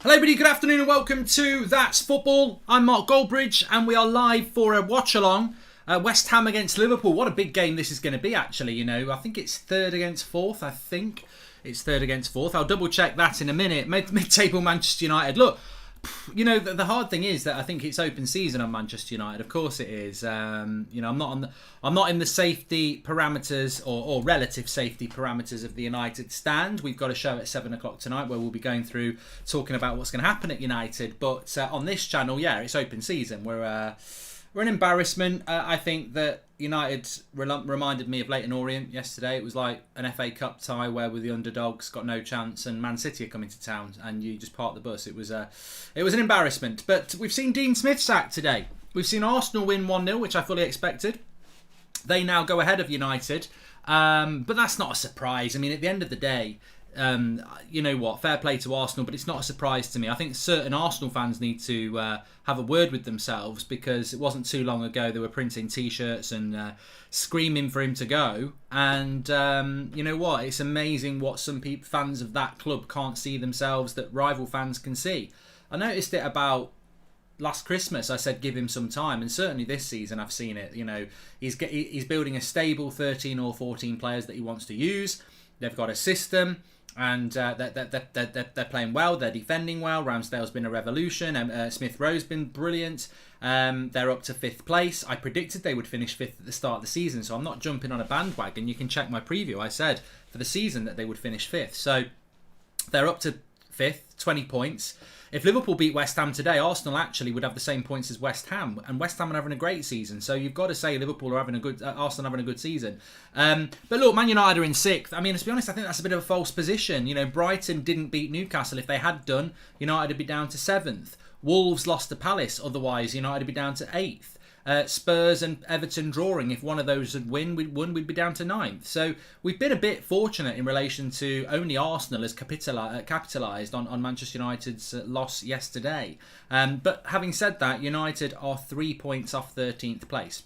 Hello everybody, good afternoon and welcome to That's Football. I'm Mark Goldbridge and we are live for a watch-along. West Ham against Liverpool. What a big game this is going to be actually, you know. I think it's third against fourth, I'll double check that in a minute. Mid-table Manchester United. Look, you know, the hard thing is that I think it's open season on Manchester United. Of course it is. You know, I'm not in the safety parameters or relative safety parameters of the United stand. We've got a show at 7 o'clock tonight where we'll be going through talking about what's going to happen at United. But on this channel, yeah, it's open season. We're an embarrassment. I think that United reminded me of Leyton Orient yesterday. It was like an FA Cup tie where we're the underdogs, got no chance, and Man City are coming to town, and you just park the bus. It was an embarrassment. But we've seen Dean Smith sacked today. We've seen Arsenal win 1-0, which I fully expected. They now go ahead of United, but that's not a surprise. I mean, at the end of the day, you know what, fair play to Arsenal, but it's not a surprise to me. I think certain Arsenal fans need to have a word with themselves, because it wasn't too long ago they were printing t-shirts and screaming for him to go, and you know what, it's amazing what some fans of that club can't see themselves that rival fans can see. I noticed it about last Christmas. I said give him some time, and certainly this season I've seen it. You know, he's building a stable 13 or 14 players that he wants to use. They've got a system, and they're playing well, they're defending well. Ramsdale's been a revolution, Smith Rowe's been brilliant. They're up to 5th place. I predicted they would finish 5th at the start of the season, so I'm not jumping on a bandwagon. You can check my preview. I said for the season that they would finish 5th. So they're up to 5th, 20 points. If Liverpool beat West Ham today, Arsenal actually would have the same points as West Ham, and West Ham are having a great season. So you've got to say Liverpool are having a good, Arsenal are having a good season. But look, Man United are in 6th. I mean, to be honest, I think that's a bit of a false position. You know, Brighton didn't beat Newcastle. If they had done, United would be down to 7th. Wolves lost to Palace. Otherwise, United would be down to 8th. Spurs and Everton drawing. If one of those had won, we'd be down to 9th. So we've been a bit fortunate in relation to only Arsenal has capitalised on Manchester United's loss yesterday. But having said that, United are 3 points off 13th place.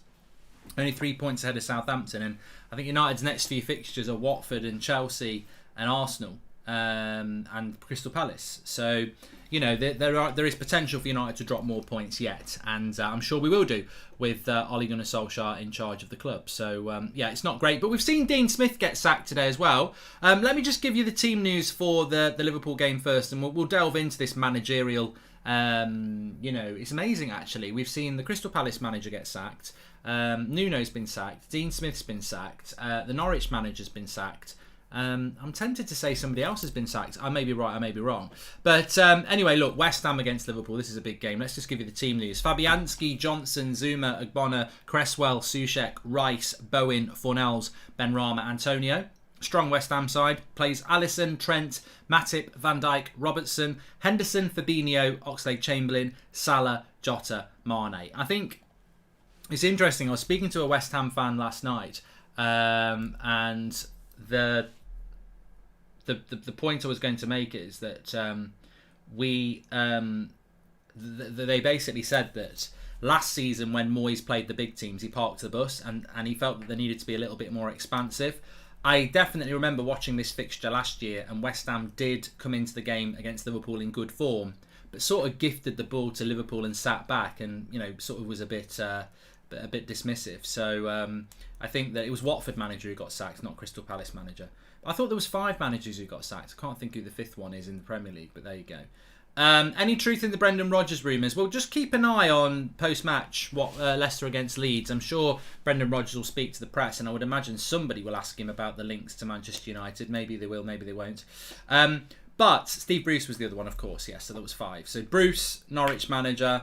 Only 3 points ahead of Southampton. And I think United's next few fixtures are Watford and Chelsea and Arsenal and Crystal Palace. So, you know, there is potential for United to drop more points yet, and I'm sure we will do with Ole Gunnar Solskjaer in charge of the club. So yeah, it's not great, but we've seen Dean Smith get sacked today as well. Let me just give you the team news for the Liverpool game first, and we'll delve into this managerial. You know, it's amazing actually. We've seen the Crystal Palace manager get sacked. Nuno's been sacked. Dean Smith's been sacked. The Norwich manager's been sacked. I'm tempted to say somebody else has been sacked. I may be right, I may be wrong. But anyway, look, West Ham against Liverpool. This is a big game. Let's just give you the team news. Fabianski, Johnson, Zuma, Ogbonna, Cresswell, Soucek, Rice, Bowen, Fornells, Benrahma, Antonio. Strong West Ham side. Plays Alisson, Trent, Matip, Van Dijk, Robertson, Henderson, Fabinho, Oxlade-Chamberlain, Salah, Jota, Mane. I think it's interesting. I was speaking to a West Ham fan last night, and the point I was going to make is that they basically said that last season when Moyes played the big teams, he parked the bus and he felt that there needed to be a little bit more expansive. I definitely remember watching this fixture last year, and West Ham did come into the game against Liverpool in good form, but sort of gifted the ball to Liverpool and sat back, and you know, sort of was a bit dismissive. So I think that it was Watford manager who got sacked, not Crystal Palace manager. I thought there was 5 managers who got sacked. I can't think who the 5th one is in the Premier League, but there you go. Any truth in the Brendan Rodgers rumours? Well, just keep an eye on post-match what Leicester against Leeds. I'm sure Brendan Rodgers will speak to the press, and I would imagine somebody will ask him about the links to Manchester United. Maybe they will, maybe they won't. But Steve Bruce was the other one, of course. Yes, so that was 5. So Bruce, Norwich manager,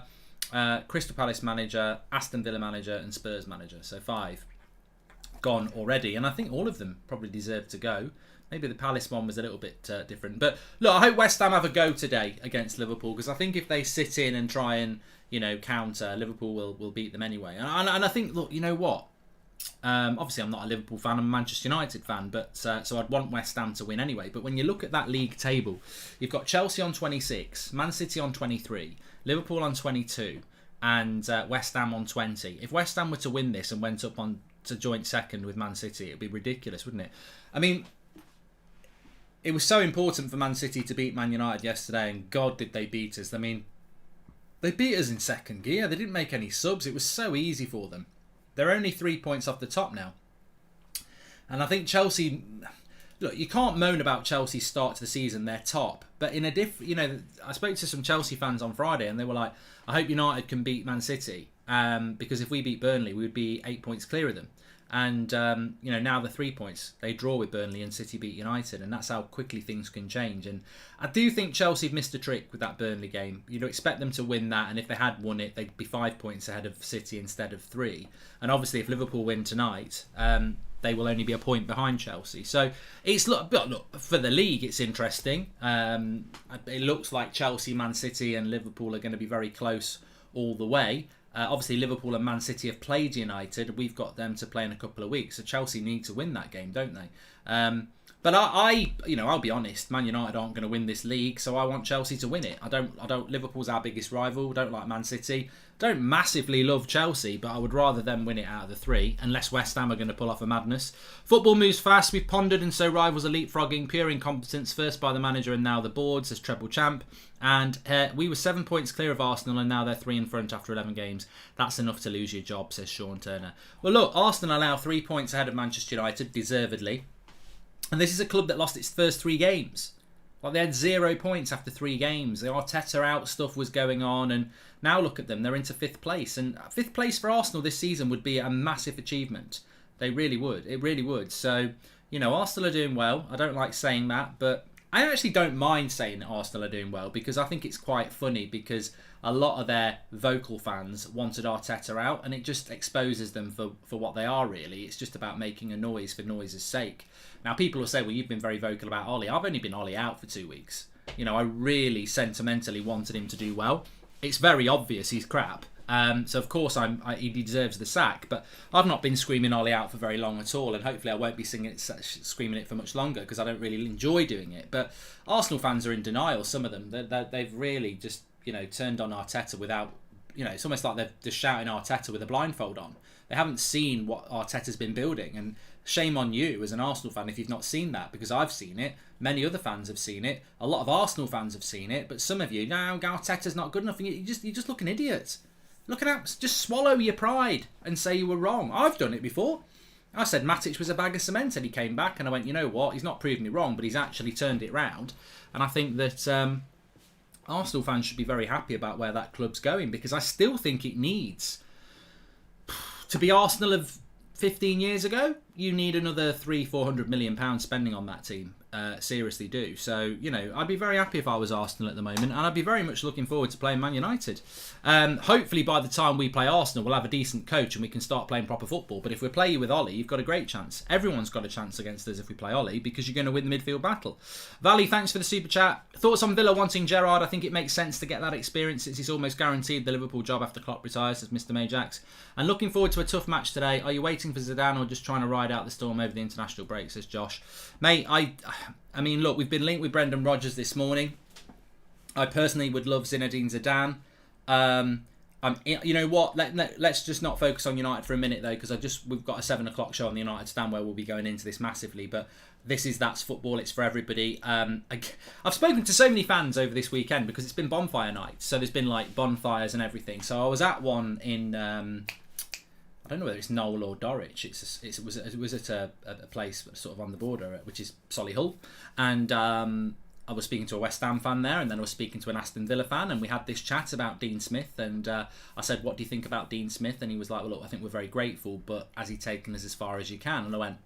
Crystal Palace manager, Aston Villa manager, and Spurs manager. So 5 gone already, and I think all of them probably deserve to go. Maybe the Palace one was a little bit different. But look, I hope West Ham have a go today against Liverpool, because I think if they sit in and try and, you know, counter, Liverpool will beat them anyway. And I think, look, you know what? Obviously, I'm not a Liverpool fan, I'm a Manchester United fan, but so I'd want West Ham to win anyway. But when you look at that league table, you've got Chelsea on 26, Man City on 23, Liverpool on 22, and West Ham on 20. If West Ham were to win this and went up on to joint second with Man City, it'd be ridiculous, wouldn't it? I mean, it was so important for Man City to beat Man United yesterday, and God did they beat us. I mean, they beat us in second gear. They didn't make any subs. It was so easy for them. They're only 3 points off the top now. And I think Chelsea... Look, you can't moan about Chelsea's start to the season. They're top. But in a different... You know, I spoke to some Chelsea fans on Friday and they were like, I hope United can beat Man City. Because if we beat Burnley, we would be 8 points clear of them. And, you know, now they're 3 points. They draw with Burnley and City beat United. And that's how quickly things can change. And I do think Chelsea have missed a trick with that Burnley game. You'd expect them to win that. And if they had won it, they'd be 5 points ahead of City instead of 3. And obviously, if Liverpool win tonight, they will only be a point behind Chelsea. So, it's look for the league, it's interesting. It looks like Chelsea, Man City and Liverpool are going to be very close all the way. Obviously, Liverpool and Man City have played United. We've got them to play in a couple of weeks. So Chelsea need to win that game, don't they? But I'll be honest. Man United aren't going to win this league, so I want Chelsea to win it. I don't. Liverpool's our biggest rival. Don't like Man City. Don't massively love Chelsea, but I would rather them win it out of the 3, unless West Ham are going to pull off a madness. Football moves fast. We've pondered, and so rivals are leapfrogging. Pure incompetence, first by the manager and now the board, says treble champ. And we were 7 points clear of Arsenal, and now they're 3 in front after 11 games. That's enough to lose your job, says Sean Turner. Well, look, Arsenal are now 3 points ahead of Manchester United, deservedly. And this is a club that lost its first 3 games. Like, they had 0 points after 3 games. The Arteta out stuff was going on, and now look at them. They're into 5th place. And 5th place for Arsenal this season would be a massive achievement. They really would. It really would. So, you know, Arsenal are doing well. I don't like saying that, but I actually don't mind saying that Arsenal are doing well, because I think it's quite funny, because a lot of their vocal fans wanted Arteta out, and it just exposes them for what they are, really. It's just about making a noise for noise's sake. Now, people will say, well, you've been very vocal about Ollie. I've only been Ollie out for 2 weeks. You know, I really sentimentally wanted him to do well. It's very obvious he's crap. So, of course, he deserves the sack. But I've not been screaming Ollie out for very long at all. And hopefully I won't be screaming it for much longer, because I don't really enjoy doing it. But Arsenal fans are in denial, some of them. They've really just, you know, turned on Arteta without... You know, it's almost like they're just shouting Arteta with a blindfold on. They haven't seen what Arteta's been building. And shame on you as an Arsenal fan if you've not seen that, because I've seen it. Many other fans have seen it. A lot of Arsenal fans have seen it. But some of you, no, Arteta's not good enough. And you just look an idiot. Look at that. Just swallow your pride and say you were wrong. I've done it before. I said Matic was a bag of cement, and he came back, and I went, you know what? He's not proved me wrong, but he's actually turned it round. And I think that Arsenal fans should be very happy about where that club's going, because I still think it needs to be Arsenal of 15 years ago. You need another £300-400 million spending on that team. Seriously do. So, you know, I'd be very happy if I was Arsenal at the moment, and I'd be very much looking forward to playing Man United. Hopefully by the time we play Arsenal, we'll have a decent coach and we can start playing proper football. But if we play you with Ollie, you've got a great chance. Everyone's got a chance against us if we play Ollie, because you're going to win the midfield battle. Valley, thanks for the super chat. Thoughts on Villa wanting Gerrard? I think it makes sense to get that experience, since he's almost guaranteed the Liverpool job after Klopp retires, says Mr. Majax. And looking forward to a tough match today. Are you waiting for Zidane or just trying to ride out the storm over the international break, says Josh. Mate, I mean, look, we've been linked with Brendan Rodgers this morning. I personally would love Zinedine Zidane. You know what? Let's just not focus on United for a minute, though, because we've got a 7 o'clock show on the United stand where we'll be going into this massively. But that's football. It's for everybody. I've spoken to so many fans over this weekend, because it's been bonfire night. So there's been like bonfires and everything. So I was at one in... I don't know whether it's Knowle or Dorwich. It was at a place sort of on the border, which is Solihull, and I was speaking to a West Ham fan there, and then I was speaking to an Aston Villa fan, and we had this chat about Dean Smith, and I said, "What do you think about Dean Smith?" And he was like, "Well, look, I think we're very grateful, but has he taken us as far as you can?" And I went,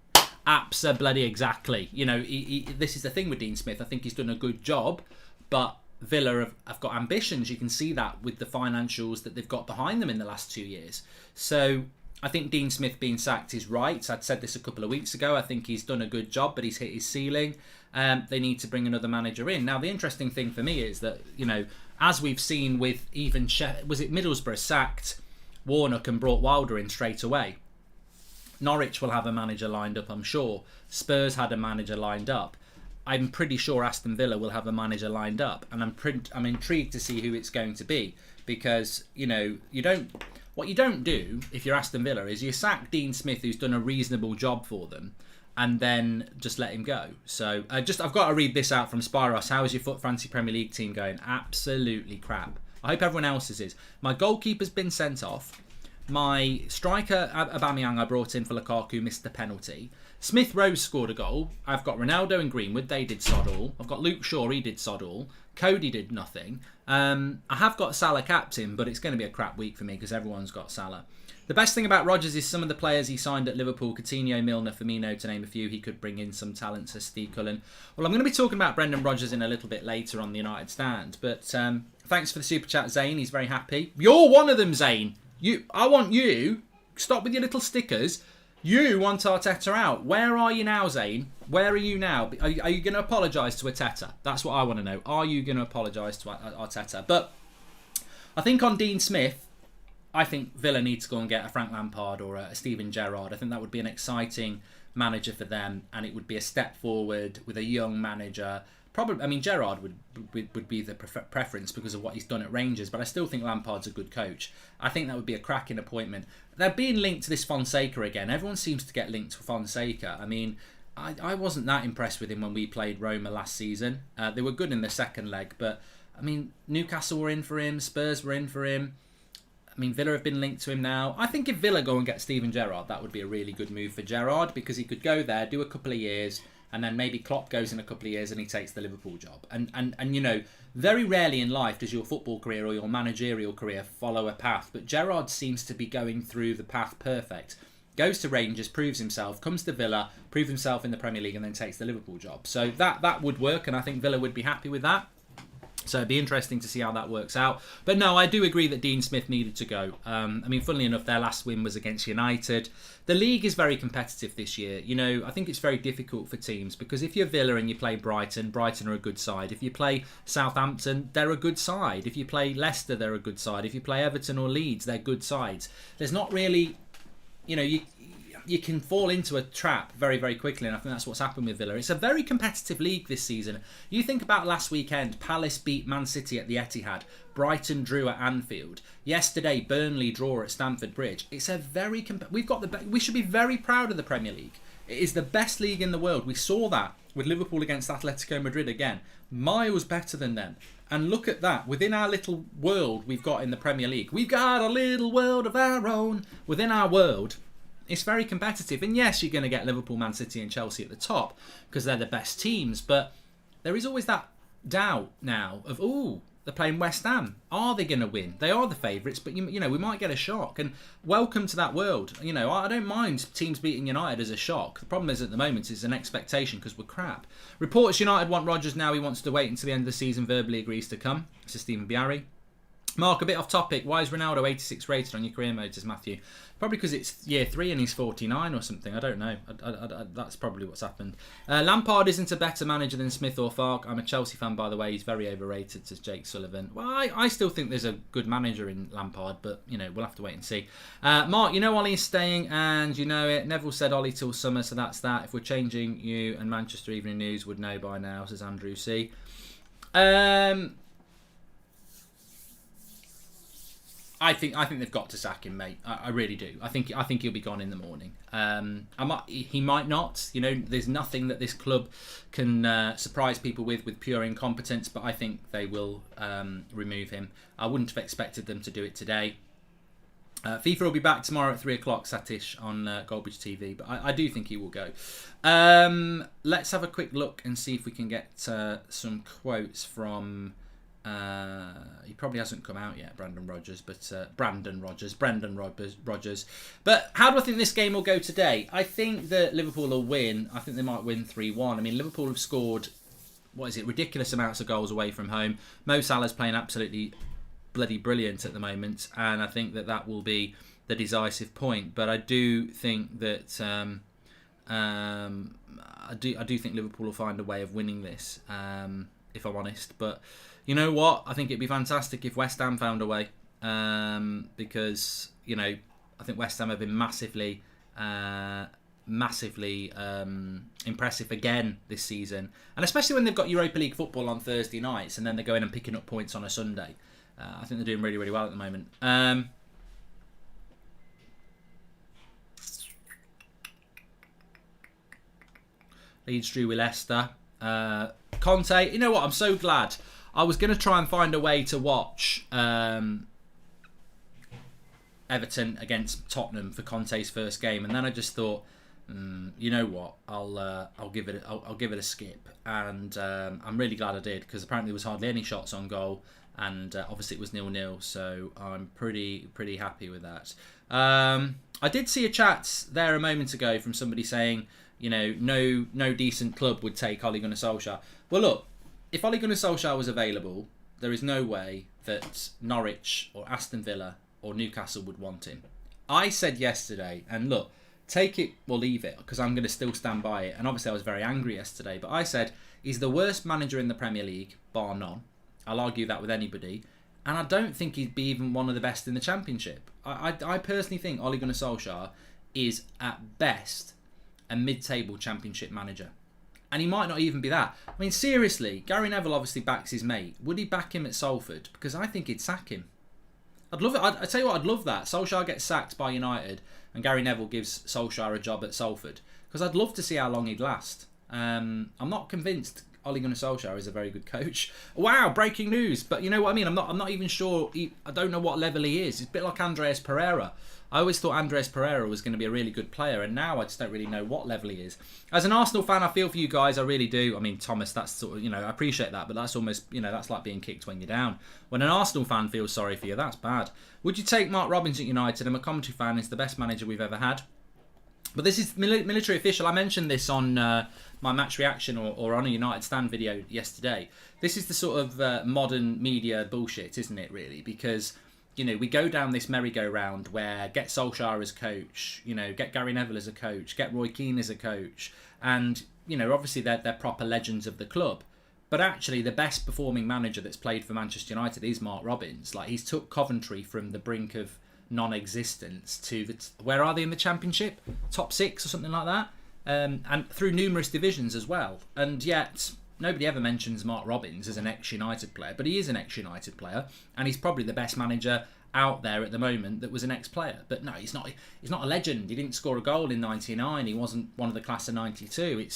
"Absolutely, exactly. You know, this is the thing with Dean Smith. I think he's done a good job, but." Villa have got ambitions. You can see that with the financials that they've got behind them in the last 2 years. So I think Dean Smith being sacked is right. I'd said this a couple of weeks ago. I think he's done a good job, but he's hit his ceiling. They need to bring another manager in. Now, the interesting thing for me is that, you know, as we've seen with even... was it Middlesbrough sacked Warnock and brought Wilder in straight away? Norwich will have a manager lined up, I'm sure. Spurs had a manager lined up. I'm pretty sure Aston Villa will have a manager lined up, and I'm intrigued to see who it's going to be, because, you know, what you don't do if you're Aston Villa is you sack Dean Smith, who's done a reasonable job for them, and then just let him go. So I've got to read this out from Spyros. How is your Foot Fantasy Premier League team going? Absolutely crap. I hope everyone else's is. My goalkeeper's been sent off. My striker, Aubameyang, I brought in for Lukaku, missed the penalty. Smith Rowe scored a goal. I've got Ronaldo and Greenwood. They did sod all. I've got Luke Shaw. He did sod all. Cody did nothing. I have got Salah captain, but it's going to be a crap week for me because everyone's got Salah. The best thing about Rodgers is some of the players he signed at Liverpool, Coutinho, Milner, Firmino, to name a few. He could bring in some talent, says Steve Cullen. Well, I'm going to be talking about Brendan Rodgers in a little bit later on the United Stand. But thanks for the super chat, Zane. He's very happy. You're one of them, Zane. I want you. Stop with your little stickers. You want Arteta out. Where are you now, Zane? Where are you now? Are you going to apologise to Arteta? That's what I want to know. Are you going to apologise to Arteta? But I think on Dean Smith, I think Villa need to go and get a Frank Lampard or a Steven Gerrard. I think that would be an exciting manager for them, and it would be a step forward with a young manager. Probably, I mean, Gerrard would be the preference because of what he's done at Rangers, but I still think Lampard's a good coach. I think that would be a cracking appointment. They're being linked to this Fonseca again. Everyone seems to get linked to Fonseca. I mean, I wasn't that impressed with him when we played Roma last season. They were good in the second leg, but I mean, Newcastle were in for him, Spurs were in for him. I mean, Villa have been linked to him now. I think if Villa go and get Steven Gerrard, that would be a really good move for Gerrard because he could go there, do a couple of years, and then maybe Klopp goes in a couple of years and he takes the Liverpool job. And you know, very rarely in life does your football career or your managerial career follow a path. But Gerrard seems to be going through the path perfect. Goes to Rangers, proves himself, comes to Villa, proves himself in the Premier League and then takes the Liverpool job. So that would work, and I think Villa would be happy with that. So it'd be interesting to see how that works out. But no, I do agree that Dean Smith needed to go. I mean, funnily enough, their last win was against United. The league is very competitive this year. You know, I think it's very difficult for teams because if you're Villa and you play Brighton, Brighton are a good side. If you play Southampton, they're a good side. If you play Leicester, they're a good side. If you play Everton or Leeds, they're good sides. There's not really, you know, you can fall into a trap very, very quickly, and I think that's what's happened with Villa. It's a very competitive league this season. You think about last weekend, Palace beat Man City at the Etihad, Brighton drew at Anfield. Yesterday, Burnley draw at Stamford Bridge. It's a very we should be very proud of the Premier League. It is the best league in the world. We saw that with Liverpool against Atletico Madrid again. Miles better than them. And look at that. Within our little world we've got in the Premier League, we've got a little world of our own. Within our world, it's very competitive. And yes, you're going to get Liverpool, Man City and Chelsea at the top because they're the best teams. But there is always that doubt now of, they're playing West Ham. Are they going to win? They are the favourites, but you know, we might get a shock. And welcome to that world. You know, I don't mind teams beating United as a shock. The problem is at the moment it's an expectation because we're crap. Reports United want Rodgers now. He wants to wait until the end of the season. Verbally agrees to come. This is Stephen Biarri. Mark, a bit off topic. Why is Ronaldo 86 rated on your career mode, says Matthew? Probably because it's year 3 and he's 49 or something. I don't know. That's probably what's happened. Lampard isn't a better manager than Smith or Farke. I'm a Chelsea fan, by the way. He's very overrated, says Jake Sullivan. Well, I still think there's a good manager in Lampard, but, you know, we'll have to wait and see. Mark, you know Ollie's staying and you know it. Neville said Ollie till summer, so that's that. If we're changing, you and Manchester Evening News would know by now, says Andrew C. I think they've got to sack him, mate. I really do. I think he'll be gone in the morning. He might not. You know, there's nothing that this club can surprise people with pure incompetence. But I think they will remove him. I wouldn't have expected them to do it today. FIFA will be back tomorrow at 3:00, Satish, on Goldbridge TV. But I do think he will go. Let's have a quick look and see if we can get some quotes from. He probably hasn't come out yet, Brendan Rodgers. But how do I think this game will go today? I think that Liverpool will win. I think they might win 3-1. I mean, Liverpool have scored, ridiculous amounts of goals away from home. Mo Salah's playing absolutely bloody brilliant at the moment, and I think that will be the decisive point. But I do think that I do think Liverpool will find a way of winning this, if I'm honest. But you know what? I think it'd be fantastic if West Ham found a way, because you know I think West Ham have been massively impressive again this season, and especially when they've got Europa League football on Thursday nights, and then they're going and picking up points on a Sunday. I think they're doing really, really well at the moment. Leeds drew with Leicester. Conte, you know what? I'm so glad. I was going to try and find a way to watch Everton against Tottenham for Conte's first game, and then I just thought, you know what? I'll give it a skip, and I'm really glad I did, because apparently there was hardly any shots on goal, and obviously it was 0-0, so I'm pretty happy with that. I did see a chat there a moment ago from somebody saying, you know, no decent club would take Ole Gunnar Solskjaer. Well, look, if Ole Gunnar Solskjaer was available, there is no way that Norwich or Aston Villa or Newcastle would want him. I said yesterday, and look, take it or leave it, because I'm going to still stand by it. And obviously I was very angry yesterday, but I said he's the worst manager in the Premier League, bar none. I'll argue that with anybody. And I don't think he'd be even one of the best in the Championship. I personally think Ole Gunnar Solskjaer is at best a mid-table Championship manager. And he might not even be that. I mean, seriously, Gary Neville obviously backs his mate. Would he back him at Salford? Because I think he'd sack him. I'd love it. I tell you what, I'd love that. Solskjaer gets sacked by United and Gary Neville gives Solskjaer a job at Salford. Because I'd love to see how long he'd last. I'm not convinced Ole Gunnar Solskjaer is a very good coach. Wow, breaking news. But you know what I mean? I'm not even sure. I don't know what level he is. It's a bit like Andreas Pereira. I always thought Andreas Pereira was going to be a really good player, and now I just don't really know what level he is. As an Arsenal fan, I feel for you guys. I really do. I mean, Thomas, that's sort of, you know, I appreciate that, but that's almost, you know, that's like being kicked when you're down. When an Arsenal fan feels sorry for you, that's bad. Would you take Mark Robins at United? I'm a commentary fan. He's the best manager we've ever had. But this is military official. I mentioned this on my match reaction or on a United Stand video yesterday. This is the sort of modern media bullshit, isn't it, really? Because, you know, we go down this merry-go-round where get Solskjaer as coach, you know, get Gary Neville as a coach, get Roy Keane as a coach. And, you know, obviously they're proper legends of the club. But actually the best performing manager that's played for Manchester United is Mark Robins. Like, he's took Coventry from the brink of non-existence to where are they in the Championship? Top 6 or something like that, and through numerous divisions as well. And yet nobody ever mentions Mark Robins as an ex-United player, but he is an ex-United player, and he's probably the best manager out there at the moment that was an ex-player. But no, he's not a legend. He didn't score a goal in '99. He wasn't one of the class of '92.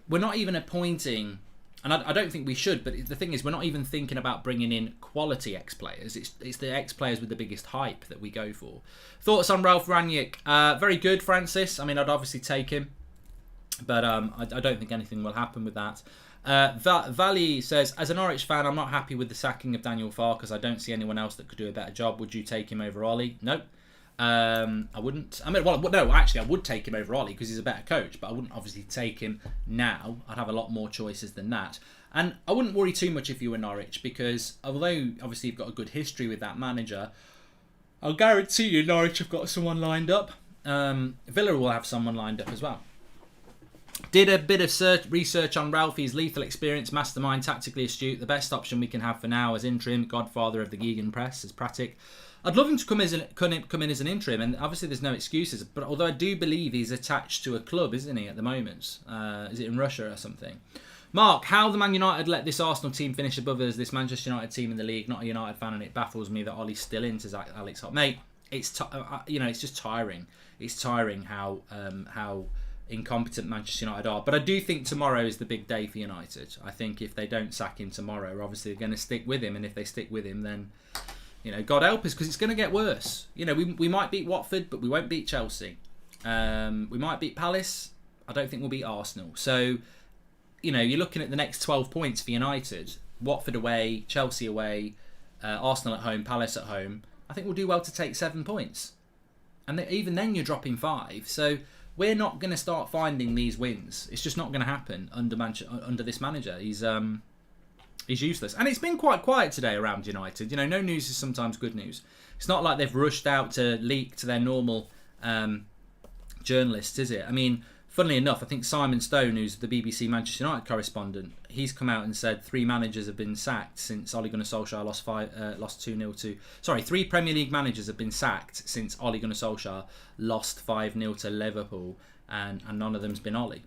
We're not even appointing. And I don't think we should, but the thing is, we're not even thinking about bringing in quality ex-players. It's the ex-players with the biggest hype that we go for. Thoughts on Ralph Rangnick? Very good, Francis. I mean, I'd obviously take him, but I don't think anything will happen with that. Valley says, as a Norwich fan, I'm not happy with the sacking of Daniel Farr because I don't see anyone else that could do a better job. Would you take him over Ollie? Nope. I wouldn't. I mean, well, no, actually, I would take him over Ollie because he's a better coach, but I wouldn't obviously take him now. I'd have a lot more choices than that. And I wouldn't worry too much if you were Norwich, because although obviously you've got a good history with that manager, I'll guarantee you Norwich have got someone lined up. Villa will have someone lined up as well. Did a bit of research on Ralphie's lethal experience, mastermind, tactically astute. The best option we can have for now as interim, godfather of the Gegan press, is Pratic. I'd love him to come in as an interim, and obviously there's no excuses. But although I do believe he's attached to a club, isn't he, at the moment? Is it in Russia or something? Mark, how the Man United let this Arsenal team finish above us, this Manchester United team in the league? Not a United fan, and it baffles me that Ollie's still in, says Alex Hott. Mate, it's it's just tiring. It's tiring how incompetent Manchester United are. But I do think tomorrow is the big day for United. I think if they don't sack him tomorrow, obviously they're going to stick with him, and if they stick with him, then, you know, God help us, because it's going to get worse. You know, we might beat Watford, but we won't beat Chelsea. We might beat Palace. I don't think we'll beat Arsenal. So, you know, you're looking at the next 12 points for United. Watford away, Chelsea away, Arsenal at home, Palace at home. I think we'll do well to take 7 points. And even then you're dropping 5. So we're not going to start finding these wins. It's just not going to happen under this manager. He's useless. And it's been quite quiet today around United. You know, no news is sometimes good news. It's not like they've rushed out to leak to their normal journalists, is it? I mean, funnily enough, I think Simon Stone, who's the BBC Manchester United correspondent, he's come out and said 3 managers have been sacked since Ole Gunnar Solskjaer lost 2-0 to... Sorry, 3 Premier League managers have been sacked since Ole Gunnar Solskjaer lost 5-0 to Liverpool, and none of them's been Ole.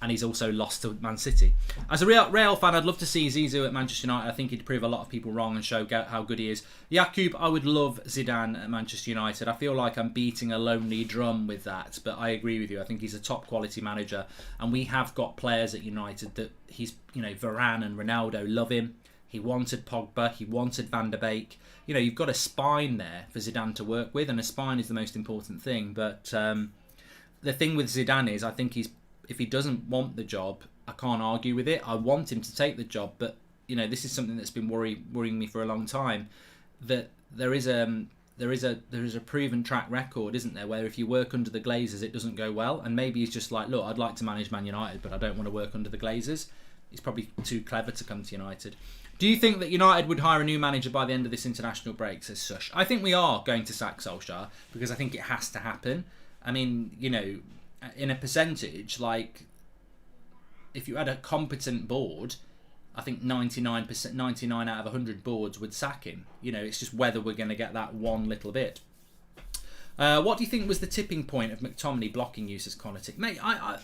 and he's also lost to Man City. As a Real fan, I'd love to see Zizou at Manchester United. I think he'd prove a lot of people wrong and show how good he is. Jakub, I would love Zidane at Manchester United. I feel like I'm beating a lonely drum with that, but I agree with you. I think he's a top quality manager, and we have got players at United that Varane and Ronaldo love him. He wanted Pogba, he wanted Van der Beek. You've got a spine there for Zidane to work with, and a spine is the most important thing. But the thing with Zidane is, I think if he doesn't want the job, I can't argue with it. I want him to take the job, but this is something that's been worrying me for a long time. That there is a proven track record, isn't there, where if you work under the Glazers, it doesn't go well. And maybe he's just like, look, I'd like to manage Man United, but I don't want to work under the Glazers. He's probably too clever to come to United. Do you think that United would hire a new manager by the end of this international break, says Sush? I think we are going to sack Solskjaer because I think it has to happen. I mean, in a percentage, like, if you had a competent board, I think 99 out of 100 boards would sack him. It's just whether we're going to get that one little bit. What do you think was the tipping point of McTominay blocking you, says Konatic? Mate, I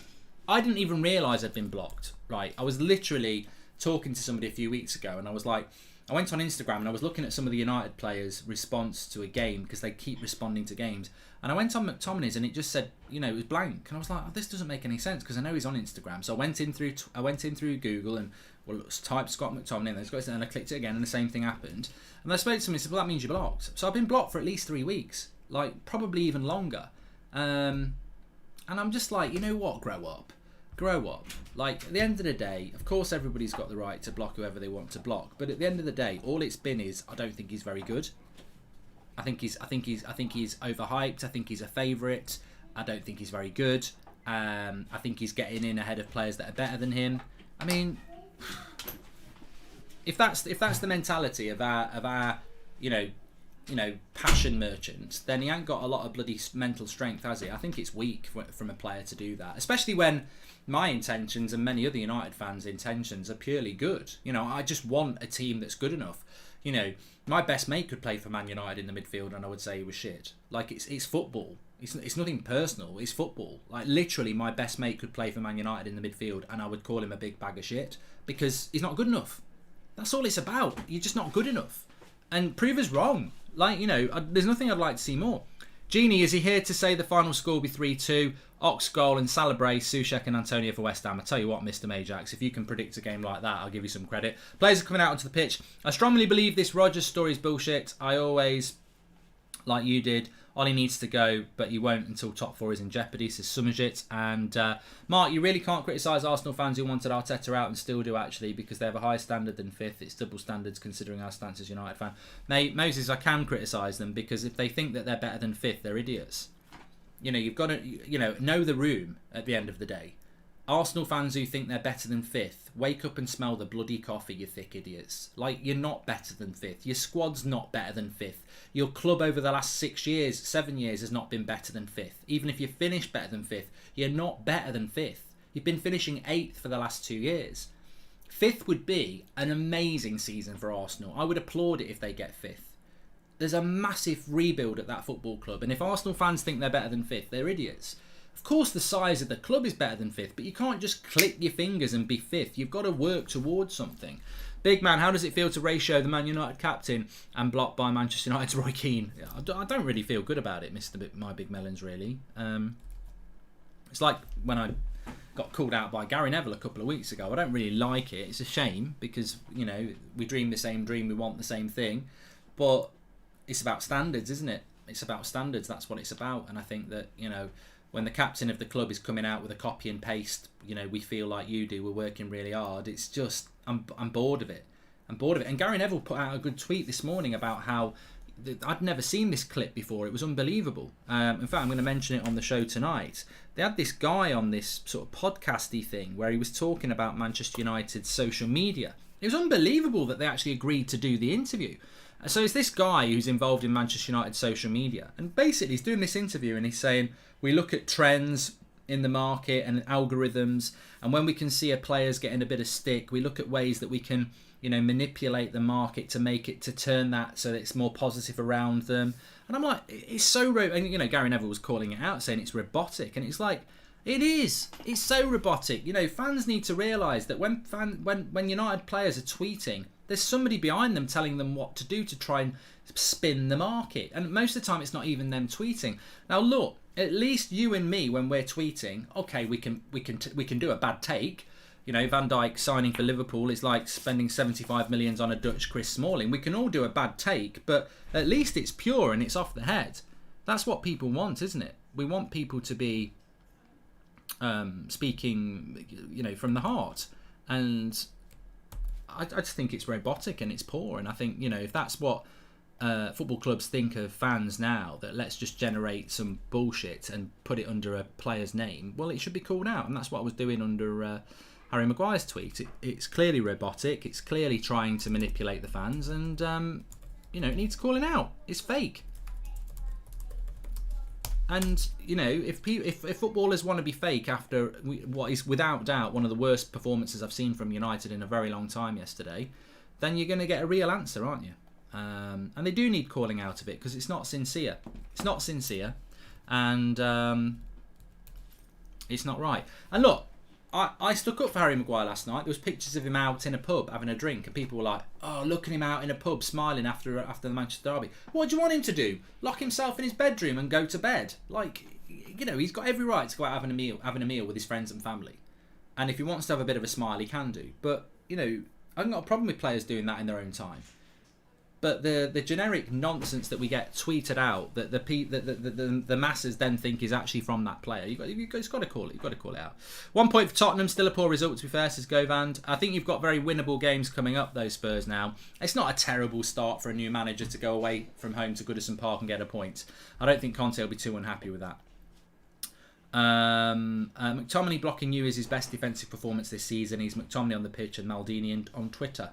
didn't even realise I'd been blocked, right? I was literally talking to somebody a few weeks ago, and I went on Instagram and I was looking at some of the United players' response to a game, because they keep responding to games. And I went on McTominay's and it just said, it was blank. And I was like, oh, this doesn't make any sense, because I know he's on Instagram. So I went in through Google and typed Scott McTominay, and I clicked it again, and the same thing happened. And I spoke to him and said, well, that means you're blocked. So I've been blocked for at least 3 weeks, like probably even longer. And I'm just like, you know what? Grow up. Like, at the end of the day, of course everybody's got the right to block whoever they want to block, but at the end of the day, all it's been is, I don't think he's very good. I think he's overhyped. I think he's a favourite. I don't think he's very good. I think he's getting in ahead of players that are better than him. I mean, if that's the mentality of our passion merchant, then he ain't got a lot of bloody mental strength, has he? I think it's weak from a player to do that, especially when my intentions and many other United fans' intentions are purely good. I just want a team that's good enough. My best mate could play for Man United in the midfield, and I would say he was shit. Like, it's football. It's nothing personal. It's football. Like, literally, my best mate could play for Man United in the midfield, and I would call him a big bag of shit because he's not good enough. That's all it's about. You're just not good enough. And prove us wrong. Like, there's nothing I'd like to see more. Genie, is he here to say the final score will be 3-2? Ox goal and Salabre, Soucek and Antonio for West Ham. I tell you what, Mr. Majax, if you can predict a game like that, I'll give you some credit. Players are coming out onto the pitch. I strongly believe this Rodgers story is bullshit. I always, like you did, Ollie needs to go, but he won't until top 4 is in jeopardy, says Summerjit. And Mark, you really can't criticise Arsenal fans who wanted Arteta out, and still do, actually, because they have a higher standard than 5th. It's double standards considering our stance as United fan. Mate, Moses, I can criticise them, because if they think that they're better than 5th, they're idiots. You've got to, know the room at the end of the day. Arsenal fans who think they're better than 5th, wake up and smell the bloody coffee, you thick idiots. Like, you're not better than 5th. Your squad's not better than 5th. Your club over the last 7 years has not been better than 5th. Even if you finish better than 5th, you're not better than 5th. You've been finishing 8th for the last 2 years. 5th would be an amazing season for Arsenal. I would applaud it if they get 5th. There's a massive rebuild at that football club, and if Arsenal fans think they're better than 5th, they're idiots. Of course the size of the club is better than 5th, but you can't just click your fingers and be 5th. You've got to work towards something. Big man, how does it feel to ratio the Man United captain and blocked by Manchester United's Roy Keane? I don't really feel good about it, My Big Melons, really. It's like when I got called out by Gary Neville a couple of weeks ago. I don't really like it. It's a shame because, we dream the same dream, we want the same thing. But it's about standards, isn't it? It's about standards. That's what it's about. And I think that, when the captain of the club is coming out with a copy and paste, we feel like you do, we're working really hard. It's just, I'm bored of it. And Gary Neville put out a good tweet this morning about how I'd never seen this clip before. It was unbelievable. In fact, I'm going to mention it on the show tonight. They had this guy on this sort of podcasty thing where he was talking about Manchester United's social media. It was unbelievable that they actually agreed to do the interview. So it's this guy who's involved in Manchester United's social media. And basically he's doing this interview and he's saying, we look at trends in the market and algorithms, and when we can see a player's getting a bit of stick, we look at ways that we can, manipulate the market to turn that so that it's more positive around them. And I'm like, it's so... And, Gary Neville was calling it out, saying it's robotic. And it's like, It is. It's so robotic. You know, fans need to realise that when United players are tweeting, there's somebody behind them telling them what to do to try and spin the market. And most of the time, it's not even them tweeting. Now, look, at least you and me, when we're tweeting, okay, we can do a bad take. You know, Van Dijk signing for Liverpool is like spending 75 million on a Dutch Chris Smalling. We can all do a bad take, but at least it's pure and it's off the head. That's what people want, isn't it? We want people to be speaking, you know, from the heart. And I just think it's robotic and it's poor. And I think, you know, if that's what football clubs think of fans now, that let's just generate some bullshit and put it under a player's name, well, it should be called out. And that's what I was doing under Harry Maguire's tweet. It's clearly robotic. It's clearly trying to manipulate the fans. And, you know, it needs calling out. It's fake. And, you know, if footballers want to be fake after what is without doubt one of the worst performances I've seen from United in a very long time yesterday, then you're going to get a real answer, aren't you? And they do need calling out of it because it's not sincere. It's not sincere. And it's not right. And look, I stuck up for Harry Maguire last night. There was pictures of him out in a pub having a drink, and people were like, "Oh, look at him out in a pub smiling after the Manchester derby." What do you want him to do? Lock himself in his bedroom and go to bed? Like, you know, he's got every right to go out having a meal with his friends and family. And if he wants to have a bit of a smile, he can do. But, you know, I haven't got a problem with players doing that in their own time. But the generic nonsense that we get tweeted out that the masses then think is actually from that player, you've got to call it. You've got to call it out. 1 point for Tottenham, still a poor result to be fair, says Govand. I think you've got very winnable games coming up, though, Spurs. Now it's not a terrible start for a new manager to go away from home to Goodison Park and get a point. I don't think Conte will be too unhappy with that. McTominay blocking you is his best defensive performance this season. He's McTominay on the pitch and Maldini on Twitter,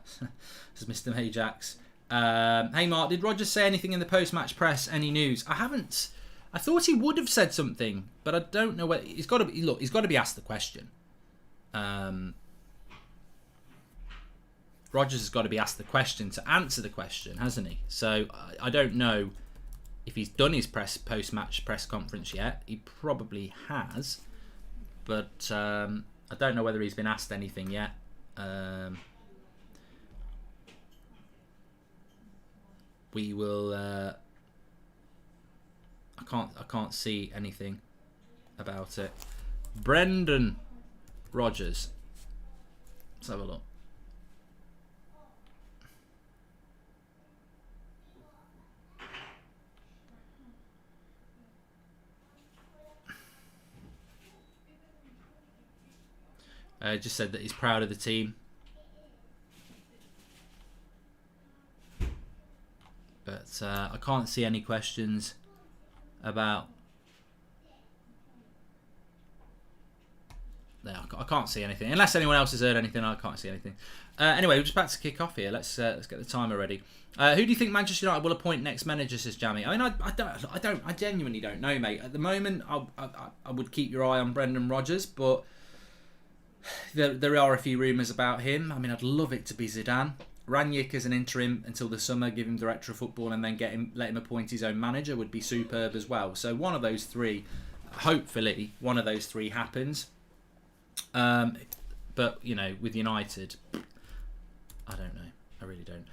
says Mr. Majax. Hey Mark, did Rodgers say anything in the post-match press? Any news? I haven't. I thought he would have said something, but I don't know whether he's got to be. Look, he's got to be asked the question. Rodgers has got to be asked the question to answer the question, hasn't he? So I don't know if he's done his post-match press conference yet. He probably has, but I don't know whether he's been asked anything yet. We will. I can't see anything about it. Brendan Rodgers. Let's have a look. Just said that he's proud of the team. But I can't see any questions about... No, I can't see anything. Unless anyone else has heard anything, I can't see anything. Anyway, we're just about to kick off here. Let's get the timer ready. Who do you think Manchester United will appoint next manager, says Jamie? I mean, I genuinely don't know, mate. At the moment, I would keep your eye on Brendan Rodgers, but there are a few rumours about him. I mean, I'd love it to be Zidane. Ranić as an interim until the summer, give him director of football, and then let him appoint his own manager would be superb as well. So one of those three, hopefully, one of those three happens. But you know, with United, I don't know. I really don't.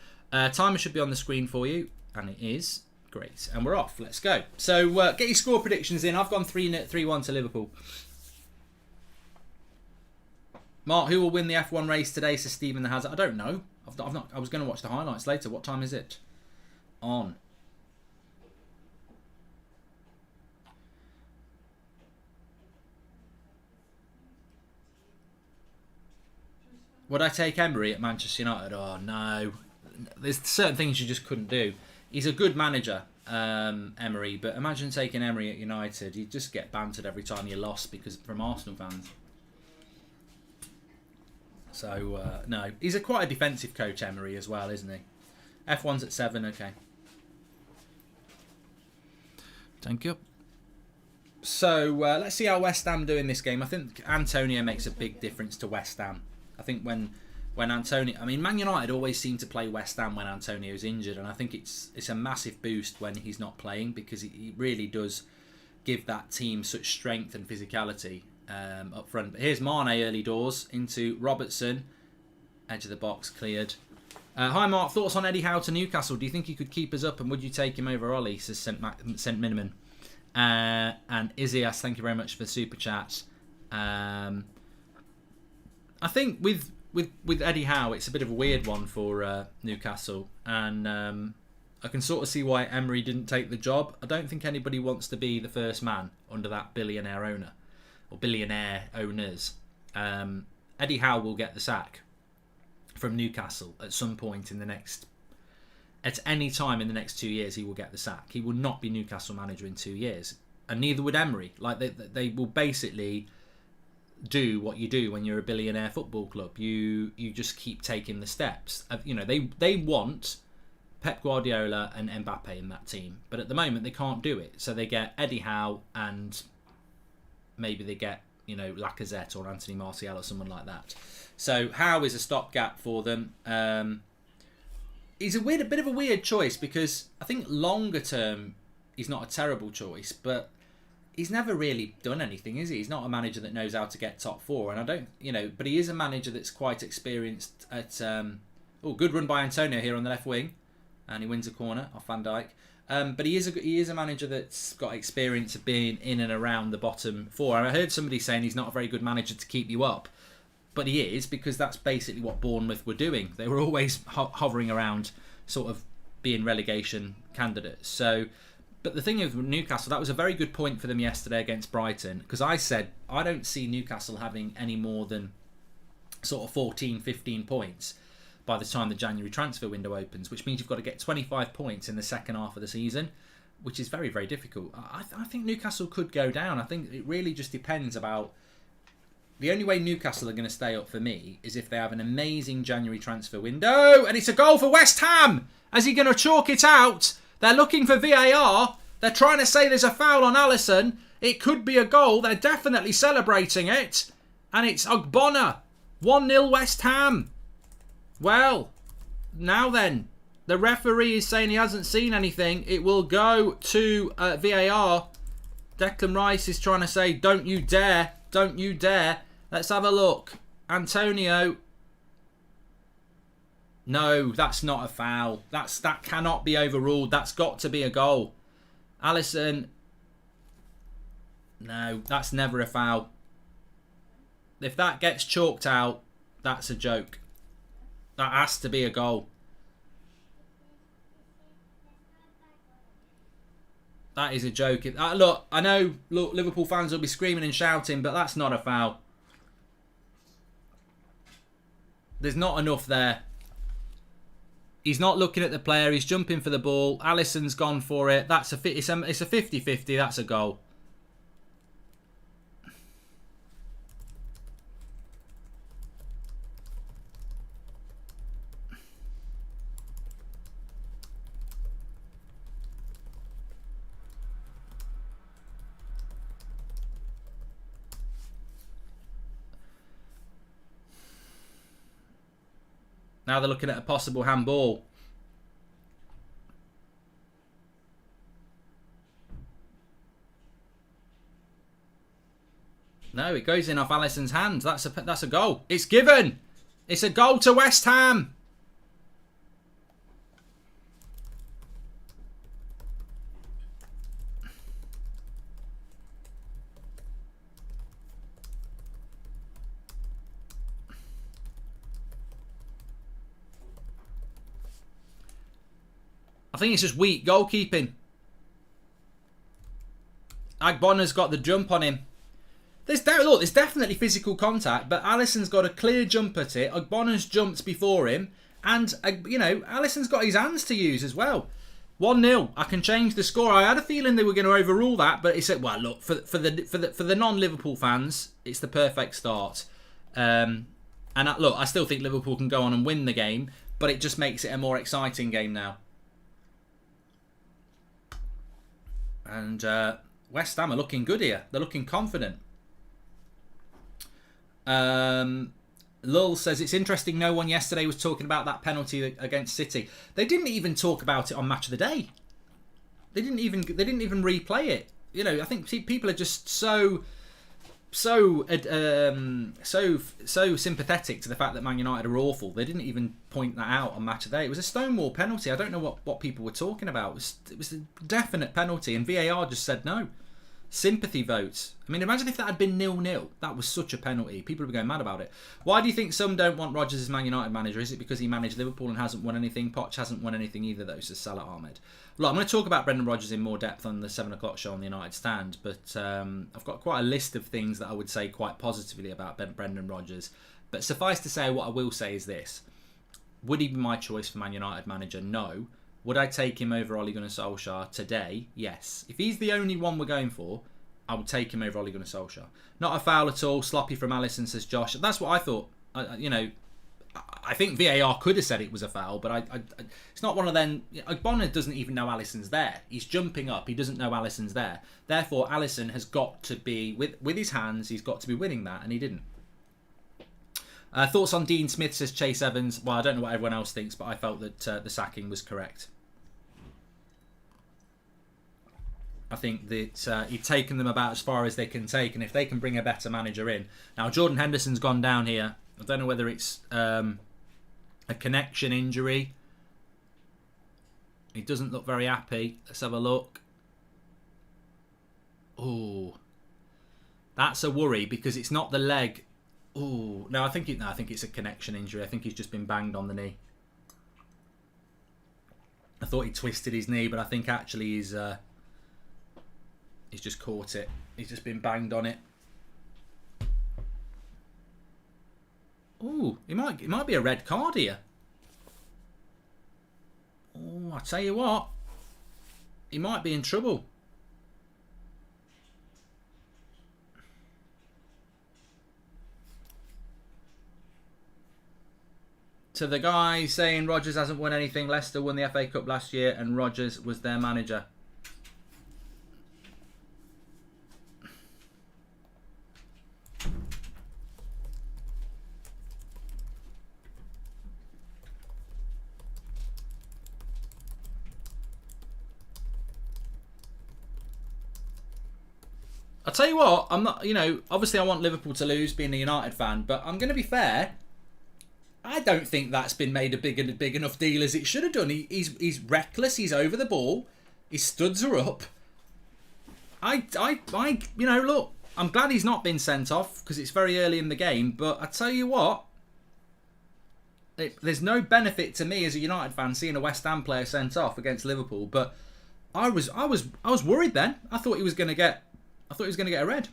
Timer should be on the screen for you, and it is. Great, and we're off. Let's go. So get your score predictions in. I've gone 3-1 to Liverpool. Mark, who will win the F1 race today? Says Stephen the Hazard. I don't know. I've not. I was going to watch the highlights later. What time is it? On. Would I take Emery at Manchester United? Oh no. There's certain things you just couldn't do. He's a good manager, Emery, but imagine taking Emery at United. You'd just get bantered every time you lost because from Arsenal fans. So, no. He's quite a defensive coach, Emery, as well, isn't he? F1's at 7, okay. Thank you. So, let's see how West Ham do in this game. I think Antonio makes a big difference to West Ham. I think when Antonio... I mean, Man United always seem to play West Ham when Antonio's injured, and I think it's a massive boost when he's not playing because he really does give that team such strength and physicality. up front. But here's Mane early doors into Robertson. Edge of the box cleared. Hi Mark, thoughts on Eddie Howe to Newcastle? Do you think he could keep us up, and would you take him over Ollie? Says St Miniman. And Izias, thank you very much for the super chat. I think with Eddie Howe, it's a bit of a weird one for Newcastle, and I can sort of see why Emery didn't take the job. I don't think anybody wants to be the first man under that billionaire owner or billionaire owners. Eddie Howe will get the sack from Newcastle at some point at any time in the next 2 years. He will get the sack. He will not be Newcastle manager in 2 years, and neither would Emery. Like they will basically do what you do when you're a billionaire football club. You just keep taking the steps. They want Pep Guardiola and Mbappe in that team, but at the moment they can't do it. So they get Eddie Howe, and maybe they get Lacazette or Anthony Martial or someone like that. So Howe is a stopgap for them. He's a bit of a weird choice, because I think longer term he's not a terrible choice, but he's never really done anything, is he? He's not a manager that knows how to get top four, and I don't, but he is a manager that's quite experienced at. Good run by Antonio here on the left wing, and he wins a corner off Van Dijk. But he is a manager that's got experience of being in and around the bottom four. And I heard somebody saying he's not a very good manager to keep you up, but he is, because that's basically what Bournemouth were doing. They were always hovering around, sort of being relegation candidates. So, but the thing is with Newcastle, that was a very good point for them yesterday against Brighton, because I said I don't see Newcastle having any more than sort of 14, 15 points by the time the January transfer window opens, which means you've got to get 25 points in the second half of the season, which is very, very difficult. I think Newcastle could go down. I think it really just depends about... The only way Newcastle are going to stay up for me is if they have an amazing January transfer window, and it's a goal for West Ham! Is he going to chalk it out? They're looking for VAR. They're trying to say there's a foul on Alisson. It could be a goal. They're definitely celebrating it. And it's Ogbonna. 1-0 West Ham. Well, now then, the referee is saying he hasn't seen anything. It will go to VAR. Declan Rice is trying to say, don't you dare, don't you dare. Let's have a look. Antonio. No, that's not a foul. That cannot be overruled. That's got to be a goal. Alisson. No, that's never a foul. If that gets chalked out, that's a joke. That has to be a goal. That is a joke. Look, I know Liverpool fans will be screaming and shouting, but that's not a foul. There's not enough there. He's not looking at the player. He's jumping for the ball. Alisson's gone for it. It's a 50-50. That's a goal. Now they're looking at a possible handball. No, it goes in off Alisson's hand. That's a goal. It's given. It's a goal to West Ham. I think it's just weak goalkeeping. Agbonna's got the jump on him. There's definitely physical contact, but Alisson's got a clear jump at it. Agbonna's jumped before him, and Alisson's got his hands to use as well. 1-0. I can change the score. I had a feeling they were going to overrule that, but he said, "Well, look, for the non-Liverpool fans, it's the perfect start." I still think Liverpool can go on and win the game, but it just makes it a more exciting game now. And West Ham are looking good here. They're looking confident. Lul says it's interesting no one yesterday was talking about that penalty against City. They didn't even talk about it on Match of the Day. They didn't even replay it. I think people are just so so sympathetic to the fact that Man United are awful. They didn't even point that out on match of the day. It was a Stonewall penalty. I don't know what people were talking about. It was a definite penalty, and VAR just said no. Sympathy votes. I mean, imagine if that had been 0-0. That was such a penalty. People would be going mad about it. Why do you think some don't want Rodgers as Man United manager? Is it because he managed Liverpool and hasn't won anything? Poch hasn't won anything either, though, says Salah Ahmed. Look, I'm going to talk about Brendan Rodgers in more depth on the 7 o'clock show on the United Stand, but I've got quite a list of things that I would say quite positively about Brendan Rodgers. But suffice to say, what I will say is this. Would he be my choice for Man United manager? No. Would I take him over Ole Gunnar Solskjaer today? Yes. If he's the only one we're going for, I would take him over Ole Gunnar Solskjaer. Not a foul at all. Sloppy from Alisson, says Josh. That's what I thought. I think VAR could have said it was a foul, but it's not one of them. Bonner doesn't even know Alisson's there. He's jumping up. He doesn't know Alisson's there. Therefore, Alisson has got to be, with his hands, he's got to be winning that, and he didn't. Thoughts on Dean Smith, says Chase Evans. Well, I don't know what everyone else thinks, but I felt that the sacking was correct. I think that he'd taken them about as far as they can take, and if they can bring a better manager in. Now, Jordan Henderson's gone down here. I don't know whether it's a connection injury. He doesn't look very happy. Let's have a look. Oh, that's a worry because it's not the leg. Oh, no, I think it's a connection injury. I think he's just been banged on the knee. I thought he twisted his knee, but I think actually he's just caught it. He's just been banged on it. Oh, it might be a red card here. Oh, I tell you what, he might be in trouble. To the guy saying Rodgers hasn't won anything, Leicester won the FA Cup last year and Rodgers was their manager. I'll tell you what, I'm not, obviously I want Liverpool to lose being a United fan, but I'm going to be fair. I don't think that's been made a big enough deal as it should have done. He's reckless, he's over the ball, his studs are up. Look, I'm glad he's not been sent off because it's very early in the game, but I tell you what, there's no benefit to me as a United fan seeing a West Ham player sent off against Liverpool, but I was worried then. I thought he was going to get a red.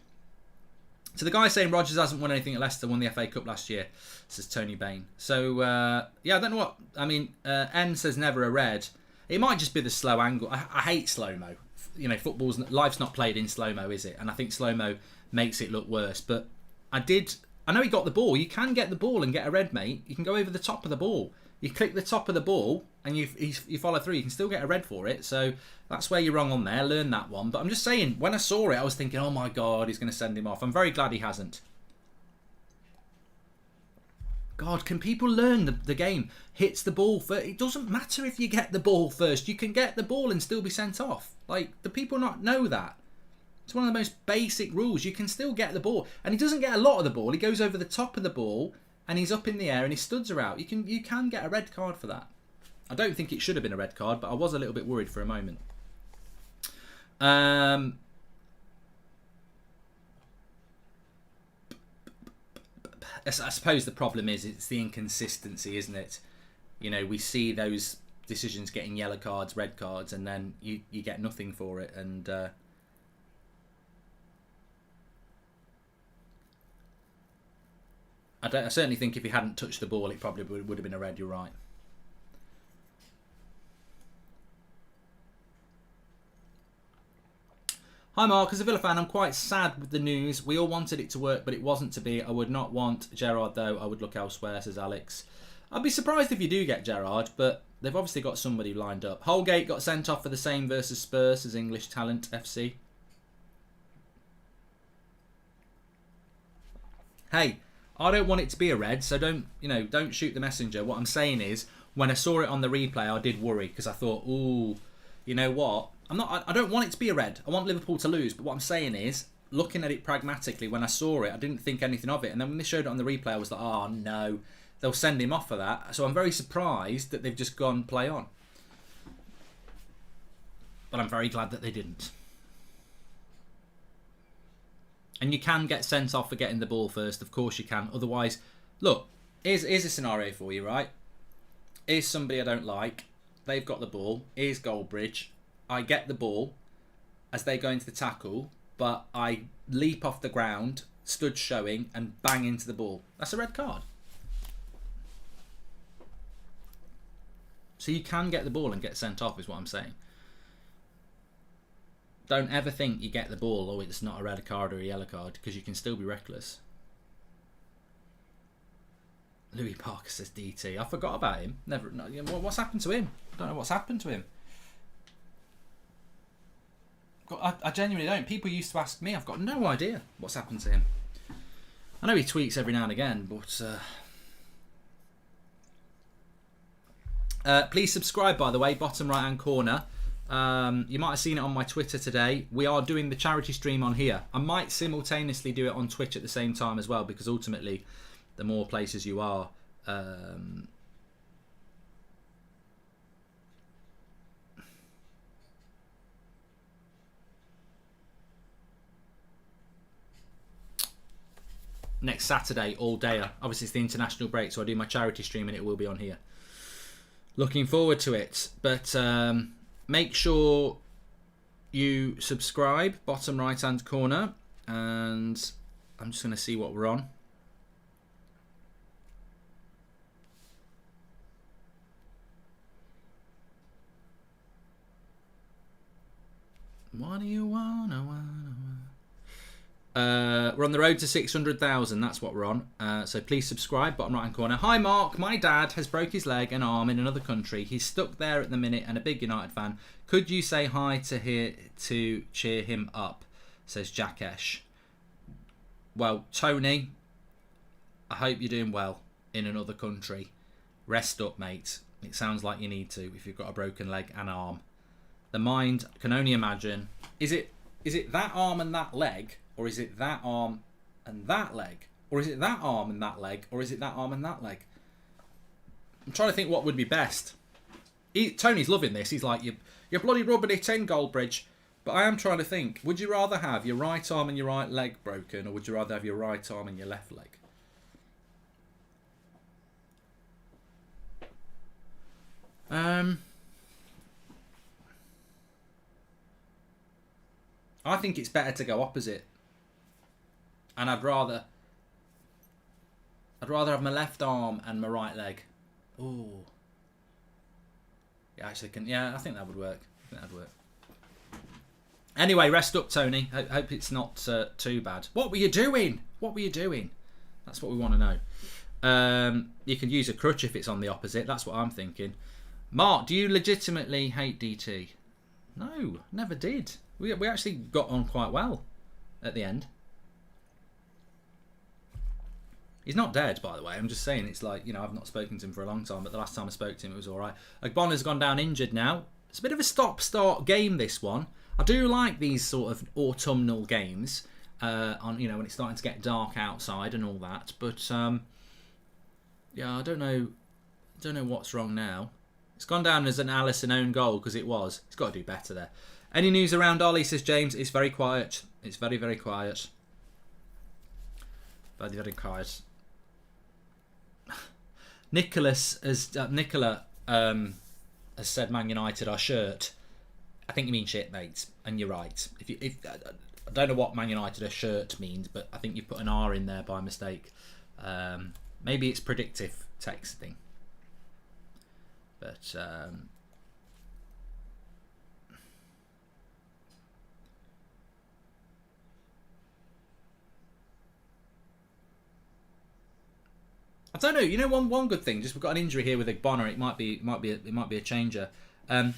So the guy saying Rodgers hasn't won anything at Leicester, won the FA Cup last year, says Tony Bain. So, I don't know what... I mean, N says never a red. It might just be the slow angle. I hate slow-mo. Life's not played in slow-mo, is it? And I think slow-mo makes it look worse. But I know he got the ball. You can get the ball and get a red, mate. You can go over the top of the ball. You click the top of the ball and you follow through. You can still get a red for it. So that's where you're wrong on there. Learn that one. But I'm just saying, when I saw it, I was thinking, oh my God, he's going to send him off. I'm very glad he hasn't. God, can people learn the game? Hits the ball first. It doesn't matter if you get the ball first. You can get the ball and still be sent off. Like, do people not know that? It's one of the most basic rules. You can still get the ball. And he doesn't get a lot of the ball. He goes over the top of the ball and he's up in the air and his studs are out. You can get a red card for that. I don't think it should have been a red card, but I was a little bit worried for a moment. I suppose the problem is it's the inconsistency, isn't it? We see those decisions getting yellow cards, red cards, and then you get nothing for it. And I certainly think if he hadn't touched the ball, it probably would have been a red. You're right. Hi Mark, as a Villa fan, I'm quite sad with the news. We all wanted it to work, but it wasn't to be. I would not want Gerrard though. I would look elsewhere, says Alex. I'd be surprised if you do get Gerrard, but they've obviously got somebody lined up. Holgate got sent off for the same versus Spurs as English Talent FC. Hey, I don't want it to be a red, so don't shoot the messenger. What I'm saying is, when I saw it on the replay, I did worry because I thought, ooh, you know what? I don't want it to be a red. I want Liverpool to lose. But what I'm saying is, looking at it pragmatically, when I saw it, I didn't think anything of it. And then when they showed it on the replay, I was like, oh no, they'll send him off for that. So I'm very surprised that they've just gone play on. But I'm very glad that they didn't. And you can get sent off for getting the ball first. Of course you can. Otherwise, look, here's a scenario for you, right? Here's somebody I don't like. They've got the ball. Here's Goldbridge. I get the ball as they go into the tackle, but I leap off the ground, stood showing, and bang into the ball. That's a red card. So you can get the ball and get sent off, is what I'm saying. Don't ever think you get the ball, oh, it's not a red card or a yellow card, because you can still be reckless. Louis Parker says DT. I forgot about him. Never. No, what's happened to him? I don't know what's happened to him. I genuinely don't. People used to ask me. I've got no idea what's happened to him. I know he tweets every now and again, but please subscribe, by the way, bottom right hand corner. You might have seen it on my Twitter today. We are doing the charity stream on here. I might simultaneously do it on Twitch at the same time as well, because ultimately the more places you are, next Saturday all day. Obviously it's the international break, so I do my charity stream and it will be on here. Looking forward to it. But make sure you subscribe, bottom right hand corner, and I'm just going to see what we're on. What do you wanna? We're on the road to 600,000. That's what we're on. So please subscribe, bottom right hand corner. Hi Mark, my dad has broke his leg and arm in another country. He's stuck there at the minute and a big United fan. Could you say hi to cheer him up? Says Jackesh. Well, Tony, I hope you're doing well in another country. Rest up, mate. It sounds like you need to if you've got a broken leg and arm. The mind can only imagine. Is it that arm and that leg? Or is it that arm and that leg? Or is it that arm and that leg? Or is it that arm and that leg? I'm trying to think what would be best. Tony's loving this. He's like, you're bloody rubbing it in, Goldbridge. But I am trying to think. Would you rather have your right arm and your right leg broken? Or would you rather have your right arm and your left leg? I think it's better to go opposite. And I'd rather have my left arm and my right leg. Ooh. Yeah, actually, I think that would work. Anyway, rest up, Tony. Hope it's not too bad. What were you doing? That's what we want to know. You can use a crutch if it's on the opposite. That's what I'm thinking. Mark, do you legitimately hate DT? No, never did. We actually got on quite well at the end. He's not dead, by the way. I'm just saying, it's like, I've not spoken to him for a long time, but the last time I spoke to him, it was all right. Ogbona's gone down injured now. It's a bit of a stop-start game, this one. I do like these sort of autumnal games, when it's starting to get dark outside and all that. But yeah, I don't know what's wrong now. It's gone down as an Alisson own goal because it was. He's got to do better there. Any news around Ollie, says James? It's very quiet. It's very, very quiet. Very, very quiet. Nicola has said Man United are shirt. I think you mean shit, mate, and you're right. If I don't know what Man United are shirt means, but I think you put an R in there by mistake. Maybe it's predictive texting. But I don't know. One good thing. Just we've got an injury here with Ogbonna. It might be a changer. One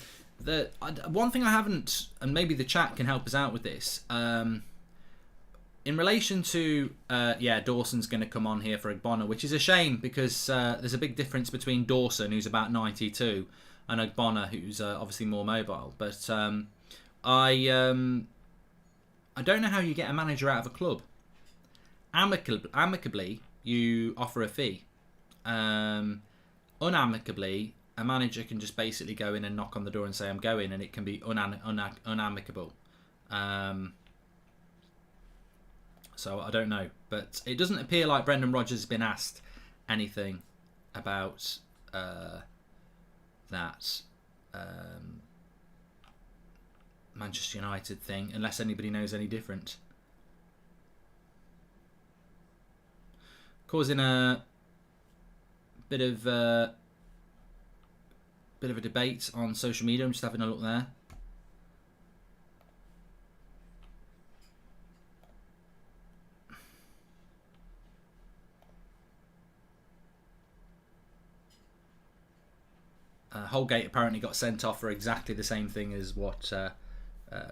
thing I haven't, and maybe the chat can help us out with this. In relation to Dawson's going to come on here for Ogbonna, which is a shame because there's a big difference between Dawson, who's about 92, and Ogbonna, who's obviously more mobile. But I I don't know how you get a manager out of a club. Amicably, you offer a fee. Unamicably, a manager can just basically go in and knock on the door and say, I'm going, and it can be unamicable. So I don't know. But it doesn't appear like Brendan Rodgers has been asked anything about that Manchester United thing, unless anybody knows any different. Causing a bit of a debate on social media. I'm just having a look there. Holgate apparently got sent off for exactly the same thing as what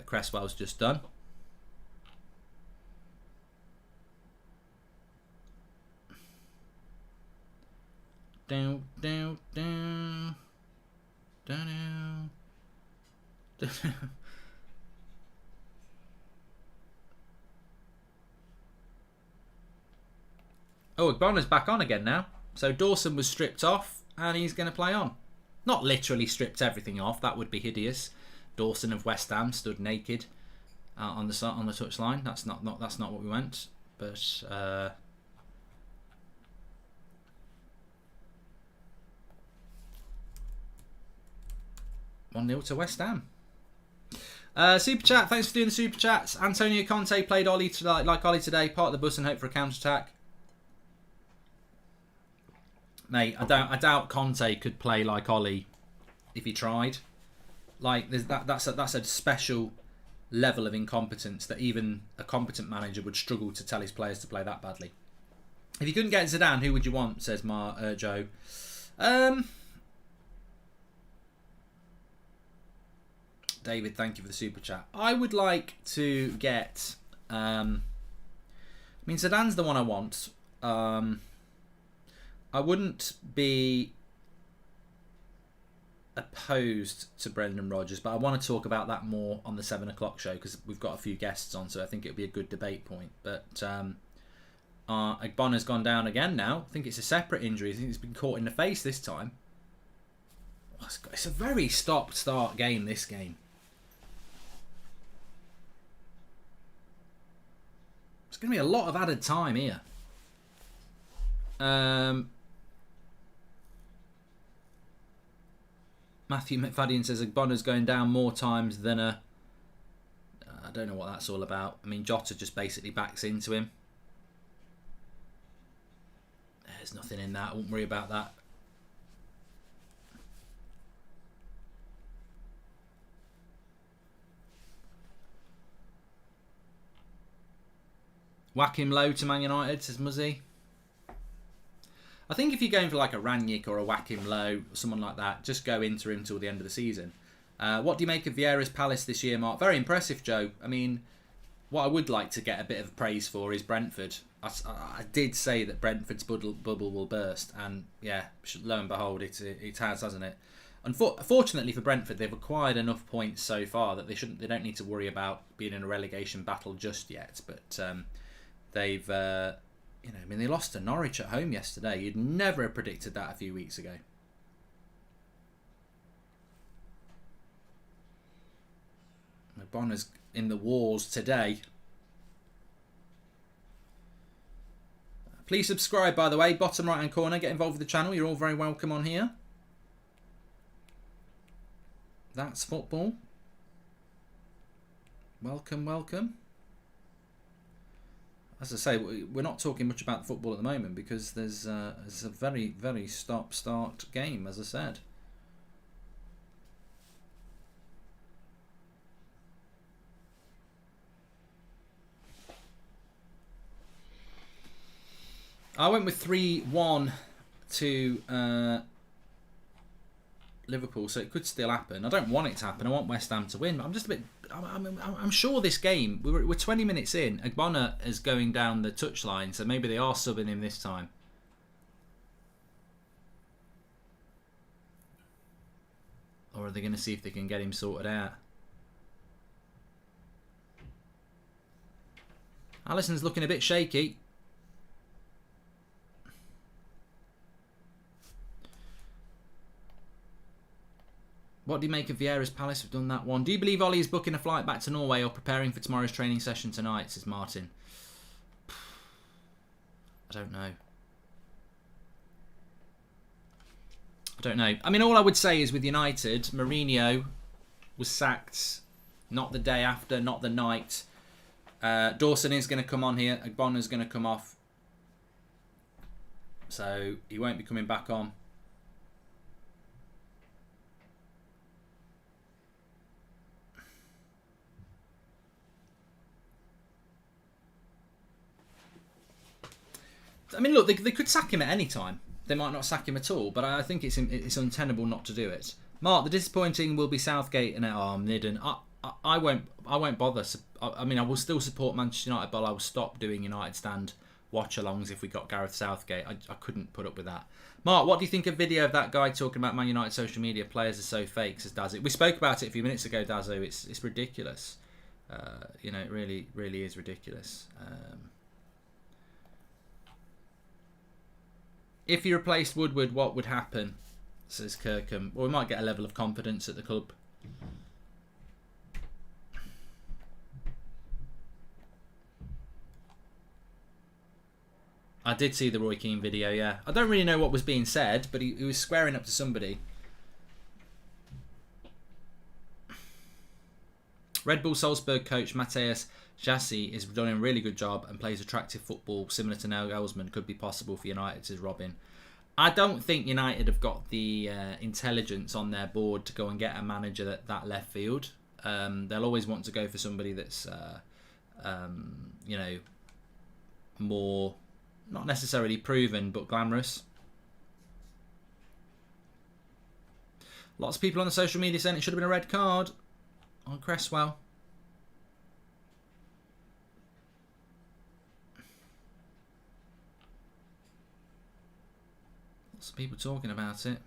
Cresswell's just done. Down, down, down, down, down. Oh, Agbonna's back on again now. So Dawson was stripped off, and he's going to play on. Not literally stripped everything off. That would be hideous. Dawson of West Ham stood naked on the touchline. That's not what we went. But 1-0 to West Ham. Super chat. Thanks for doing the super chats. Antonio Conte played Ollie like Ollie today. Part of the bus and hope for a counter attack. Mate, I doubt Conte could play like Ollie if he tried. Like that's a special level of incompetence that even a competent manager would struggle to tell his players to play that badly. If you couldn't get Zidane, who would you want? Says Joe. David, thank you for the super chat. I would like to get. Zidane's the one I want. I wouldn't be opposed to Brendan Rodgers, but I want to talk about that more on the 7 o'clock show because we've got a few guests on, so I think it'll be a good debate point. But Agbonna's gone down again now. I think it's a separate injury. I think he's been caught in the face this time. It's a very stop-start game, this game. There's going to be a lot of added time here. Matthew McFadden says Agbonna's going down more times than a... I don't know what that's all about. I mean, Jota just basically backs into him. There's nothing in that. I won't worry about that. Whack him low to Man United, says Muzzy. I think if you're going for like a Ranić or a Whack him low, or someone like that, just go into him till the end of the season. What do you make of Vieira's Palace this year, Mark? Very impressive, Joe. I mean, what I would like to get a bit of praise for is Brentford. I did say that Brentford's bubble will burst, and yeah, lo and behold, it has, hasn't it? Unfortunately for Brentford, they've acquired enough points so far that they don't need to worry about being in a relegation battle just yet. But they've, they lost to Norwich at home yesterday. You'd never have predicted that a few weeks ago. Bonner's in the wars today. Please subscribe, by the way. Bottom right hand corner. Get involved with the channel. You're all very welcome on here. That's football. Welcome, welcome. As I say, we're not talking much about football at the moment because there's a very, very stop-start game, as I said. I went with 3-1 to Liverpool, so it could still happen. I don't want it to happen. I want West Ham to win. But I'm just a bit... I'm sure this game... We're 20 minutes in. Agbonna is going down the touchline, so maybe they are subbing him this time. Or are they going to see if they can get him sorted out? Alisson's looking a bit shaky. What do you make of Vieira's Palace? We've done that one. Do you believe Ollie is booking a flight back to Norway or preparing for tomorrow's training session tonight, says Martin. I don't know. I don't know. I mean, all I would say is with United, Mourinho was sacked not the day after, not the night. Dawson is going to come on here. Agbonna's going to come off. So he won't be coming back on. I mean, look, they could sack him at any time. They might not sack him at all, but I think it's untenable not to do it. Mark, the disappointing will be Southgate and Nidden. I won't bother. I mean, I will still support Manchester United, but I will stop doing United stand watch-alongs if we got Gareth Southgate. I couldn't put up with that. Mark, what do you think of video of that guy talking about Man United social media players are so fake, says Dazzo? We spoke about it a few minutes ago, Dazzo. It's ridiculous. You know, it really, really is ridiculous. If you replaced Woodward, what would happen? Says Kirkham. Well, we might get a level of confidence at the club. I did see the Roy Keane video, yeah. I don't really know what was being said, but he was squaring up to somebody. Red Bull Salzburg coach Matthias Jassi is done a really good job and plays attractive football similar to Nagelsmann. Could be possible for United, says Robin. I don't think United have got the intelligence on their board to go and get a manager that left field. They'll always want to go for somebody that's, you know, more, not necessarily proven, but glamorous. Lots of people on the social media saying it should have been a red card on Cresswell. Lots of people talking about it.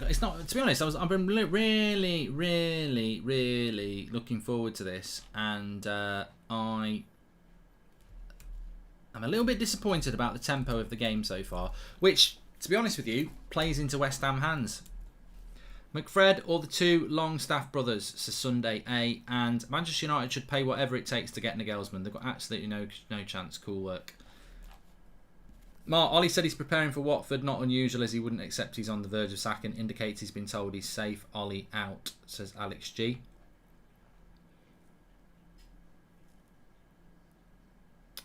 It's not. To be honest, I've been really, really, really looking forward to this, and I'm a little bit disappointed about the tempo of the game so far, which, to be honest with you, plays into West Ham hands. McFred or the two Longstaff brothers, says Sunday A, and Manchester United should pay whatever it takes to get Nagelsmann. They've got absolutely no chance. Cool work. Mark, Ollie said he's preparing for Watford, not unusual as he wouldn't accept he's on the verge of sacking. Indicates he's been told he's safe. Ollie out, says Alex G.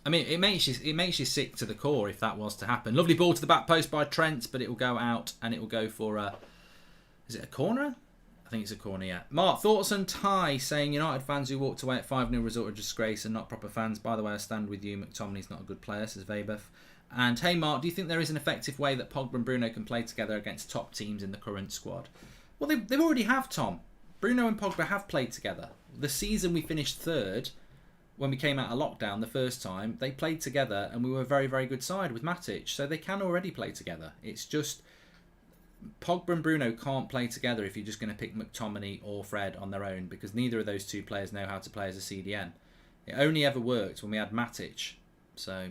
I mean, it makes you sick to the core if that was to happen. Lovely ball to the back post by Trent, but it will go out and it will go for a... Is it a corner? I think it's a corner, yeah. Mark, thoughts on Ty saying United fans who walked away at 5-0 result are disgrace and not proper fans. By the way, I stand with you. McTominay's not a good player, says Weber. And hey Mark, do you think there is an effective way that Pogba and Bruno can play together against top teams in the current squad? Well, they already have, Tom. Bruno and Pogba have played together. The season we finished third, when we came out of lockdown the first time, they played together and we were a very, very good side with Matic. So they can already play together. It's just Pogba and Bruno can't play together if you're just going to pick McTominay or Fred on their own, because neither of those two players know how to play as a CDM. It only ever worked when we had Matic. So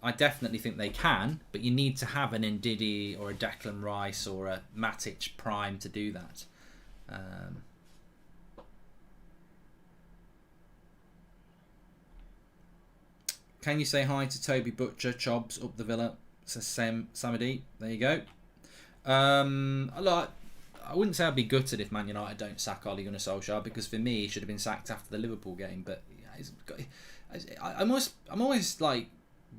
I definitely think they can, but you need to have an Ndidi or a Declan Rice or a Matic prime to do that. Can you say hi to Toby Butcher, Chobs, up the Villa? Says Samadi. There you go. I wouldn't say I'd be gutted if Man United don't sack Ole Gunnar Solskjaer, because for me he should have been sacked after the Liverpool game. But I'm always like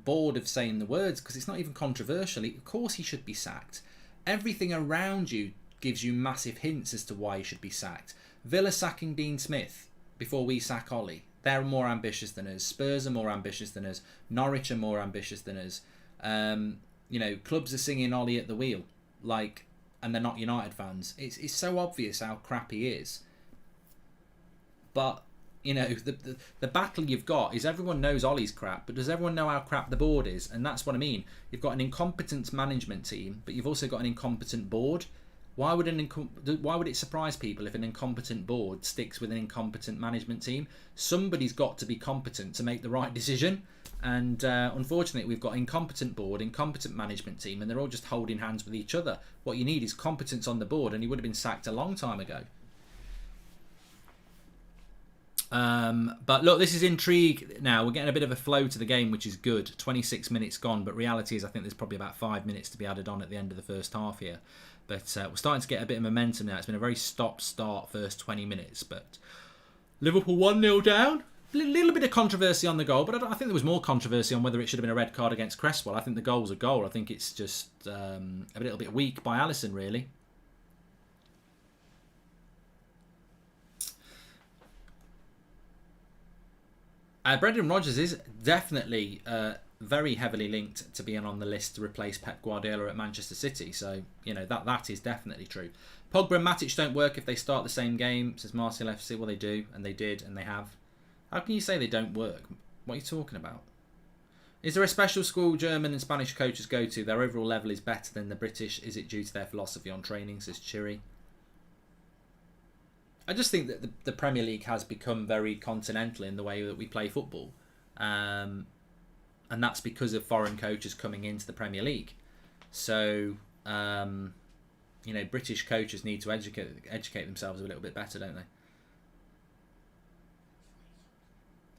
bored of saying the words because it's not even controversial. Of course he should be sacked. Everything around you gives you massive hints as to why he should be sacked. Villa sacking Dean Smith before we sack Ollie. They're more ambitious than us. Spurs are more ambitious than us. Norwich are more ambitious than us. You know, clubs are singing Ollie at the wheel, like, and they're not United fans. It's so obvious how crap he is. But the battle you've got is everyone knows Ollie's crap, but does everyone know how crap the board is? And that's what I mean. You've got an incompetent management team, but you've also got an incompetent board. Why would it surprise people if an incompetent board sticks with an incompetent management team? Somebody's got to be competent to make the right decision. And unfortunately, we've got incompetent board, incompetent management team, and they're all just holding hands with each other. What you need is competence on the board, and he would have been sacked a long time ago. But look, this is intrigue now. We're getting a bit of a flow to the game, which is good. 26 minutes gone, but reality is I think there's probably about 5 minutes to be added on at the end of the first half here. But we're starting to get a bit of momentum now. It's been a very stop-start first 20 minutes. But Liverpool 1-0 down. A little bit of controversy on the goal, but I think there was more controversy on whether it should have been a red card against Cresswell. I think the goal's a goal. I think it's just a little bit weak by Alisson, really. Brendan Rodgers is definitely very heavily linked to being on the list to replace Pep Guardiola at Manchester City. So, that is definitely true. Pogba and Matic don't work if they start the same game, says Martial FC. Well, they do, and they did, and they have. How can you say they don't work? What are you talking about? Is there a special school German and Spanish coaches go to? Their overall level is better than the British. Is it due to their philosophy on training, says Chiri? I just think that the Premier League has become very continental in the way that we play football. And that's because of foreign coaches coming into the Premier League. So, British coaches need to educate themselves a little bit better, don't they?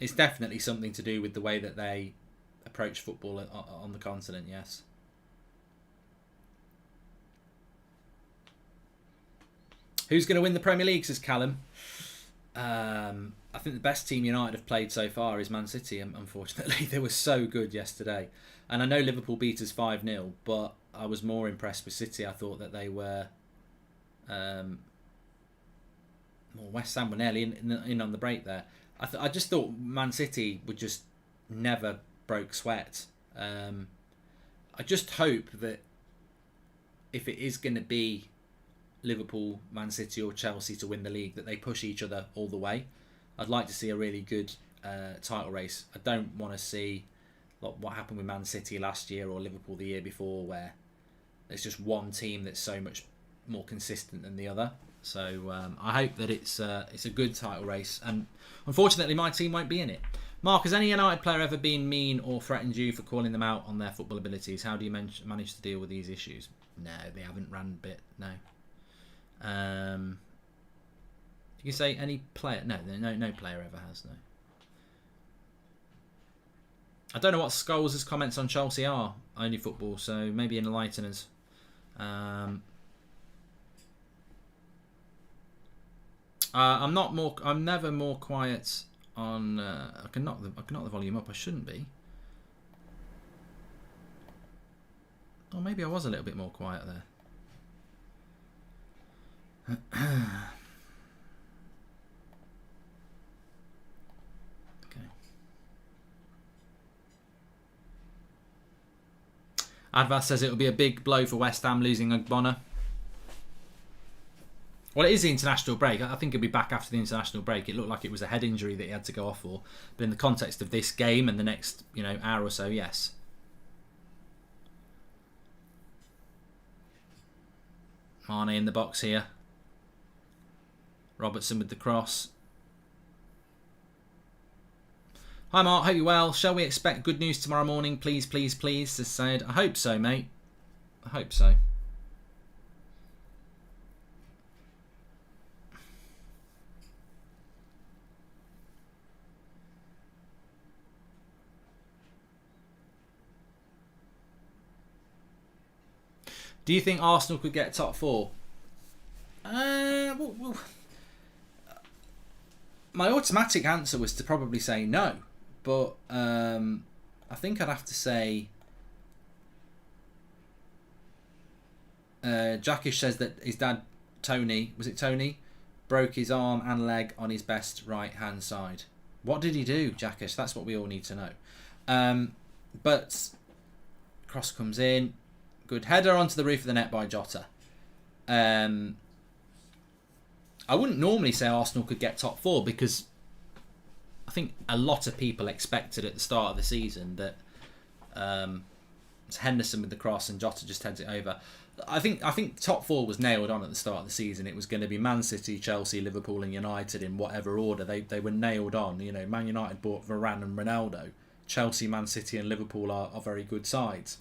It's definitely something to do with the way that they approach football on the continent, yes. Who's going to win the Premier League, says Callum? I think the best team United have played so far is Man City, unfortunately. They were so good yesterday. And I know Liverpool beat us 5-0, but I was more impressed with City. I thought that they were... West Ham were nearly in on the break there. I just thought Man City would just never broke sweat. I just hope that if it is going to be Liverpool, Man City or Chelsea to win the league, that they push each other all the way. I'd like to see a really good title race. I don't want to see what happened with Man City last year or Liverpool the year before, where there's just one team that's so much more consistent than the other. So I hope that it's a good title race, and unfortunately my team won't be in it. Mark, has any United player ever been mean or threatened you for calling them out on their football abilities? How do you manage to deal with these issues? No, they haven't ran a bit, no. You can say any player. No player ever has. No. I don't know what Scholes' comments on Chelsea are. Only football, so maybe enlighten us. I'm never more quiet on. I can knock the volume up. I shouldn't be. Or maybe I was a little bit more quiet there. Okay. Advas says it will be a big blow for West Ham losing Ogbonna. Well, it is the international break. I think he'll be back after the international break. It looked like it was a head injury that he had to go off for. But in the context of this game and the next, hour or so, yes. Mane in the box here. Robertson with the cross. Hi Mark, hope you're well. Shall we expect good news tomorrow morning? Please, please, please, says Said. I hope so, mate. I hope so. Do you think Arsenal could get top four? Well, my automatic answer was to probably say no, but I think I'd have to say Jackish says that his dad Tony, was it Tony, broke his arm and leg on his best right hand side. What did he do, Jackish? That's what we all need to know. But cross comes in, good header onto the roof of the net by Jota. I I wouldn't normally say Arsenal could get top 4 because I think a lot of people expected at the start of the season that it's Henderson with the cross and Jota just heads it over. I think top 4 was nailed on at the start of the season. It was going to be Man City, Chelsea, Liverpool and United in whatever order. They were nailed on. You know, Man United bought Varane and Ronaldo. Chelsea, Man City and Liverpool are very good sides.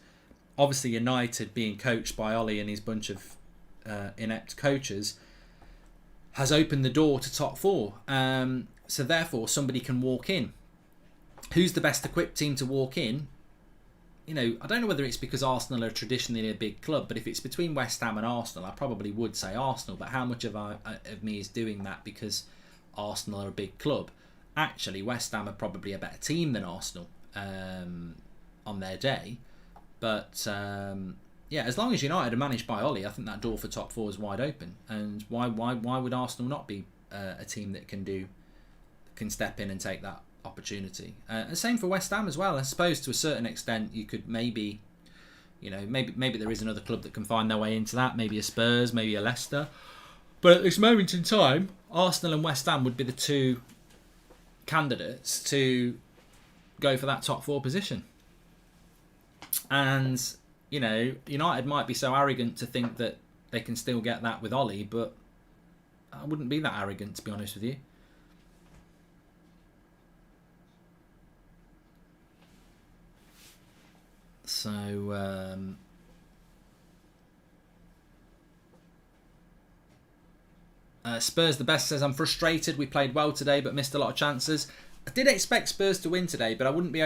Obviously United, being coached by Ollie and his bunch of inept coaches, has opened the door to top 4. So therefore somebody can walk in. Who's the best equipped team to walk in? You know, I don't know whether it's because Arsenal are traditionally a big club, but if it's between West Ham and Arsenal, I probably would say Arsenal. But how much of me is doing that because Arsenal are a big club? Actually, West Ham are probably a better team than Arsenal on their day. But yeah, as long as United are managed by Ollie, I think that door for top 4 is wide open. And why would Arsenal not be a team that can step in and take that opportunity? And same for West Ham as well. I suppose to a certain extent you could maybe there is another club that can find their way into that. Maybe a Spurs, maybe a Leicester. But at this moment in time, Arsenal and West Ham would be the 2 candidates to go for that top 4 position. And you know, United might be so arrogant to think that they can still get that with Ollie, but I wouldn't be that arrogant, to be honest with you. So Spurs the best says, I'm frustrated. We played well today but missed a lot of chances. I did expect Spurs to win today, but I wouldn't be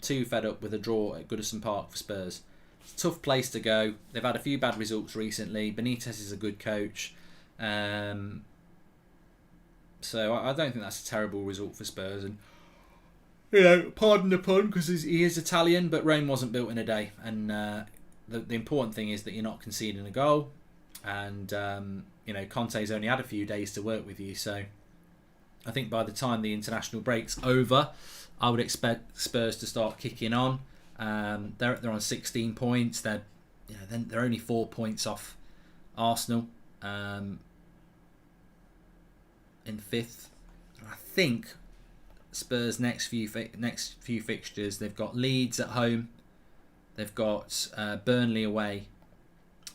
too fed up with a draw at Goodison Park for Spurs. It's a tough place to go. They've had a few bad results recently. Benitez is a good coach. So I don't think that's a terrible result for Spurs. And you know, pardon the pun because he is Italian, but Rome wasn't built in a day. And the important thing is that you're not conceding a goal. And you know, Conte's only had a few days to work with you, so I think by the time the international break's over, I would expect Spurs to start kicking on. They're on 16 points. They're only 4 points off Arsenal in 5th. I think Spurs' next few fixtures, they've got Leeds at home, they've got Burnley away,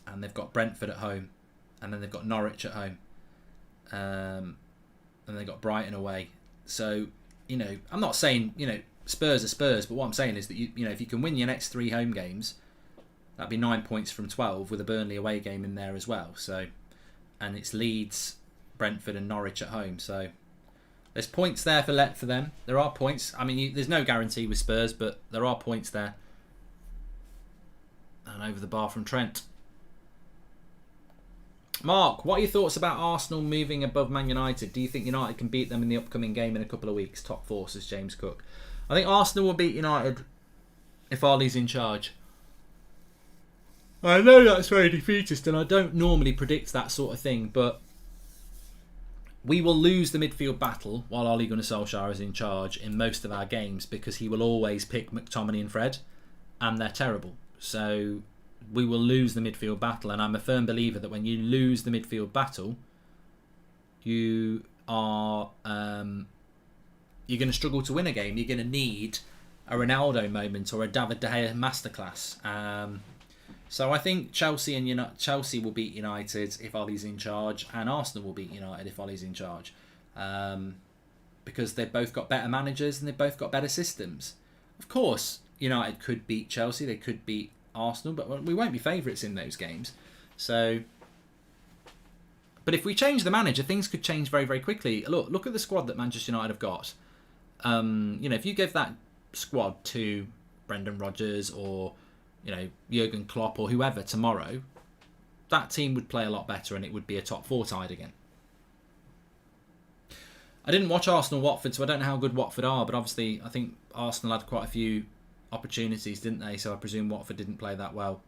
and they've got Brentford at home, and then they've got Norwich at home. And they got Brighton away. So, you know, I'm not saying, you know, Spurs are Spurs, but what I'm saying is that, you know, if you can win your next 3 home games, that'd be 9 points from 12 with a Burnley away game in there as well. So, and it's Leeds, Brentford and Norwich at home. So, there's points there for them. There are points. I mean, there's no guarantee with Spurs, but there are points there. And over the bar from Trent. Mark, what are your thoughts about Arsenal moving above Man United? Do you think United can beat them in the upcoming game in a couple of weeks? Top 4, says James Cook. I think Arsenal will beat United if Ollie's in charge. I know that's very defeatist and I don't normally predict that sort of thing, but we will lose the midfield battle while Ole Gunnar Solskjaer is in charge in most of our games because he will always pick McTominay and Fred, and they're terrible. So we will lose the midfield battle, and I'm a firm believer that when you lose the midfield battle, you are you're going to struggle to win a game. You're going to need a Ronaldo moment or a David De Gea masterclass. So I think Chelsea will beat United if Ollie's in charge, and Arsenal will beat United if Ollie's in charge, because they've both got better managers and they've both got better systems. Of course, United could beat Chelsea, they could beat Arsenal, but we won't be favourites in those games. So, but if we change the manager, things could change very, very quickly. Look at the squad that Manchester United have got. You know, if you give that squad to Brendan Rodgers or, you know, Jurgen Klopp or whoever tomorrow, that team would play a lot better and it would be a top 4 side again. I didn't watch Arsenal-Watford, so I don't know how good Watford are, but obviously I think Arsenal had quite a few opportunities, didn't they? So I presume Watford didn't play that well.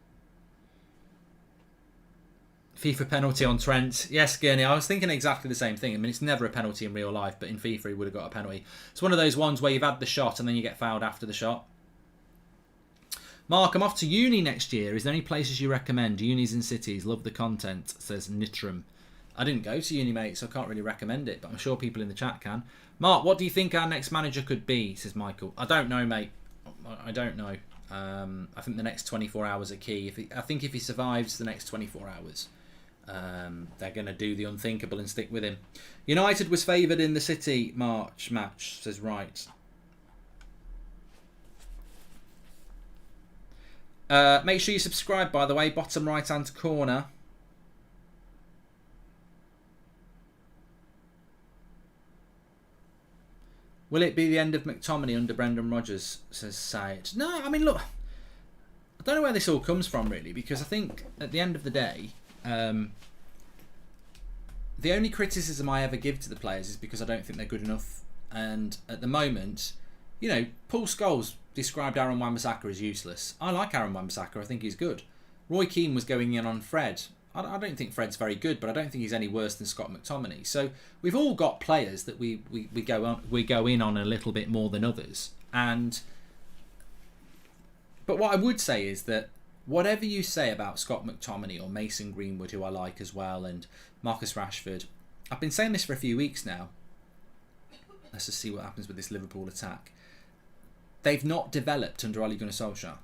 FIFA penalty on Trent. Yes, Gurney, I was thinking exactly the same thing. I mean, it's never a penalty in real life, but in FIFA he would have got a penalty. It's one of those ones where you've had the shot and then you get fouled after the shot. Mark, I'm off to uni next year. Is there any places you recommend? Unis and cities. Love the content, says Nitram. I didn't go to uni, mate, so I can't really recommend it, but I'm sure people in the chat can. Mark, what do you think our next manager could be? Says Michael. I don't know, mate. I don't know. I think the next 24 hours are key. I think if he survives the next 24 hours, they're going to do the unthinkable and stick with him. United was favoured in the City March match, says Right. Make sure you subscribe, by the way. Bottom right hand corner. Will it be the end of McTominay under Brendan Rodgers, says Syed. No, I mean, look, I don't know where this all comes from, really, because I think at the end of the day, the only criticism I ever give to the players is because I don't think they're good enough. And at the moment, Paul Scholes described Aaron Wan-Bissaka as useless. I like Aaron Wan-Bissaka. I think he's good. Roy Keane was going in on Fred. I don't think Fred's very good, but I don't think he's any worse than Scott McTominay. So we've all got players that we go in on a little bit more than others. But what I would say is that whatever you say about Scott McTominay or Mason Greenwood, who I like as well, and Marcus Rashford, I've been saying this for a few weeks now. Let's just see what happens with this Liverpool attack. They've not developed under Ole Gunnar Solskjaer.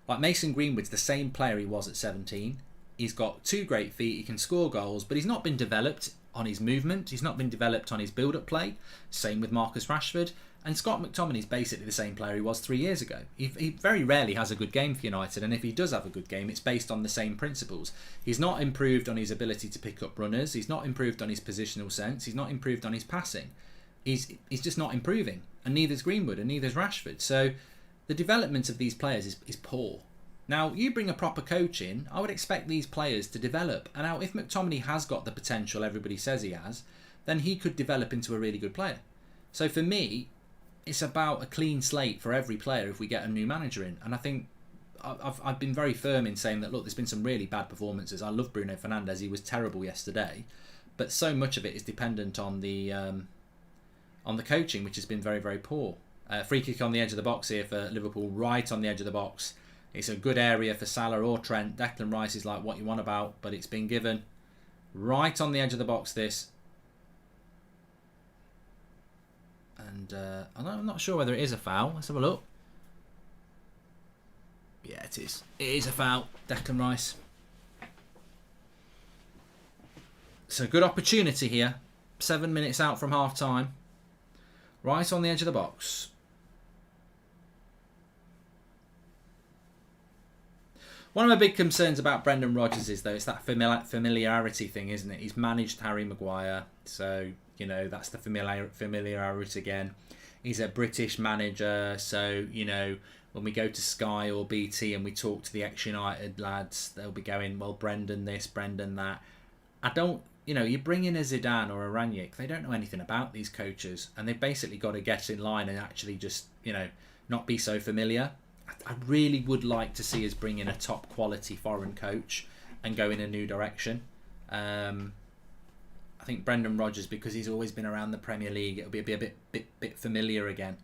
Like Mason Greenwood's the same player he was at 17. He's got 2 great feet, he can score goals, but he's not been developed on his movement, he's not been developed on his build-up play. Same with Marcus Rashford. And Scott McTominay's basically the same player he was 3 years ago. He very rarely has a good game for United, and if he does have a good game, it's based on the same principles. He's not improved on his ability to pick up runners, he's not improved on his positional sense, he's not improved on his passing. He's just not improving, and neither's Greenwood, and neither's Rashford. So the development of these players is poor. Now, you bring a proper coach in, I would expect these players to develop. And now, if McTominay has got the potential everybody says he has, then he could develop into a really good player. So for me, it's about a clean slate for every player if we get a new manager in. And I think I've been very firm in saying that, look, there's been some really bad performances. I love Bruno Fernandes, he was terrible yesterday. But so much of it is dependent on the coaching, which has been very, very poor. Free kick on the edge of the box here for Liverpool, right on the edge of the box. It's a good area for Salah or Trent. Declan Rice is like what you want about, but it's been given right on the edge of the box, this. And I'm not sure whether it is a foul. Let's have a look. Yeah, it is. It is a foul. Declan Rice. So good opportunity here. 7 minutes out from half time. Right on the edge of the box. One of my big concerns about Brendan Rodgers is, though, it's that familiarity thing, isn't it? He's managed Harry Maguire, so, that's the familiarity again. He's a British manager, so, when we go to Sky or BT and we talk to the ex-United lads, they'll be going, well, Brendan this, Brendan that. I don't, you bring in a Zidane or a Ranić, they don't know anything about these coaches, and they've basically got to get in line and actually just, not be so familiar. I really would like to see us bring in a top quality foreign coach and go in a new direction. I think Brendan Rodgers, because he's always been around the Premier League, it'll be a bit familiar again.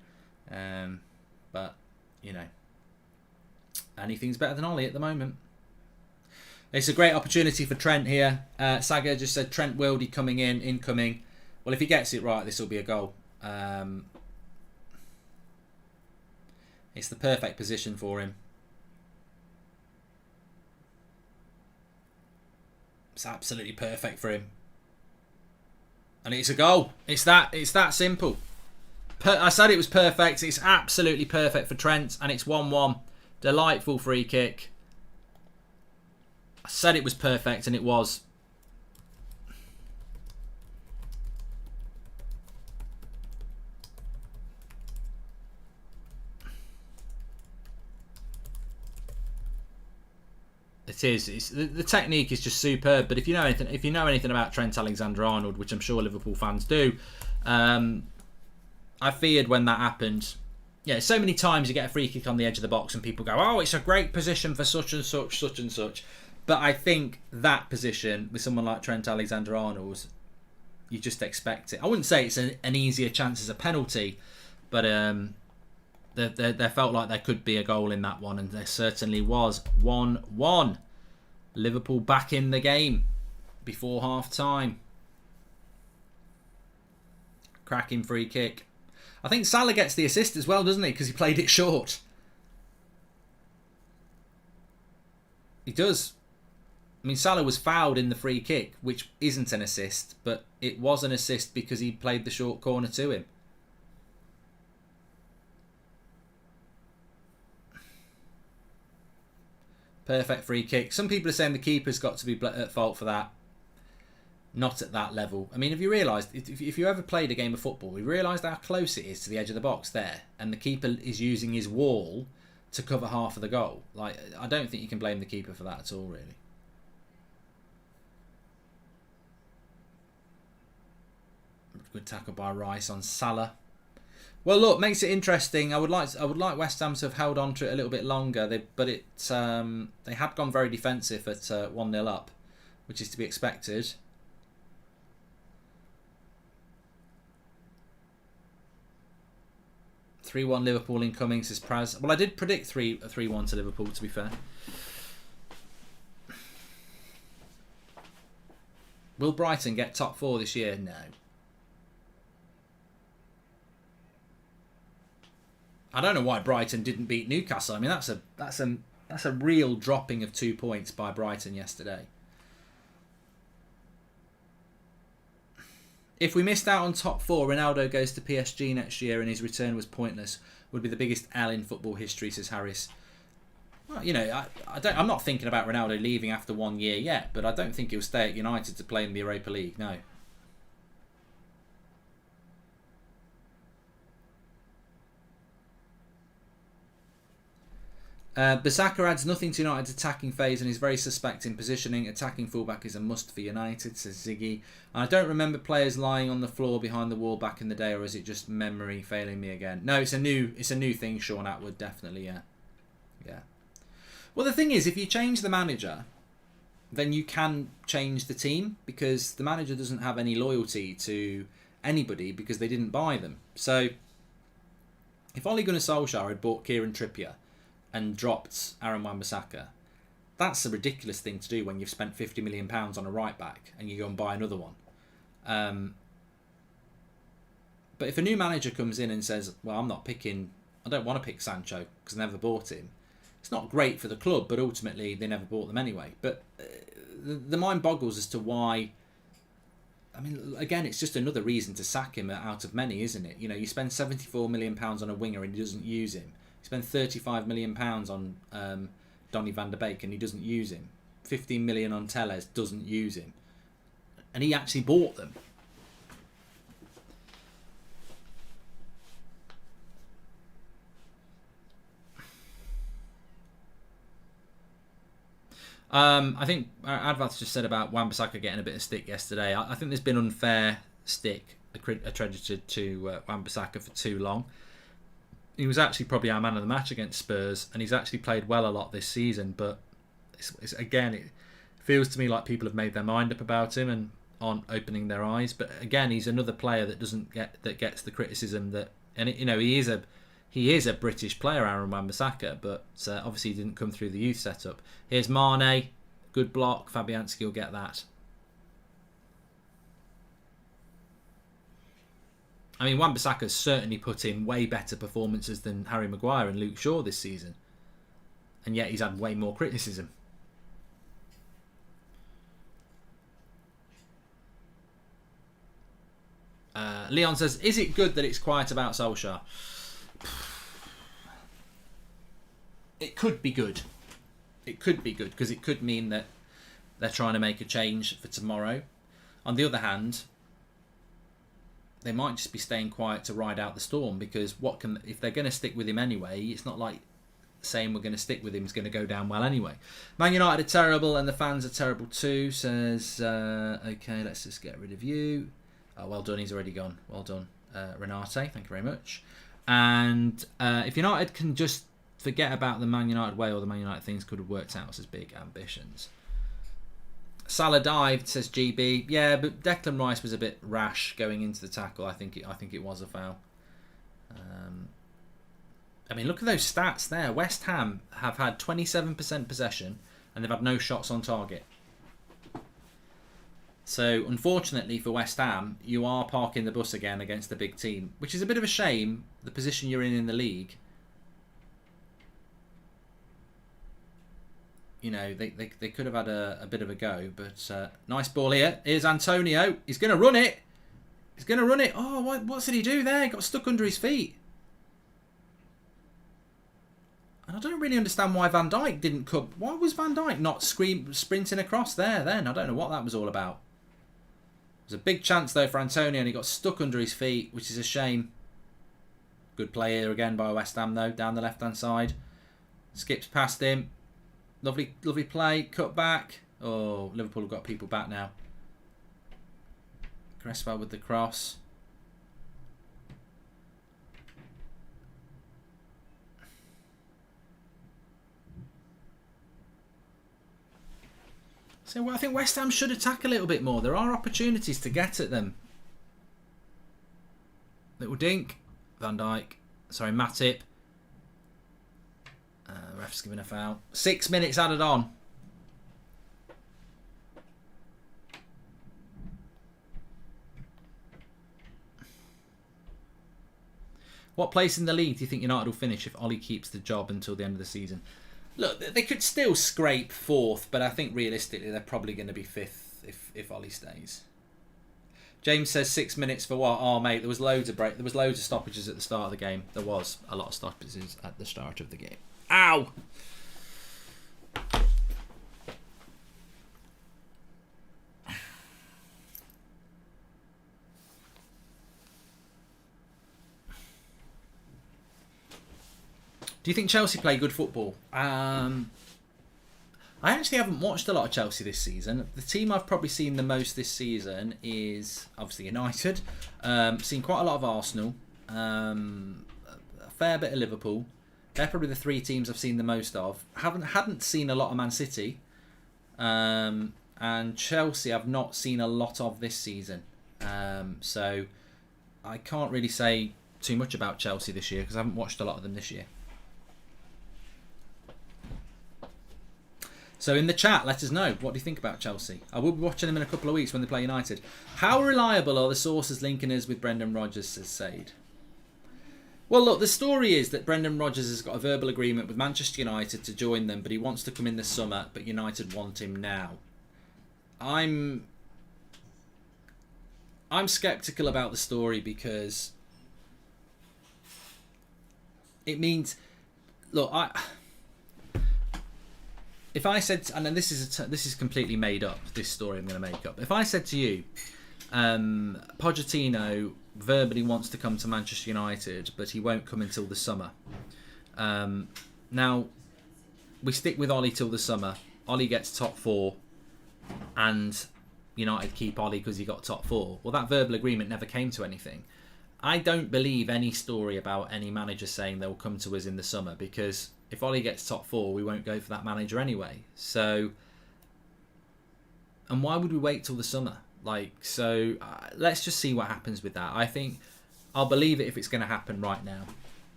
But anything's better than Ollie at the moment. It's a great opportunity for Trent here. Saga just said Trent Wildy coming in, incoming. Well, if he gets it right, this will be a goal. It's the perfect position for him. It's absolutely perfect for him. And it's a goal. It's that simple. I said it was perfect. It's absolutely perfect for Trent. And it's 1-1. Delightful free kick. I said it was perfect, and it was. It is. The technique is just superb. But if you know anything about Trent Alexander-Arnold, which I'm sure Liverpool fans do, I feared when that happened. Yeah, so many times you get a free kick on the edge of the box and people go, "Oh, it's a great position for such and such, such and such." But I think that position with someone like Trent Alexander-Arnold, you just expect it. I wouldn't say it's an easier chance as a penalty, but there felt like there could be a goal in that one, and there certainly was. 1-1. Liverpool back in the game. before half time. Cracking free kick. I think Salah gets the assist as well, doesn't he? Because he played it short. He does. I mean, Salah was fouled in the free kick, which isn't an assist, but it was an assist because he played the short corner to him. Perfect free kick. Some people are saying the keeper's got to be at fault for that. Not at that level. I mean, have you realised, if you ever played a game of football, you realised how close it is to the edge of the box there, and the keeper is using his wall to cover half of the goal. Like, I don't think you can blame the keeper for that at all, really. Good tackle by Rice on Salah. Well, look, makes it interesting. I would like West Ham to have held on to it a little bit longer. They had gone very defensive at 1-0 up, which is to be expected. "3-1 Liverpool incoming," says Praz. Well, I did predict 3-1 to Liverpool, to be fair. Will Brighton get top 4 this year? No. I don't know why Brighton didn't beat Newcastle. I mean, that's a real dropping of 2 points by Brighton yesterday. "If we missed out on top 4, Ronaldo goes to PSG next year and his return was pointless. Would be the biggest L in football history," says Harris. Well, you know, I'm not thinking about Ronaldo leaving after 1 year yet, but I don't think he'll stay at United to play in the Europa League. No. Bissaka adds nothing to United's attacking phase and is very suspect in positioning. Attacking fullback is a must for United, says Ziggy. "I don't remember players lying on the floor behind the wall back in the day, or is it just memory failing me again?" No, it's a new thing, Sean Atwood, definitely, yeah. Well, the thing is, if you change the manager, then you can change the team, because the manager doesn't have any loyalty to anybody because they didn't buy them. So, if Ole Gunnar Solskjaer had bought Kieran Trippier and dropped Aaron Wan-Bissaka, that's a ridiculous thing to do when you've spent £50 million on a right back and you go and buy another one. But if a new manager comes in and says, "Well, I don't want to pick Sancho because I never bought him," it's not great for the club, but ultimately they never bought them anyway. But the mind boggles as to why. I mean, again, it's just another reason to sack him out of many, isn't it? You know, you spend £74 million on a winger and he doesn't use him. Spend £35 million on Donny van der Beek and he doesn't use him. 15 million on Telles, doesn't use him. And he actually bought them. I think Advath just said about Wan-Bissaka getting a bit of stick yesterday. I think there's been unfair stick attributed to Wan-Bissaka for too long. He was actually probably our man of the match against Spurs, and he's actually played well a lot this season. But it feels to me like people have made their mind up about him and aren't opening their eyes. But again, he's another player that gets the criticism that, and he is a British player, Aaron Wan-Bissaka, but obviously he didn't come through the youth setup. Here's Mane, good block. Fabianski will get that. I mean, Wan-Bissaka's certainly put in way better performances than Harry Maguire and Luke Shaw this season. And yet he's had way more criticism. Leon says, "Is it good that it's quiet about Solskjaer?" It could be good. It could be good because it could mean that they're trying to make a change for tomorrow. On the other hand, they might just be staying quiet to ride out the storm, because if they're going to stick with him anyway, it's not like saying we're going to stick with him is going to go down well anyway. Man United are terrible and the fans are terrible too, says, okay, let's just get rid of you. Oh, well done, he's already gone. Well done, Renate, thank you very much. And if United can just forget about the Man United way, or the Man United things could have worked out as big ambitions. Salah dived, says GB. Yeah, but Declan Rice was a bit rash going into the tackle. I think it was a foul. I mean, look at those stats there. West Ham have had 27% possession and they've had no shots on target. So, unfortunately for West Ham, you are parking the bus again against the big team, which is a bit of a shame, the position you're in the league. You know, they could have had a bit of a go, but nice ball here. Here's Antonio. He's going to run it. He's going to run it. Oh, what did he do there? He got stuck under his feet. And I don't really understand why Van Dijk didn't come. Why was Van Dijk not sprinting across there then? I don't know what that was all about. It was a big chance though for Antonio, and he got stuck under his feet, which is a shame. Good play here again by West Ham though, down the left-hand side. Skips past him. Lovely play. Cut back. Oh, Liverpool have got people back now. Cresswell with the cross. So I think West Ham should attack a little bit more. There are opportunities to get at them. Little dink. Van Dijk. Sorry, Matip. Ref's giving a foul. 6 minutes added on. What place in the league do you think United will finish if Ollie keeps the job until the end of the season? Look, they could still scrape fourth, but I think realistically they're probably going to be fifth if Ollie stays. James says 6 minutes for what? Oh, mate, there was loads of stoppages at the start of the game. There was a lot of stoppages at the start of the game. Ow! Do you think Chelsea play good football? I actually haven't watched a lot of Chelsea this season. The team I've probably seen the most this season is obviously United. Seen quite a lot of Arsenal. A fair bit of Liverpool. They're probably the three teams I've seen the most of. Hadn't seen a lot of Man City. And Chelsea I've not seen a lot of this season. So I can't really say too much about Chelsea this year because I haven't watched a lot of them this year. So in the chat, let us know. What do you think about Chelsea? I will be watching them in a couple of weeks when they play United. How reliable are the sources linking us with Brendan Rodgers, says Said. Well, look, the story is that Brendan Rodgers has got a verbal agreement with Manchester United to join them, but he wants to come in this summer, but United want him now. I'm sceptical about the story because it means... Look, if I said, and then this is completely made up, this story I'm going to make up. If I said to you, Pochettino verbally wants to come to Manchester United, but he won't come until the summer. Now, we stick with Ollie till the summer. Ollie gets top four, and United keep Ollie because he got top four. Well, that verbal agreement never came to anything. I don't believe any story about any manager saying they'll come to us in the summer because if Ollie gets top four, we won't go for that manager anyway. So, and why would we wait till the summer? Let's just see what happens with that. I think I'll believe it if it's going to happen right now.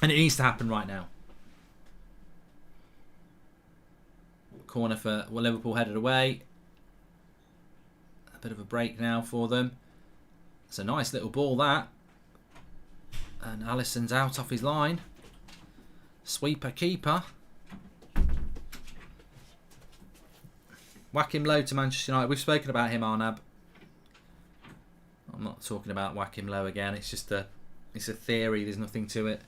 And it needs to happen right now. Corner for Liverpool headed away. A bit of a break now for them. It's a nice little ball that. And Alisson's out off his line. Sweeper keeper. Whack him low to Manchester United. We've spoken about him, Arnab. I'm not talking about whack him low again. It's just it's a theory. There's nothing to it.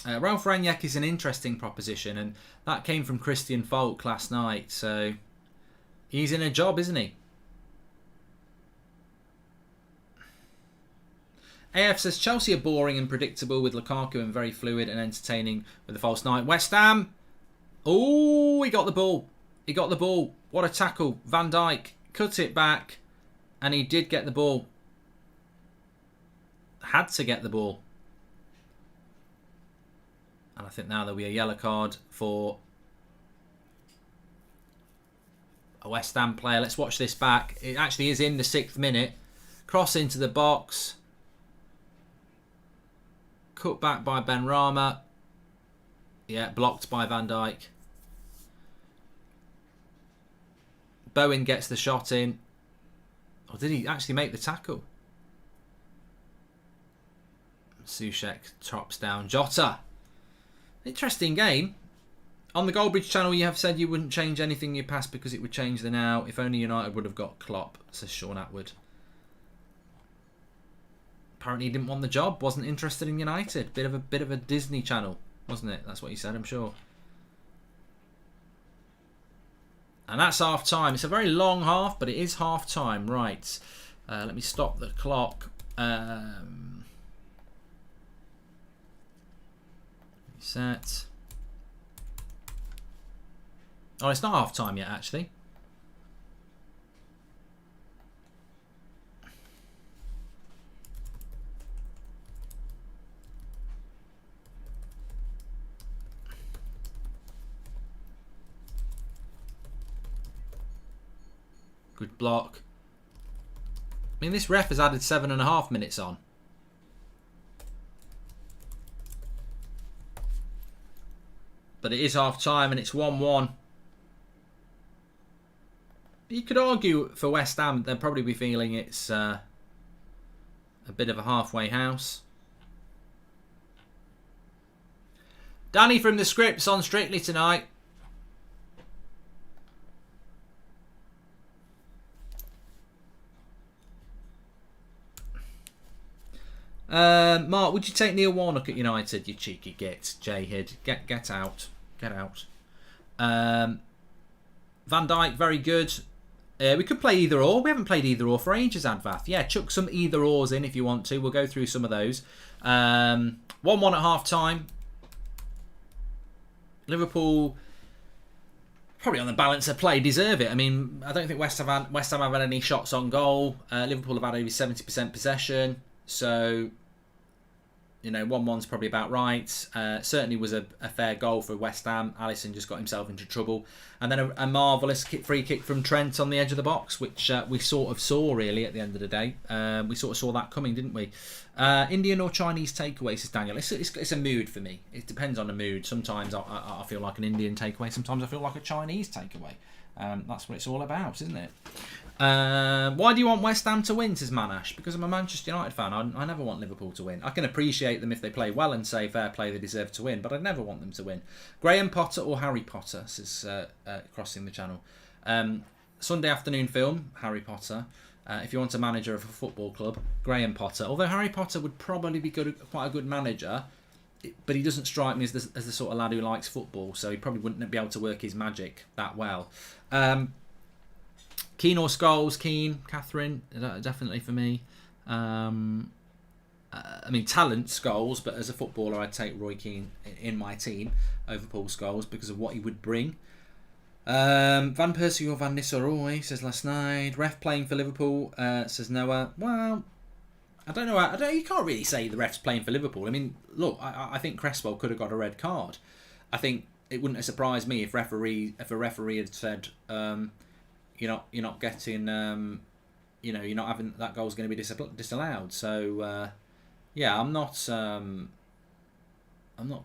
Ralph Rangnick is an interesting proposition, and that came from Christian Falk last night. So he's in a job, isn't he? AF says Chelsea are boring and predictable with Lukaku and very fluid and entertaining with the false nine. West Ham. Oh, he got the ball. He got the ball. What a tackle. Van Dijk cut it back, and he did get the ball. Had to get the ball. And I think now there'll be a yellow card for a West Ham player. Let's watch this back. It actually is in the 6th minute. Cross into the box. Cut back by Ben Rama. Yeah, blocked by Van Dijk. Bowen gets the shot in. Or did he actually make the tackle? Soucek chops down Jota. Interesting game. On the Goldbridge channel, you have said you wouldn't change anything you passed because it would change the now. If only United would have got Klopp, says Sean Atwood. Apparently he didn't want the job, wasn't interested in United. Bit of a Disney channel, wasn't it? That's what he said, I'm sure. And that's half time. It's a very long half, but it is half time. Right. Let me stop the clock. Set. Oh, it's not half time yet, actually. Good block. I mean, this ref has added 7.5 minutes on. But it is half time and it's 1-1. You could argue for West Ham, they'll probably be feeling it's a bit of a halfway house. Danny from the Scripts on Strictly tonight. Mark, would you take Neil Warnock at United? You cheeky git, J-Hid. Get out. Get out. Van Dijk, very good. We could play either or. We haven't played either or for ages, Advath. Yeah, chuck some either ors in if you want to. We'll go through some of those. 1-1 at half time. Liverpool, probably on the balance of play, deserve it. I mean, I don't think West Ham have had any shots on goal. Liverpool have had over 70% possession. So, you know, 1-1's probably about right. Certainly was a fair goal for West Ham. Alisson just got himself into trouble. And then a marvellous free kick from Trent on the edge of the box, which we sort of saw, really, at the end of the day. We sort of saw that coming, didn't we? Indian or Chinese takeaway, says Daniel. It's a mood for me. It depends on the mood. Sometimes I feel like an Indian takeaway. Sometimes I feel like a Chinese takeaway. That's what it's all about, isn't it? Why do you want West Ham to win, says Manash? Because I'm a Manchester United fan. I never want Liverpool to win. I can appreciate them if they play well and say fair play, they deserve to win, but I'd never want them to win. Graham Potter or Harry Potter, says crossing the channel. Sunday afternoon film, Harry Potter. If you want a manager of a football club, Graham Potter. Although Harry Potter would probably be quite a good manager, but he doesn't strike me as the sort of lad who likes football, so he probably wouldn't be able to work his magic that well. Keane or Scholes? Keane, Catherine, definitely for me. I mean, talent, Scholes, but as a footballer, I'd take Roy Keane in my team over Paul Scholes because of what he would bring. Van Persie or Van Nistelrooy, says last night. Ref playing for Liverpool, says Noah. Well, I don't know. You can't really say the ref's playing for Liverpool. I mean, look, I think Cresswell could have got a red card. I think it wouldn't have surprised me if a referee had said, you're not getting, you're not having that goal's going to be disallowed. So, yeah, I'm not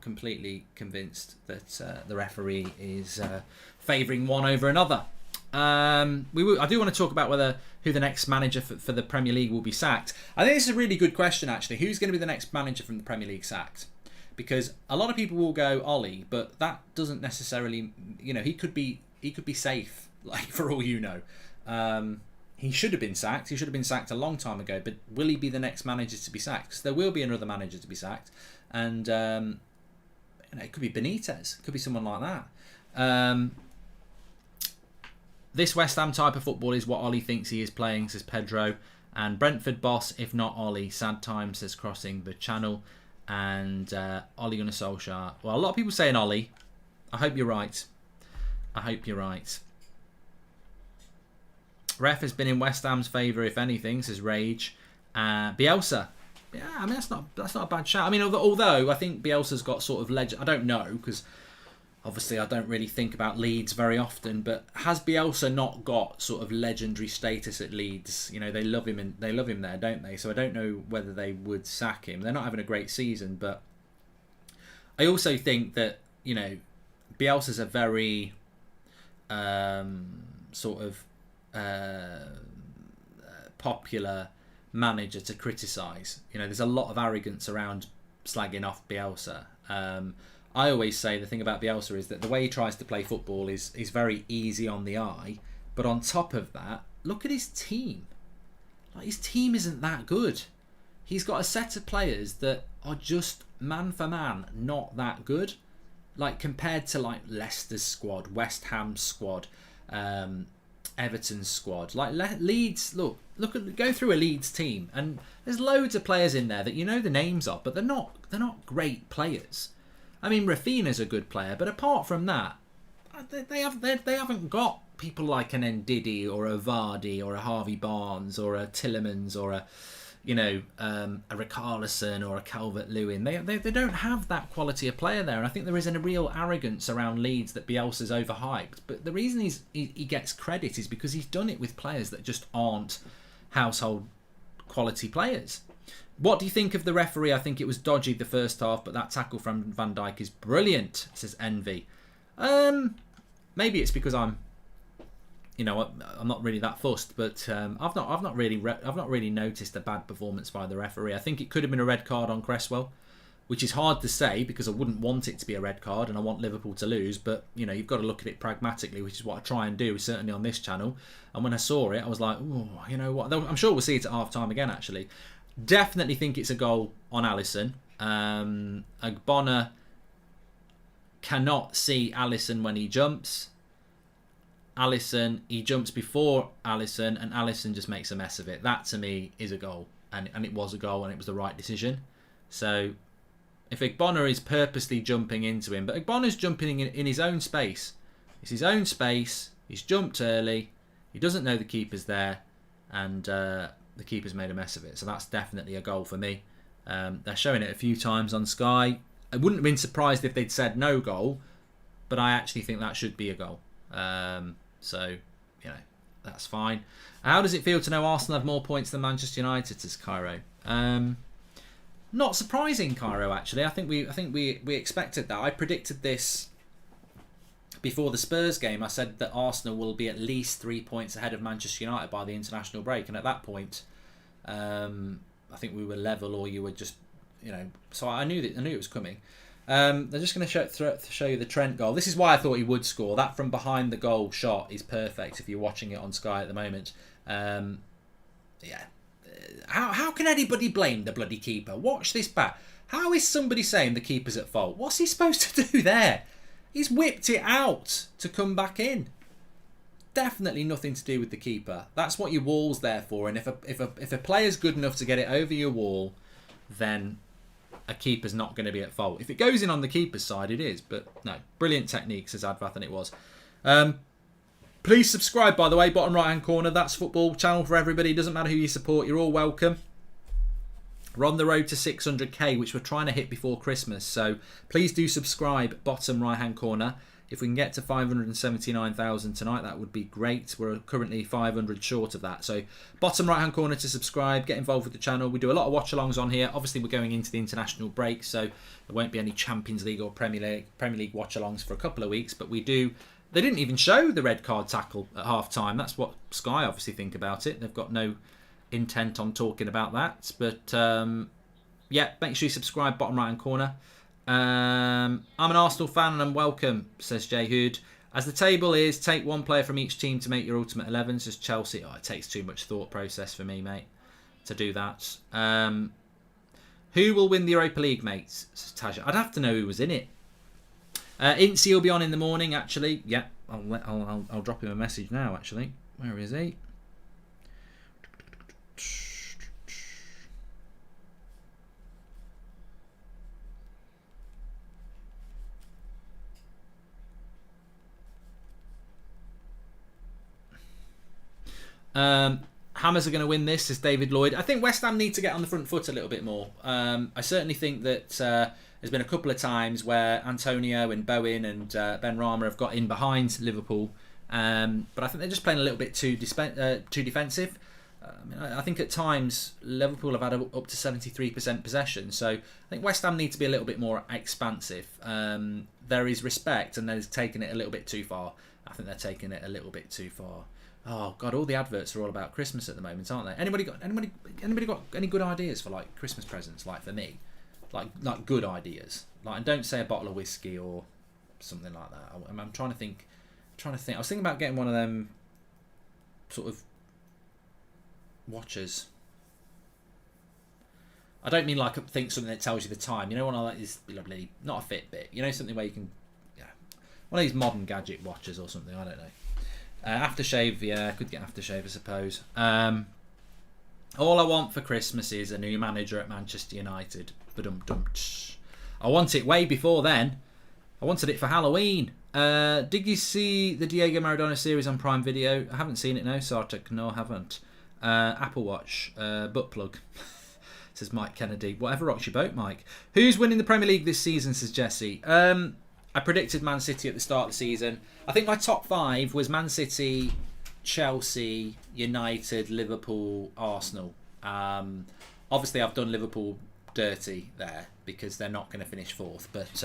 completely convinced that the referee is favouring one over another. I do want to talk about who the next manager for the Premier League will be sacked. I think this is a really good question, actually. Who's going to be the next manager from the Premier League sacked? Because a lot of people will go Ollie, but that doesn't necessarily, he could be safe, like, for all you know. He should have been sacked. He should have been sacked a long time ago. But will he be the next manager to be sacked? Because there will be another manager to be sacked, and it could be Benitez. It could be someone like that. This West Ham type of football is what Ollie thinks he is playing, says Pedro. And Brentford boss, if not Ollie. Sad time, says crossing the channel. And Ollie Gunnar Solskjaer. Well, a lot of people saying Ollie. I hope you're right. Ref has been in West Ham's favour, if anything, says Rage. Bielsa. Yeah, I mean, that's not a bad shout. I mean, although I think Bielsa's got sort of legend. I don't know, because Obviously, I don't really think about Leeds very often, but has Bielsa not got sort of legendary status at Leeds? You know, they love him and they love him there, don't they? So I don't know whether they would sack him. They're not having a great season, but I also think that, you know, Bielsa's a very sort of popular manager to criticise. You know, there's a lot of arrogance around slagging off Bielsa. I always say the thing about Bielsa is that the way he tries to play football is very easy on the eye, but on top of that, look at his team. Like, his team isn't that good. He's got a set of players that are just man for man not that good. Like, compared to like Leicester's squad, West Ham's squad, Everton's squad. Like Leeds, go through a Leeds team, and there's loads of players in there that you know the names of, but they're not great players. I mean, Rafinha's a good player, but apart from that, they haven't got people like an Ndidi or a Vardy or a Harvey Barnes or a Tillemans or a Richarlison or a Calvert-Lewin. They don't have that quality of player there, and I think there is a real arrogance around Leeds that Bielsa's overhyped. But the reason he gets credit is because he's done it with players that just aren't household quality players. What do you think of the referee? I think it was dodgy the first half, but that tackle from Van Dijk is brilliant, says Envy. Maybe it's because I'm not really that fussed, but I've not really noticed a bad performance by the referee. I think it could have been a red card on Cresswell, which is hard to say because I wouldn't want it to be a red card and I want Liverpool to lose. But you know, you've got to look at it pragmatically, which is what I try and do, certainly on this channel. And when I saw it, I was like, oh, you know what? I'm sure we'll see it at half time again. Actually, definitely think it's a goal on Alisson. Agbona cannot see Alisson when he jumps. Alisson, he jumps before Alisson, and Alisson just makes a mess of it. That to me is a goal, and it was a goal, and it was the right decision. So if Agbona is purposely jumping into him, but Agbona's jumping in his own space. It's his own space. He's jumped early. He doesn't know the keeper's there, and the keeper's made a mess of it. So that's definitely a goal for me. They're showing it a few times on Sky. I wouldn't have been surprised if they'd said no goal, but I actually think that should be a goal. So, you know, that's fine. How does it feel to know Arsenal have more points than Manchester United, says Cairo? Not surprising, Cairo, actually. I think we expected that. I predicted this before the Spurs game. I said that Arsenal will be at least 3 points ahead of Manchester United by the international break, and at that point, I think we were level, or you were just, you know. So I knew it was coming. They're just going to show you the Trent goal. This is why I thought he would score. That from behind the goal shot is perfect if you're watching it on Sky at the moment. How can anybody blame the bloody keeper? Watch this back. How is somebody saying the keeper's at fault? What's he supposed to do there? He's whipped it out to come back in. Definitely nothing to do with the keeper. That's what your wall's there for. And if a player's good enough to get it over your wall, then a keeper's not going to be at fault. If it goes in on the keeper's side, it is. But no, brilliant technique, says Advath, and it was. Please subscribe, by the way, bottom right hand corner. That's football channel for everybody. Doesn't matter who you support, you're all welcome. We're on the road to 600k, which we're trying to hit before Christmas. So please do subscribe, bottom right hand corner. If we can get to 579,000 tonight, that would be great. We're currently 500 short of that. So bottom right hand corner to subscribe, get involved with the channel. We do a lot of watch-alongs on here. Obviously, we're going into the international break, so there won't be any Champions League or Premier League watch-alongs for a couple of weeks. But we do. They didn't even show the red card tackle at half-time. That's what Sky obviously think about it. They've got no intent on talking about that. But yeah, make sure you subscribe, bottom right hand corner. I'm an Arsenal fan and I'm welcome, says Jay Hood. As the table is, take one player from each team to make your ultimate 11, says Chelsea. Oh, it takes too much thought process for me, mate, to do that. Who will win the Europa League, mates? Says Taja. I'd have to know who was in it. Incy will be on in the morning, actually. Yeah, I'll drop him a message now, actually. Where is he? Hammers are going to win this, says David Lloyd. I think West Ham need to get on the front foot a little bit more. I certainly think that there's been a couple of times where Antonio and Bowen and Ben Rama have got in behind Liverpool, but I think they're just playing a little bit too defensive. I think at times Liverpool have had up to 73% possession, so I think West Ham need to be a little bit more expansive. There is respect, and they're taking it a little bit too far. I think they're taking it a little bit too far. Oh God, all the adverts are all about Christmas at the moment, aren't they? Anybody got any good ideas for like Christmas presents? Like for me, like good ideas. Like, and don't say a bottle of whiskey or something like that. I'm trying to think. I was thinking about getting one of them sort of watches. I don't mean like think something that tells you the time. You know, one I like is lovely, not a Fitbit. You know, something where you can, one of these modern gadget watches or something. I don't know. Aftershave, yeah, could get aftershave, I suppose. All I want for Christmas is a new manager at Manchester United. I want it way before then. I wanted it for Halloween. Did you see the Diego Maradona series on Prime Video? I haven't seen it, no, Sartek. No, I haven't. Apple Watch, butt plug, says Mike Kennedy. Whatever rocks your boat, Mike. Who's winning the Premier League this season, says Jesse. I predicted Man City at the start of the season. I think my top 5 was Man City, Chelsea, United, Liverpool, Arsenal. Obviously, I've done Liverpool dirty there because they're not going to finish 4th. But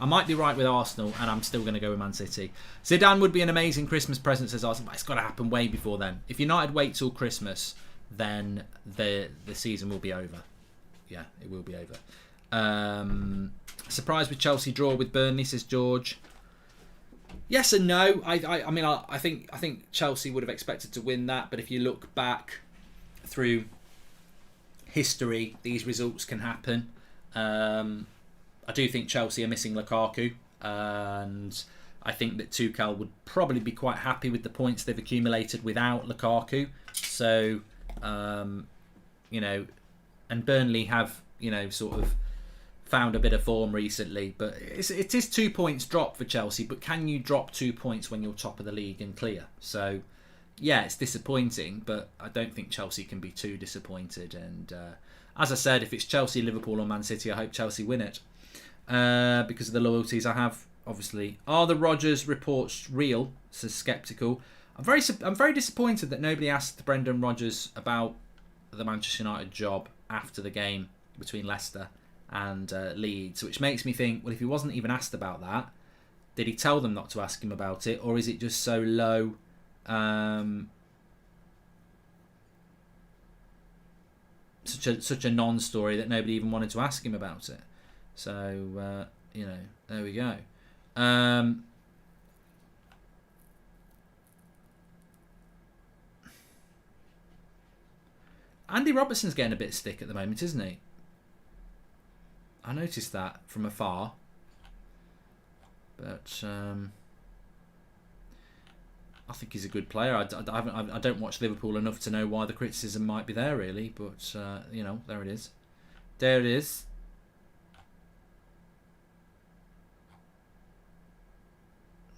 I might be right with Arsenal, and I'm still going to go with Man City. Zidane would be an amazing Christmas present, says Arsenal, but it's got to happen way before then. If United wait till Christmas, then the season will be over. Yeah, it will be over. Surprised with Chelsea draw with Burnley, says George. Yes and no. I mean, I think Chelsea would have expected to win that, but if you look back through history, these results can happen. I do think Chelsea are missing Lukaku, and I think that Tuchel would probably be quite happy with the points they've accumulated without Lukaku. So, you know, and Burnley have, you know, sort of found a bit of form recently, but it is 2 points drop for Chelsea. But can you drop 2 points when you're top of the league and clear? So, yeah, it's disappointing, but I don't think Chelsea can be too disappointed. And as I said, if it's Chelsea, Liverpool or Man City, I hope Chelsea win it because of the loyalties I have, obviously. Are the Rodgers reports real? Says Skeptical. I'm very disappointed that nobody asked Brendan Rodgers about the Manchester United job after the game between Leicester and Leeds, which makes me think, well, if he wasn't even asked about that, did he tell them not to ask him about it, or is it just so low such a non-story that nobody even wanted to ask him about it? So you know, there we go. Andy Robertson's getting a bit of stick at the moment, isn't he? I noticed that from afar, but I think he's a good player. I don't watch Liverpool enough to know why the criticism might be there, really. But you know, there it is. There it is.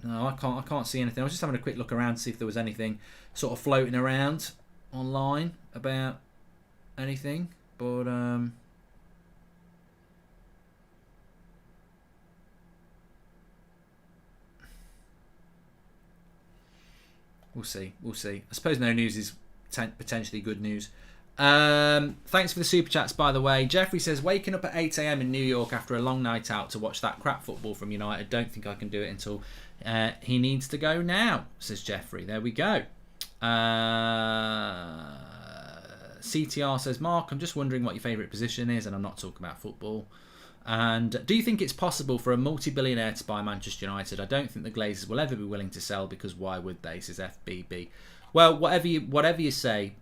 No, I can't see anything. I was just having a quick look around to see if there was anything sort of floating around online about anything, but we'll see. I suppose no news is potentially good news. Thanks for the super chats, by the way. Jeffrey says, waking up at 8 a.m. in New York after a long night out to watch that crap football from United. Don't think I can do it until he needs to go now, says Jeffrey. There we go. CTR says, Mark, I'm just wondering what your favourite position is, and I'm not talking about football. And do you think it's possible for a multi-billionaire to buy Manchester United? I don't think the Glazers will ever be willing to sell, because why would they, says FBB. Well, whatever you say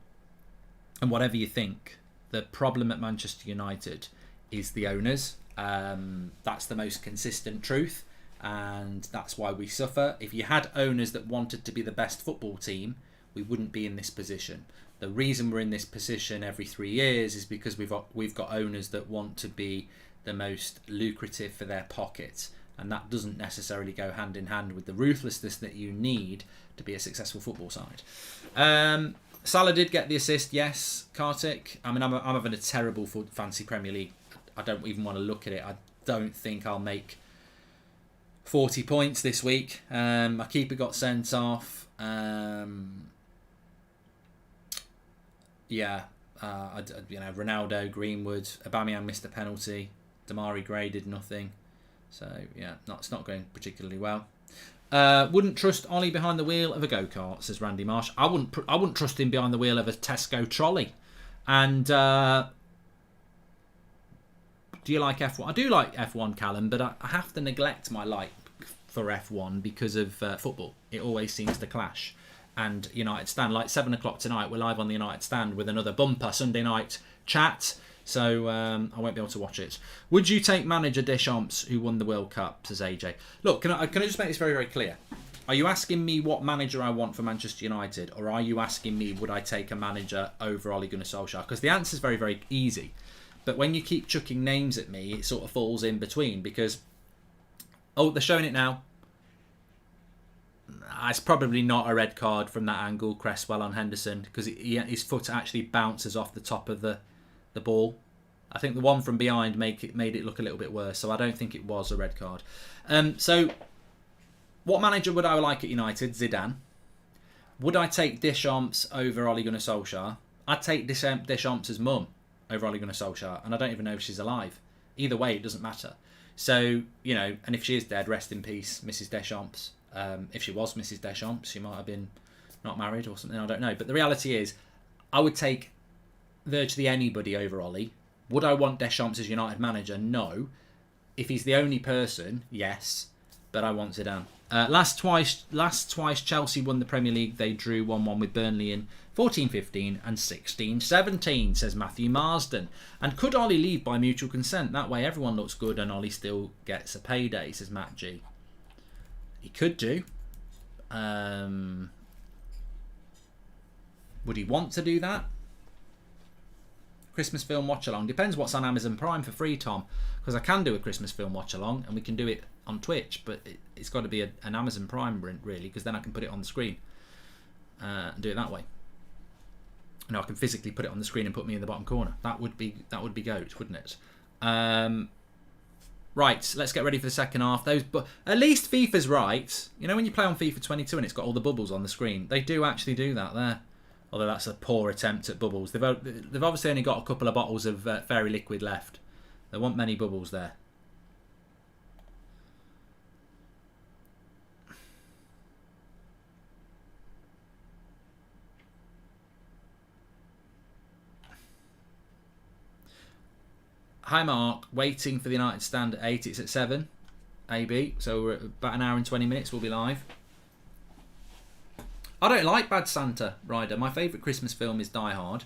and whatever you think, the problem at Manchester United is the owners. That's the most consistent truth, and that's why we suffer. If you had owners that wanted to be the best football team, we wouldn't be in this position. The reason we're in this position every 3 years is because we've got owners that want to be the most lucrative for their pockets, and that doesn't necessarily go hand in hand with the ruthlessness that you need to be a successful football side. Salah did get the assist, yes. Kartik, I mean, I'm having a terrible fancy Premier League. I don't even want to look at it. I don't think I'll make 40 points this week. My keeper got sent off. Ronaldo, Greenwood, Aubameyang missed a penalty. Damari Gray did nothing. So yeah, it's not going particularly well. Wouldn't trust Ollie behind the wheel of a go-kart, says Randy Marsh. I wouldn't trust him behind the wheel of a Tesco trolley. And do you like F1? I do like F1, Callum, but I have to neglect my like for F1 because of football. It always seems to clash. And United Stand, like 7 o'clock tonight, we're live on the United Stand with another bumper Sunday night chat. So I won't be able to watch it. Would you take manager Deschamps, who won the World Cup, says AJ? Look, can I just make this very, very clear? Are you asking me what manager I want for Manchester United, or are you asking me would I take a manager over Ole Gunnar Solskjaer? Because the answer is very, very easy. But when you keep chucking names at me, it sort of falls in between because, they're showing it now. It's probably not a red card from that angle, Cresswell on Henderson, because his foot actually bounces off the top of the ball. I think the one from behind made it look a little bit worse, so I don't think it was a red card. So, what manager would I like at United? Zidane. Would I take Deschamps over Ole Gunnar Solskjaer? I'd take Deschamps' mum over Ole Gunnar Solskjaer, and I don't even know if she's alive. Either way, it doesn't matter. So, and if she is dead, rest in peace, Mrs. Deschamps. If she was Mrs. Deschamps, she might have been not married or something, I don't know. But the reality is, I would take virtually anybody over Ollie. Would I want Deschamps as United manager? No. If he's the only person, yes. But I want Zidane. Last twice Chelsea won the Premier League. They drew 1-1 with Burnley in 14-15 and 16-17, says Matthew Marsden. And could Ollie leave by mutual consent? That way everyone looks good and Ollie still gets a payday, says Matt G. He could do. Would he want to do that? Christmas film watch-along. Depends what's on Amazon Prime for free, Tom. Because I can do a Christmas film watch-along and we can do it on Twitch, but it's got to be an Amazon Prime really, because then I can put it on the screen and do it that way. I can physically put it on the screen and put me in the bottom corner. That would be goat, wouldn't it? Right, let's get ready for the second half. At least FIFA's right. When you play on FIFA 22 and it's got all the bubbles on the screen, they do actually do that there. Although that's a poor attempt at bubbles. They've obviously only got a couple of bottles of fairy liquid left. There weren't many bubbles there. Hi Mark, waiting for the United Stand at 8. It's at 7. AB. So we're at about an hour and 20 minutes. We'll be live. I don't like Bad Santa, Ryder. My favourite Christmas film is Die Hard.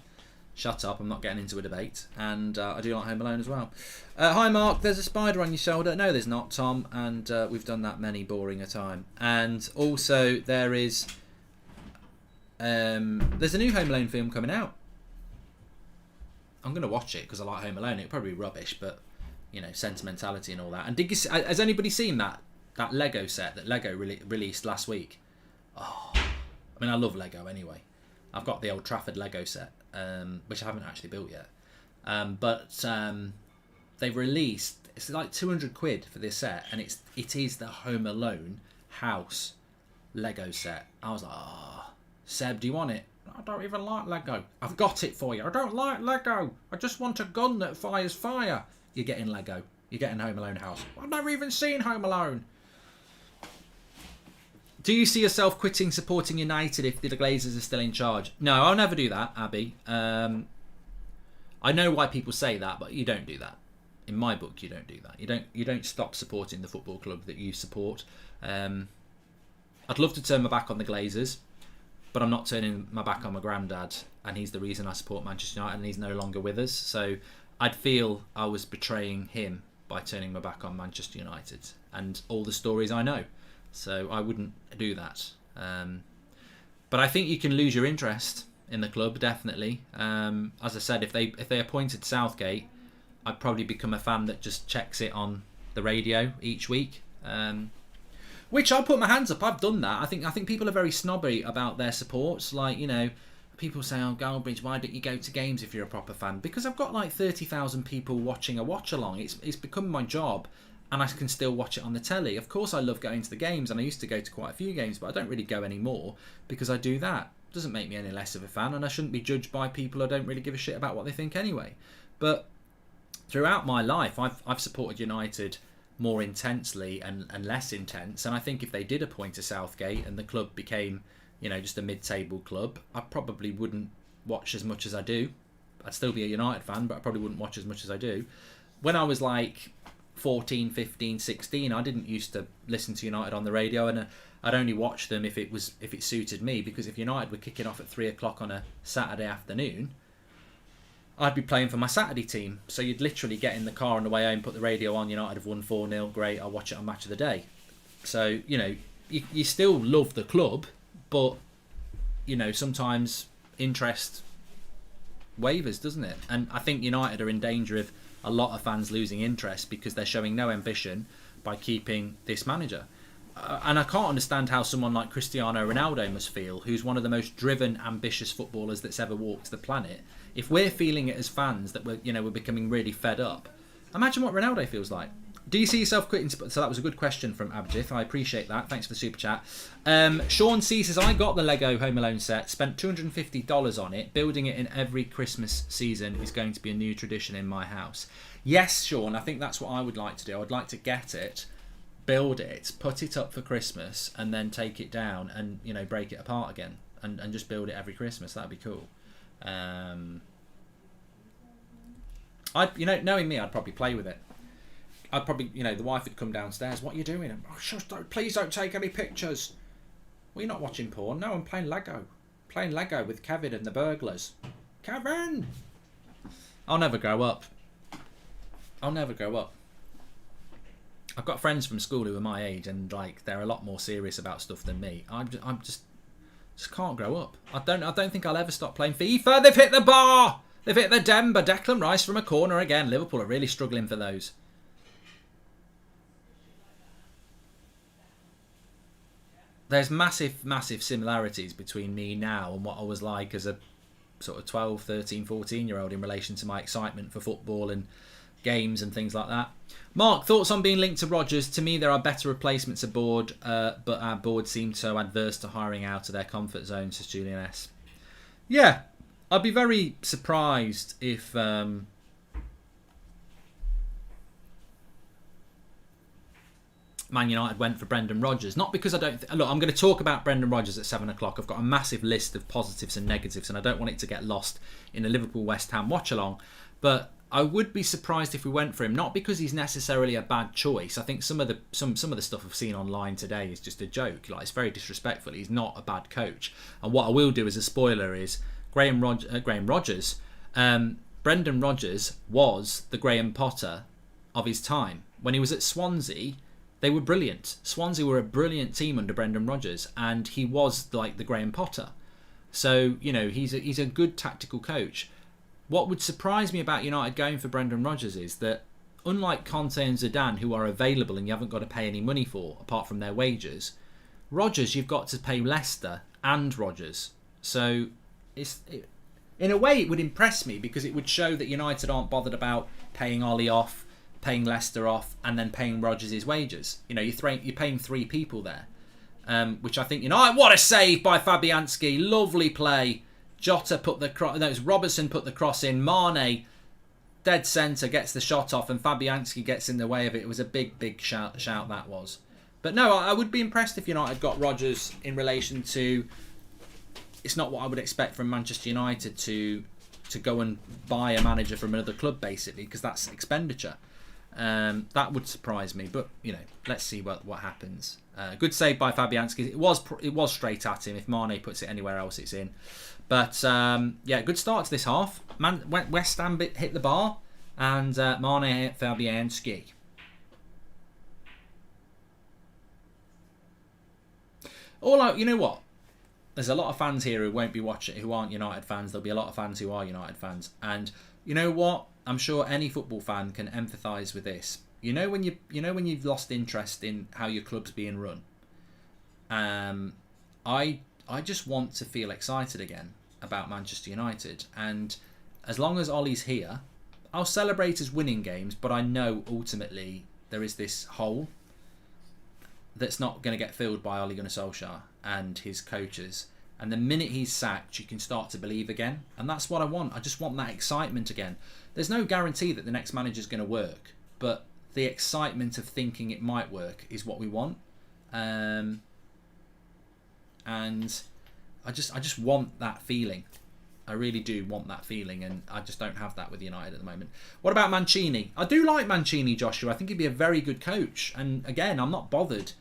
Shut up, I'm not getting into a debate. And I do like Home Alone as well. Hi Mark, there's a spider on your shoulder. No, there's not, Tom. And we've done that many boring a time. And also there is... there's a new Home Alone film coming out. I'm going to watch it because I like Home Alone. It'll probably be rubbish, but, sentimentality and all that. And has anybody seen that Lego set that Lego released last week? Oh, I mean, I love Lego anyway. I've got the Old Trafford Lego set, which I haven't actually built yet. But they've released, it's like 200 quid for this set, and it is the Home Alone house Lego set. I was like, Seb, do you want it? I don't even like Lego. I've got it for you. I don't like Lego. I just want a gun that fires fire. You're getting Lego. You're getting Home Alone house. I've never even seen Home Alone. Do you see yourself quitting supporting United if the Glazers are still in charge? No, I'll never do that, Abby. I know why people say that, but you don't do that. In my book, you don't do that. You don't stop supporting the football club that you support. I'd love to turn my back on the Glazers, but I'm not turning my back on my granddad, and he's the reason I support Manchester United, and he's no longer with us. So I'd feel I was betraying him by turning my back on Manchester United and all the stories I know. So I wouldn't do that. But I think you can lose your interest in the club, definitely. As I said, if they appointed Southgate, I'd probably become a fan that just checks it on the radio each week. Which I'll put my hands up. I've done that. I think people are very snobby about their supports. Like, people say, oh, Goldbridge, why don't you go to games if you're a proper fan? Because I've got like 30,000 people watching a watch-along. It's become my job, and I can still watch it on the telly. Of course I love going to the games, and I used to go to quite a few games, but I don't really go anymore because I do that. It doesn't make me any less of a fan, and I shouldn't be judged by people who don't really give a shit about what they think anyway. But throughout my life, I've supported United more intensely and less intense, and I think if they did appoint a Southgate and the club became, you know, just a mid-table club, I probably wouldn't watch as much as I do. I'd still be a United fan, but I probably wouldn't watch as much as I do. When I was like 14, 15, 16, I didn't used to listen to United on the radio, and I'd only watch them if it suited me, because if United were kicking off at 3 o'clock on a Saturday afternoon, I'd be playing for my Saturday team. So you'd literally get in the car on the way home, put the radio on, United have won 4-0, great, I'll watch it on Match of the Day. So, you know, you still love the club, but, you know, sometimes interest wavers, doesn't it? And I think United are in danger of a lot of fans losing interest because they're showing no ambition by keeping this manager. And I can't understand how someone like Cristiano Ronaldo must feel, who's one of the most driven, ambitious footballers that's ever walked the planet. If we're feeling it as fans that we're becoming really fed up, imagine what Ronaldo feels like. Do you see yourself quitting? So that was a good question from Abjith. I appreciate that. Thanks for the super chat. Sean C says, I got the Lego Home Alone set, spent $250 on it. Building it in every Christmas season is going to be a new tradition in my house. Yes, Sean, I think that's what I would like to do. I would like to get it, build it, put it up for Christmas, and then take it down and, you know, break it apart again and just build it every Christmas. That'd be cool. Knowing me, I'd probably play with it. I'd probably, you know, the wife would come downstairs. What are you doing? Oh, shush, please don't take any pictures. Well, you're not watching porn. No, I'm playing Lego. Playing Lego with Kevin and the burglars. Kevin! I'll never grow up. I'll never grow up. I've got friends from school who are my age, and like they're a lot more serious about stuff than me. I'm just can't grow up. I don't think I'll ever stop playing FIFA. They've hit the bar. They've hit the Denver. Declan Rice from a corner again. Liverpool are really struggling for those. There's massive similarities between me now and what I was like as a sort of 12, 13, 14-year-old in relation to my excitement for football and games and things like that. Mark, thoughts on being linked to Rodgers? To me, there are better replacements aboard, but our board seemed so adverse to hiring out of their comfort zone, says Julian S. Yeah, I'd be very surprised if Man United went for Brendan Rodgers. Not because I don't... Look, I'm going to talk about Brendan Rodgers at 7 o'clock. I've got a massive list of positives and negatives, and I don't want it to get lost in a Liverpool-West Ham watch-along. But I would be surprised if we went for him, not because he's necessarily a bad choice. I think some of the stuff I've seen online today is just a joke. Like, it's very disrespectful. He's not a bad coach. And what I will do as a spoiler is Brendan Rodgers was the Graham Potter of his time. When he was at Swansea, they were brilliant. Swansea were a brilliant team under Brendan Rodgers, and he was like the Graham Potter. So, you know, he's a good tactical coach. What would surprise me about United going for Brendan Rodgers is that, unlike Conte and Zidane, who are available and you haven't got to pay any money for, apart from their wages, Rodgers, you've got to pay Leicester and Rodgers. So, in a way, it would impress me because it would show that United aren't bothered about paying Ollie off, paying Leicester off, and then paying Rodgers his wages. You know, you're paying 3 people there, which I think, you know, what a save by Fabianski, lovely play. Jota put the cross. No, it was Robertson put the cross in. Mane, dead centre, gets the shot off, and Fabianski gets in the way of it. It was a big shout that was. But no, I would be impressed if United got Rodgers in relation to. It's not what I would expect from Manchester United to go and buy a manager from another club, basically, because that's expenditure. That would surprise me, but you know, let's see what happens. Good save by Fabianski. It was straight at him. If Mane puts it anywhere else, it's in. But yeah, good start to this half. West Ham hit the bar, and Mane hit Fabianski. You know what? There's a lot of fans here who won't be watching, who aren't United fans. There'll be a lot of fans who are United fans, and you know what? I'm sure any football fan can empathise with this. You know when you've lost interest in how your club's being run. I just want to feel excited again. about Manchester United. And as long as Ollie's here, I'll celebrate as winning games, but I know ultimately there is this hole that's not going to get filled by Ole Gunnar Solskjaer and his coaches. And the minute he's sacked, you can start to believe again. And that's what I want. I just want that excitement again. There's no guarantee that the next manager's going to work, but the excitement of thinking it might work is what we want. And I just want that feeling. I really do want that feeling, and I just don't have that with United at the moment. What about Mancini? I do like Mancini, Joshua. I think he'd be a very good coach. And again, I'm not bothered.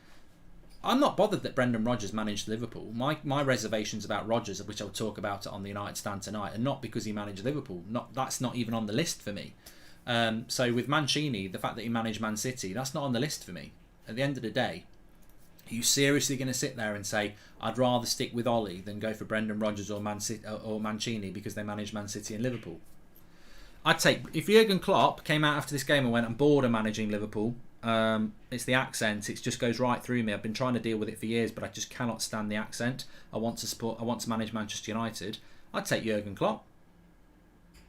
I'm not bothered that Brendan Rodgers managed Liverpool. My reservations about Rodgers, which I'll talk about it on the United Stand tonight, are not because he managed Liverpool. That's not even on the list for me. So with Mancini, the fact that he managed Man City, that's not on the list for me. At the end of the day, are you seriously going to sit there and say, I'd rather stick with Ollie than go for Brendan Rodgers or Mancini because they managed Man City and Liverpool? I'd take, if Jurgen Klopp came out after this game and went, I'm bored of managing Liverpool, it's the accent, it just goes right through me. I've been trying to deal with it for years, but I just cannot stand the accent. I want to manage Manchester United. I'd take Jurgen Klopp.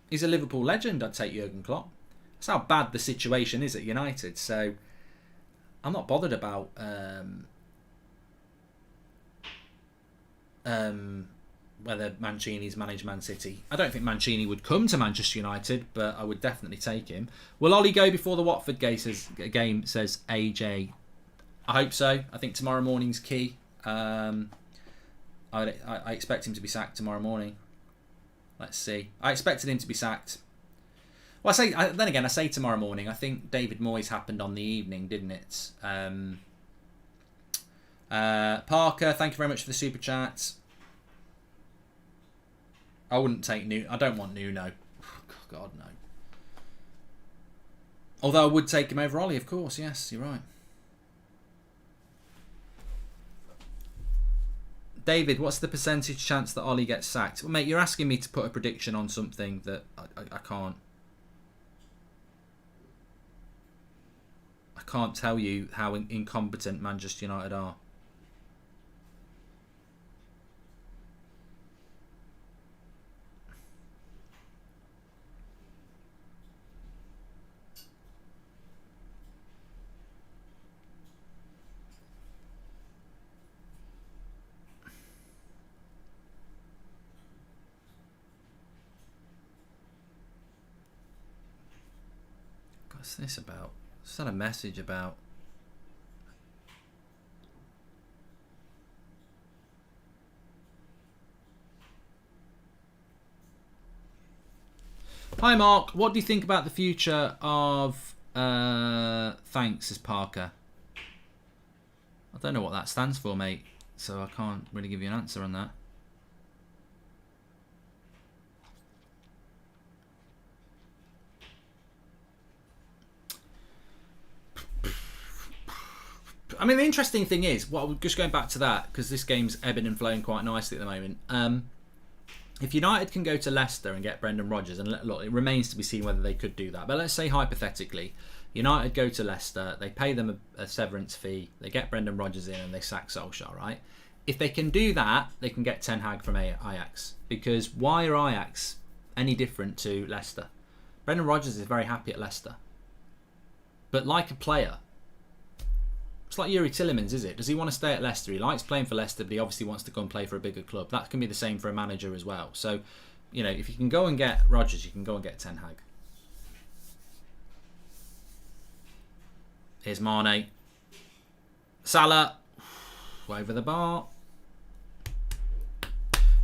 He's a Liverpool legend. I'd take Jurgen Klopp. That's how bad the situation is at United. So I'm not bothered about whether Mancini's managed Man City. I don't think Mancini would come to Manchester United, but I would definitely take him. Will Ollie go before the Watford game, says AJ? I hope so. I think tomorrow morning's key. I expect him to be sacked tomorrow morning. Let's see. I expected him to be sacked. Well, I say tomorrow morning. I think David Moyes happened on the evening, didn't it? Parker, thank you very much for the super chat. I wouldn't take Nuno. I don't want Nuno. God, no. Although I would take him over Ollie, of course. Yes, you're right. David, what's the percentage chance that Ollie gets sacked? Well, mate, you're asking me to put a prediction on something that I can't. I can't tell you how incompetent Manchester United are. What's this about? It's not a message about. Hi Mark, what do you think about the future of thanks, says Parker? I don't know what that stands for, mate, so I can't really give you an answer on that. I mean, the interesting thing is, just going back to that, because this game's ebbing and flowing quite nicely at the moment. If United can go to Leicester and get Brendan Rodgers, and look, it remains to be seen whether they could do that, but let's say hypothetically, United go to Leicester, they pay them a severance fee, they get Brendan Rodgers in and they sack Solskjaer, right? If they can do that, they can get Ten Hag from Ajax. Because why are Ajax any different to Leicester? Brendan Rodgers is very happy at Leicester. But like a player, it's like Yuri Tillemans, is it? Does he want to stay at Leicester? He likes playing for Leicester, but he obviously wants to go and play for a bigger club. That can be the same for a manager as well. So, you know, if you can go and get Rodgers, you can go and get Ten Hag. Here's Mane. Salah. Over the bar.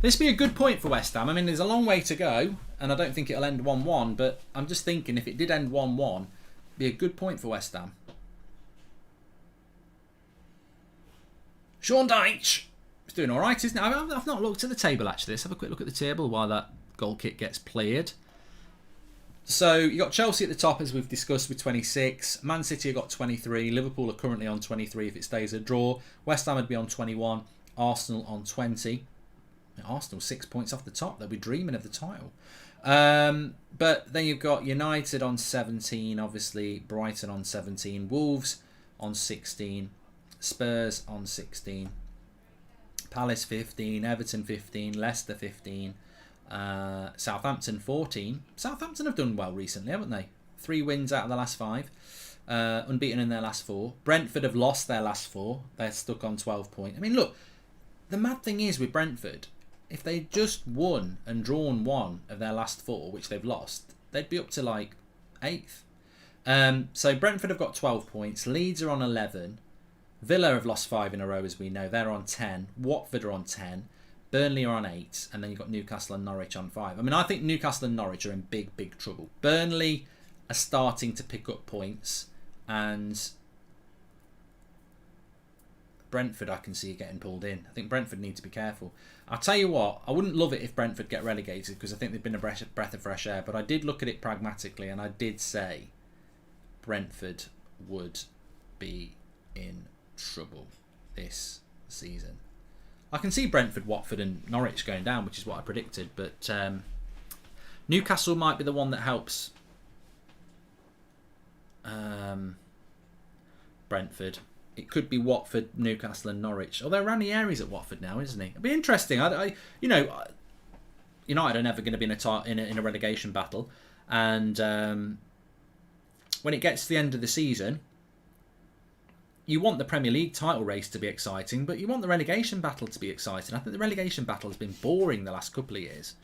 This would be a good point for West Ham. I mean, there's a long way to go, and I don't think it'll end 1-1, but I'm just thinking if it did end 1-1, it'd be a good point for West Ham. Sean Dyche. He's doing all right, isn't it? I've not looked at the table, actually. Let's have a quick look at the table while that goal kick gets played. So, you got Chelsea at the top, as we've discussed, with 26. Man City have got 23. Liverpool are currently on 23 if it stays a draw. West Ham would be on 21. Arsenal on 20. Arsenal 6 points off the top. They'll be dreaming of the title. But then you've got United on 17, obviously. Brighton on 17. Wolves on 16. Spurs on 16, Palace 15, Everton 15, Leicester 15, Southampton 14. Southampton have done well recently, haven't they? 3 wins out of the last 5. Unbeaten in their last 4. Brentford have lost their last 4. They're stuck on 12 points. I mean, look, the mad thing is with Brentford, if they just won and drawn 1 of their last 4, which they've lost, they'd be up to like 8th. So Brentford have got 12 points. Leeds are on 11. Villa have lost 5 in a row, as we know. They're on 10. Watford are on 10. Burnley are on 8. And then you've got Newcastle and Norwich on 5. I mean, I think Newcastle and Norwich are in big, big trouble. Burnley are starting to pick up points. And Brentford, I can see getting pulled in. I think Brentford need to be careful. I'll tell you what, I wouldn't love it if Brentford get relegated, because I think they've been a breath of fresh air. But I did look at it pragmatically, and I did say Brentford would be in trouble this season. I can see Brentford, Watford and Norwich going down, which is what I predicted, but Newcastle might be the one that helps Brentford. It could be Watford, Newcastle and Norwich. Although Ranieri's at Watford now, isn't he? It'd be interesting. United are never going to be in a relegation battle, and when it gets to the end of the season, you want the Premier League title race to be exciting, but you want the relegation battle to be exciting. I think the relegation battle has been boring the last couple of years.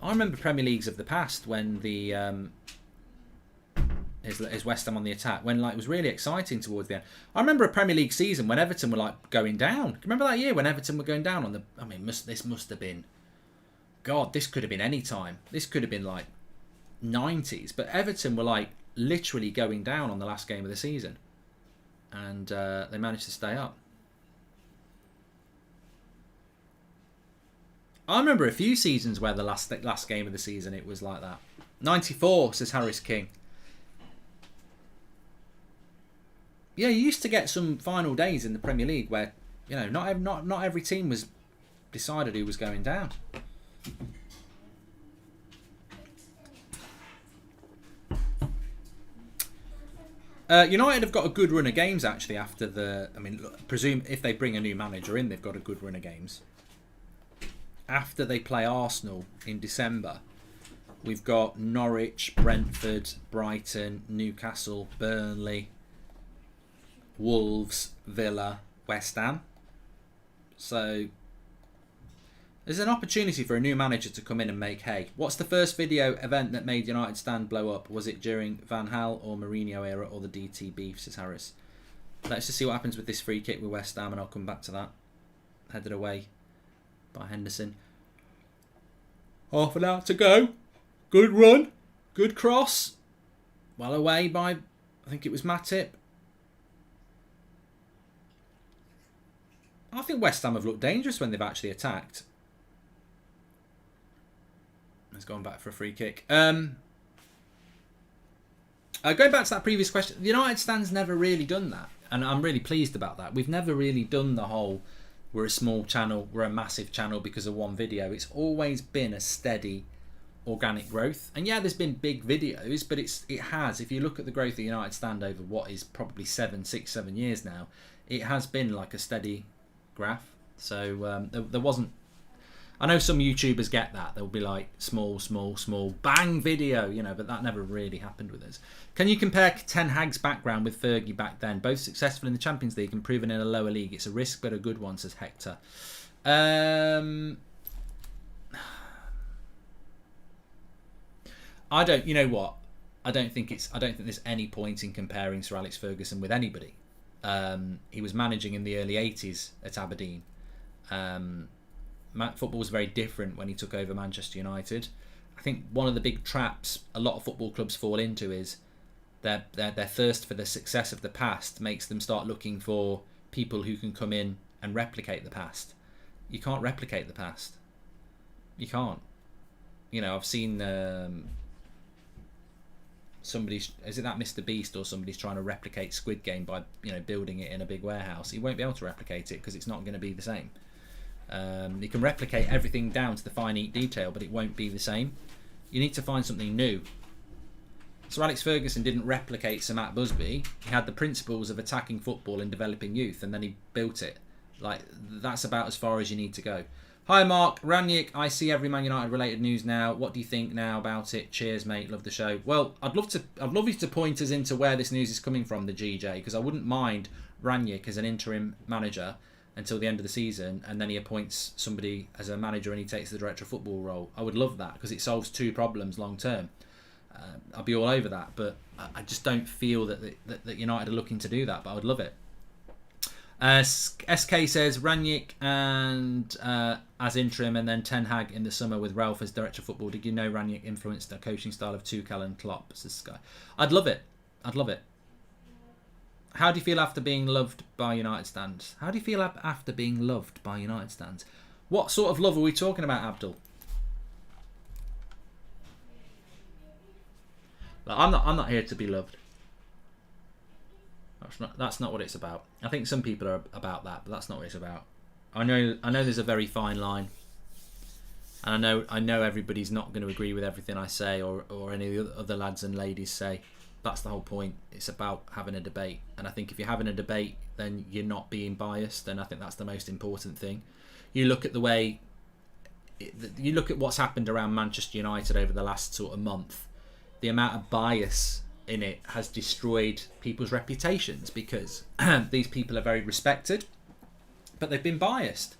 I remember Premier Leagues of the past when the is West Ham on the attack, when it was really exciting towards the end. I remember a Premier League season when Everton were going down. Remember that year when Everton were going down on the? I mean, this must have been. God, this could have been any time. This could have been 90s, but Everton were literally going down on the last game of the season, and they managed to stay up. I remember a few seasons where the last game of the season it was like that. 94, says Harris King. Yeah, you used to get some final days in the Premier League where not every team was decided who was going down. United have got a good run of games actually after the. I mean, presume if they bring a new manager in, they've got a good run of games. After they play Arsenal in December, we've got Norwich, Brentford, Brighton, Newcastle, Burnley, Wolves, Villa, West Ham. So there's an opportunity for a new manager to come in and make hay. What's the first video event that made United stand blow up? Was it during Van Gaal or Mourinho era or the DT beef, says Harris. Let's just see what happens with this free kick with West Ham and I'll come back to that. Headed away by Henderson. Half an hour to go. Good run. Good cross. Well away by, I think it was Matip. I think West Ham have looked dangerous when they've actually attacked. It's gone back for a free kick. Going back to that previous question, the United stand's never really done that. And I'm really pleased about that. We've never really done the whole, we're a small channel, we're a massive channel because of one video. It's always been a steady organic growth. And yeah, there's been big videos, but it has, if you look at the growth of the United stand over what is probably 7 years now, it has been like a steady graph. So there wasn't. I know some YouTubers get that. They'll be like small, bang video, but that never really happened with us. Can you compare Ten Hag's background with Fergie back then? Both successful in the Champions League and proven in a lower league. It's a risk, but a good one, says Hector. I don't. You know what? I don't think there's any point in comparing Sir Alex Ferguson with anybody. He was managing in the early 80s at Aberdeen. Football was very different when he took over Manchester United. I think one of the big traps a lot of football clubs fall into is their thirst for the success of the past makes them start looking for people who can come in and replicate the past. You can't replicate the past. You can't. I've seen somebody's, is it that Mr. Beast or somebody's trying to replicate Squid Game by building it in a big warehouse. He won't be able to replicate it because it's not going to be the same. You can replicate everything down to the finite detail, but it won't be the same. You need to find something new. Sir Alex Ferguson didn't replicate Sir Matt Busby. He had the principles of attacking football and developing youth, and then he built it. That's about as far as you need to go. Hi Mark, Ranić, I see every Man United related news now. What do you think now about it? Cheers mate, love the show. Well, I'd love you to point us into where this news is coming from, the GJ, because I wouldn't mind Ranić as an interim manager until the end of the season, and then he appoints somebody as a manager and he takes the director of football role. I would love that because it solves two problems long term. I'll be all over that, but I just don't feel that United are looking to do that, but I would love it. SK says Ranić and as interim, and then Ten Hag in the summer with Ralph as director of football. Did you know Ranić influenced the coaching style of Tuchel and Klopp? Says Sky. I'd love it. How do you feel after being loved by United stands? What sort of love are we talking about, Abdul? I'm not here to be loved. That's not what it's about. I think some people are about that, but that's not what it's about. I know there's a very fine line, and I know everybody's not going to agree with everything I say or any of the other lads and ladies say. That's the whole point. It's about having a debate, and I think if you're having a debate, then you're not being biased, and I think that's the most important thing. You look at what's happened around Manchester United over the last sort of month. The amount of bias in it has destroyed people's reputations because these people are very respected, but they've been biased,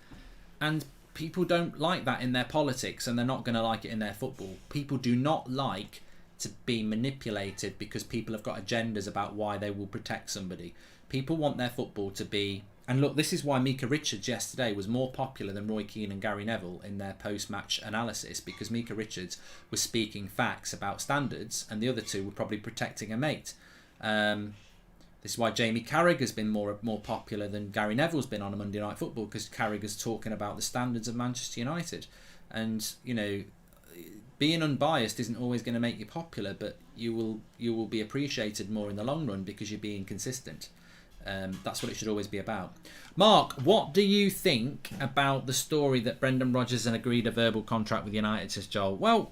and people don't like that in their politics, and they're not going to like it in their football. People do not like to be manipulated because people have got agendas about why they will protect somebody. People want their football to be... And look, this is why Mika Richards yesterday was more popular than Roy Keane and Gary Neville in their post-match analysis, because Mika Richards was speaking facts about standards and the other two were probably protecting a mate. This is why Jamie Carragher's been more popular than Gary Neville's been on a Monday Night Football, because Carragher's talking about the standards of Manchester United. And, you know, being unbiased isn't always going to make you popular, but you will be appreciated more in the long run because you're being consistent. That's what it should always be about. Mark, what do you think about the story that Brendan Rodgers has agreed a verbal contract with United, says Joel? Well,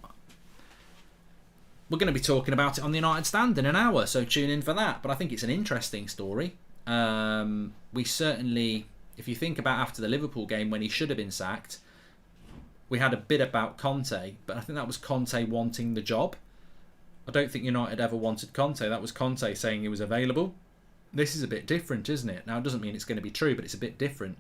we're going to be talking about it on the United Stand in an hour, so tune in for that. But I think it's an interesting story. We certainly, if you think about after the Liverpool game when he should have been sacked, we had a bit about Conte, but I think that was Conte wanting the job. I don't think United ever wanted Conte. That was Conte saying he was available. This is a bit different, isn't it? Now, it doesn't mean it's going to be true, but it's a bit different.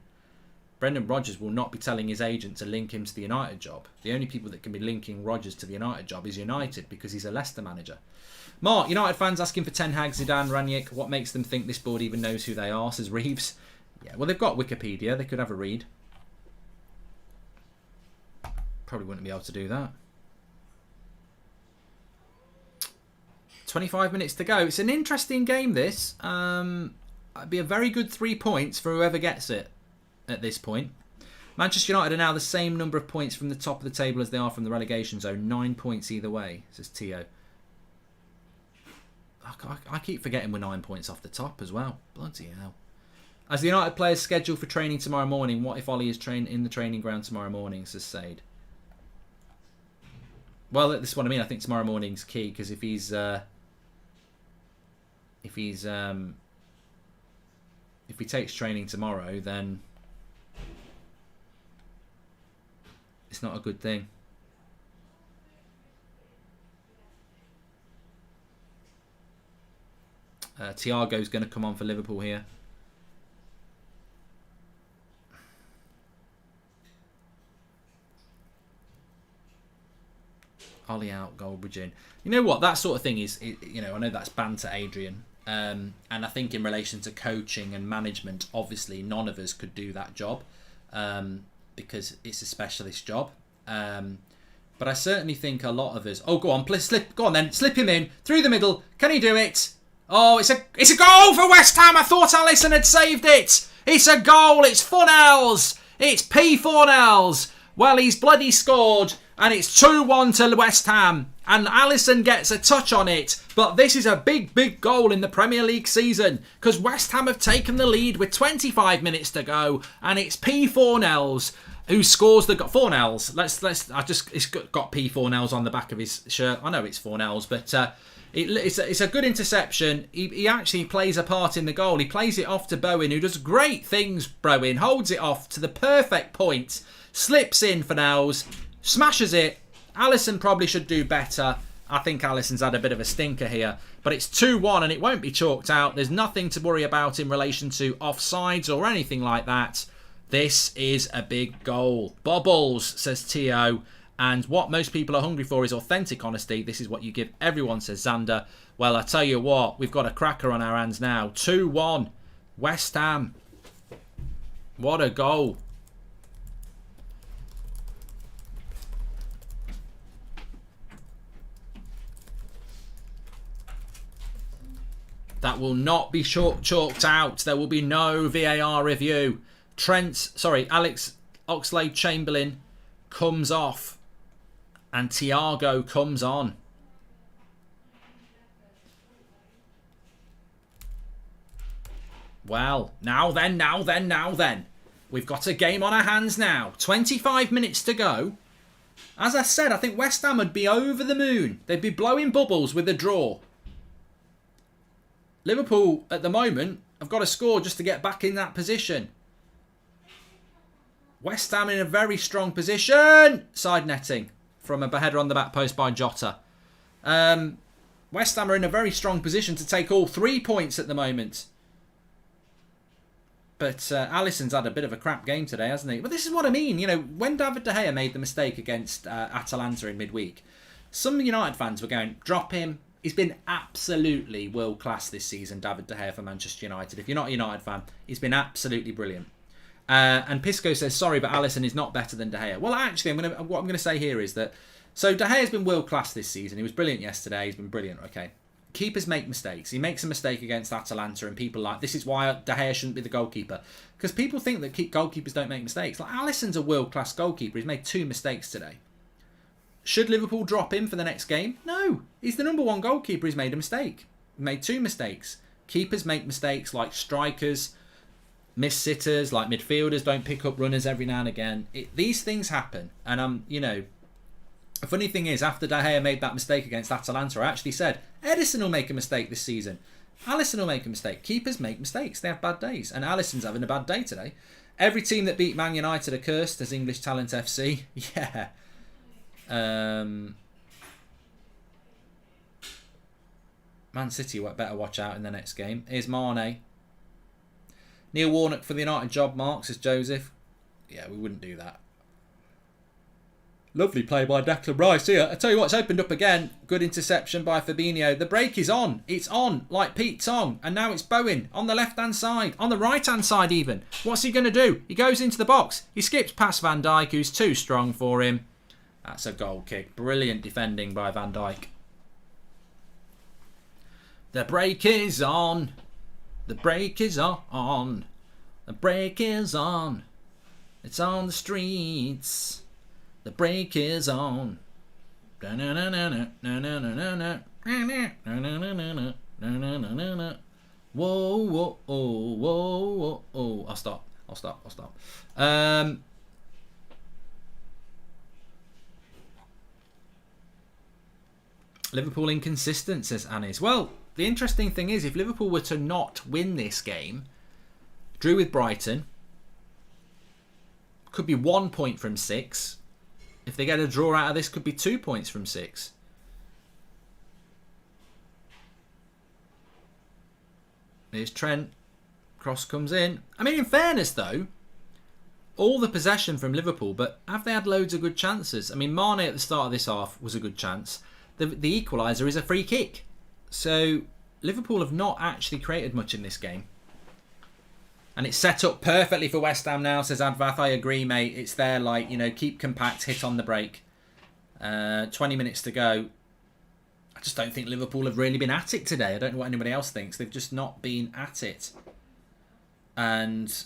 Brendan Rodgers will not be telling his agent to link him to the United job. The only people that can be linking Rodgers to the United job is United, because he's a Leicester manager. Mark, United fans asking for Ten Hag, Zidane, Ranić. What makes them think this board even knows who they are, says Reeves. Yeah, well, they've got Wikipedia. They could have a read. Probably wouldn't be able to do that. 25 minutes to go. It's an interesting game, this. It'd be a very good 3 points for whoever gets it at this point. Manchester United are now the same number of points from the top of the table as they are from the relegation zone. 9 points either way, says Tio. I keep forgetting we're 9 points off the top as well. Bloody hell. As the United players scheduled for training tomorrow morning, what if Ollie is in the training ground tomorrow morning, says Sade. Well, this is what I mean. I think tomorrow morning's key, because if he takes training tomorrow, then it's not a good thing. Thiago's going to come on for Liverpool here. Ollie out, Goldbridge in. You know what? That sort of thing is, you know, I know that's banter, Adrian. And I think in relation to coaching and management, obviously none of us could do that job because it's a specialist job. But I certainly think a lot of us... Oh, go on, go on then. Slip him in, through the middle. Can he do it? Oh, it's a goal for West Ham. I thought Alisson had saved it. It's a goal. It's Fornells. It's P. Fornells. Well, he's bloody scored. And it's 2-1 to West Ham. And Alisson gets a touch on it. But this is a big, big goal in the Premier League season. Because West Ham have taken the lead with 25 minutes to go. And it's P. Fornells who scores the... Fornells. It's got P. Fornells on the back of his shirt. I know it's Fornells, but... It's a good interception. He actually plays a part in the goal. He plays it off to Bowen, who does great things, Bowen. Holds it off to the perfect point Slips in for Nels. Smashes it. Alisson probably should do better. I think Alisson's had a bit of a stinker here. But it's 2-1 and it won't be chalked out. There's nothing to worry about in relation to offsides or anything like that. This is a big goal. Bobbles, says Tio. And what most people are hungry for is authentic honesty. This is what you give everyone, says Xander. Well, I tell you what, we've got a cracker on our hands now. 2-1. West Ham. What a goal. That will not be chalked out. There will be no VAR review. Alex Oxlade-Chamberlain comes off. And Thiago comes on. Well, now then. We've got a game on our hands now. 25 minutes to go. As I said, I think West Ham would be over the moon. They'd be blowing bubbles with a draw. Liverpool, at the moment, have got to score just to get back in that position. West Ham in a very strong position. Side netting from a header on the back post by Jota. West Ham are in a very strong position to take all 3 points at the moment. But Alisson's had a bit of a crap game today, hasn't he? But this is what I mean. You know, when David De Gea made the mistake against Atalanta in midweek, some United fans were going, drop him. He's been absolutely world-class this season, David De Gea for Manchester United. If you're not a United fan, he's been absolutely brilliant. And Pisco says, sorry, but Alisson is not better than De Gea. Well, actually, what I'm going to say here is that, so De Gea's been world-class this season. He was brilliant yesterday. He's been brilliant, okay. Keepers make mistakes. He makes a mistake against Atalanta and people like, this is why De Gea shouldn't be the goalkeeper. Because people think that goalkeepers don't make mistakes. Like, Alisson's a world-class goalkeeper. He's made 2 mistakes today. Should Liverpool drop him for the next game? No. He's the number 1 goalkeeper. He's made a mistake. He made 2 mistakes. Keepers make mistakes like strikers, miss sitters, like midfielders don't pick up runners every now and again. These things happen. And, the funny thing is, after De Gea made that mistake against Atalanta, I actually said, Edison will make a mistake this season. Alisson will make a mistake. Keepers make mistakes. They have bad days. And Alisson's having a bad day today. Every team that beat Man United are cursed as English Talent FC. Yeah. Man City better watch out in the next game. Here's Mane. Neil Warnock for the United job, Mark, says Joseph. Yeah, we wouldn't do that. Lovely play by Declan Rice here. I tell you what, it's opened up again. Good interception by Fabinho. The break is on. It's on, like Pete Tong. And now it's Bowen on the left-hand side. On the right-hand side even. What's he going to do? He goes into the box. He skips past Van Dijk, who's too strong for him. That's a goal kick. Brilliant defending by Van Dijk. The break is on. The break is on. The break is on. It's on the streets. The break is on. Whoa, whoa, oh, whoa, whoa, oh. I'll stop. Liverpool inconsistent, says Anis. Well, the interesting thing is, if Liverpool were to not win this game, drew with Brighton, could be 1 point from 6. If they get a draw out of this, could be 2 points from 6. Here's Trent. Cross comes in. I mean, in fairness, though, all the possession from Liverpool, but have they had loads of good chances? I mean, Mane at the start of this half was a good chance. The equaliser is a free kick. So Liverpool have not actually created much in this game. And it's set up perfectly for West Ham now, says Advath. I agree, mate. It's there, keep compact, hit on the break. 20 minutes to go. I just don't think Liverpool have really been at it today. I don't know what anybody else thinks. They've just not been at it. And,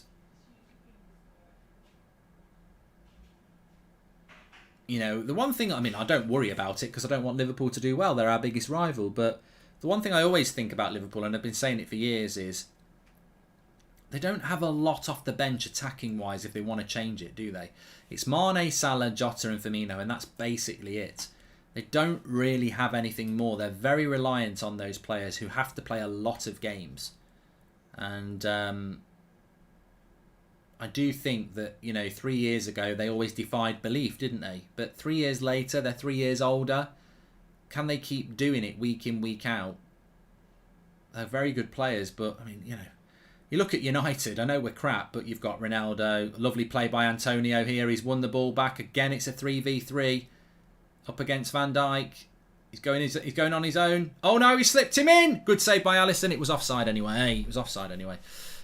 the one thing, I don't worry about it because I don't want Liverpool to do well. They're our biggest rival. But the one thing I always think about Liverpool, and I've been saying it for years, is they don't have a lot off the bench attacking-wise if they want to change it, do they? It's Mane, Salah, Jota and Firmino, and that's basically it. They don't really have anything more. They're very reliant on those players who have to play a lot of games. And I do think that, 3 years ago they always defied belief, didn't they? But 3 years later, they're 3 years older. Can they keep doing it week in, week out? They're very good players, but, you look at United, I know we're crap, but you've got Ronaldo, lovely play by Antonio here, he's won the ball back, again it's a 3v3, up against Van Dijk, he's going on his own, oh no, he slipped him in, good save by Alisson, it was offside anyway,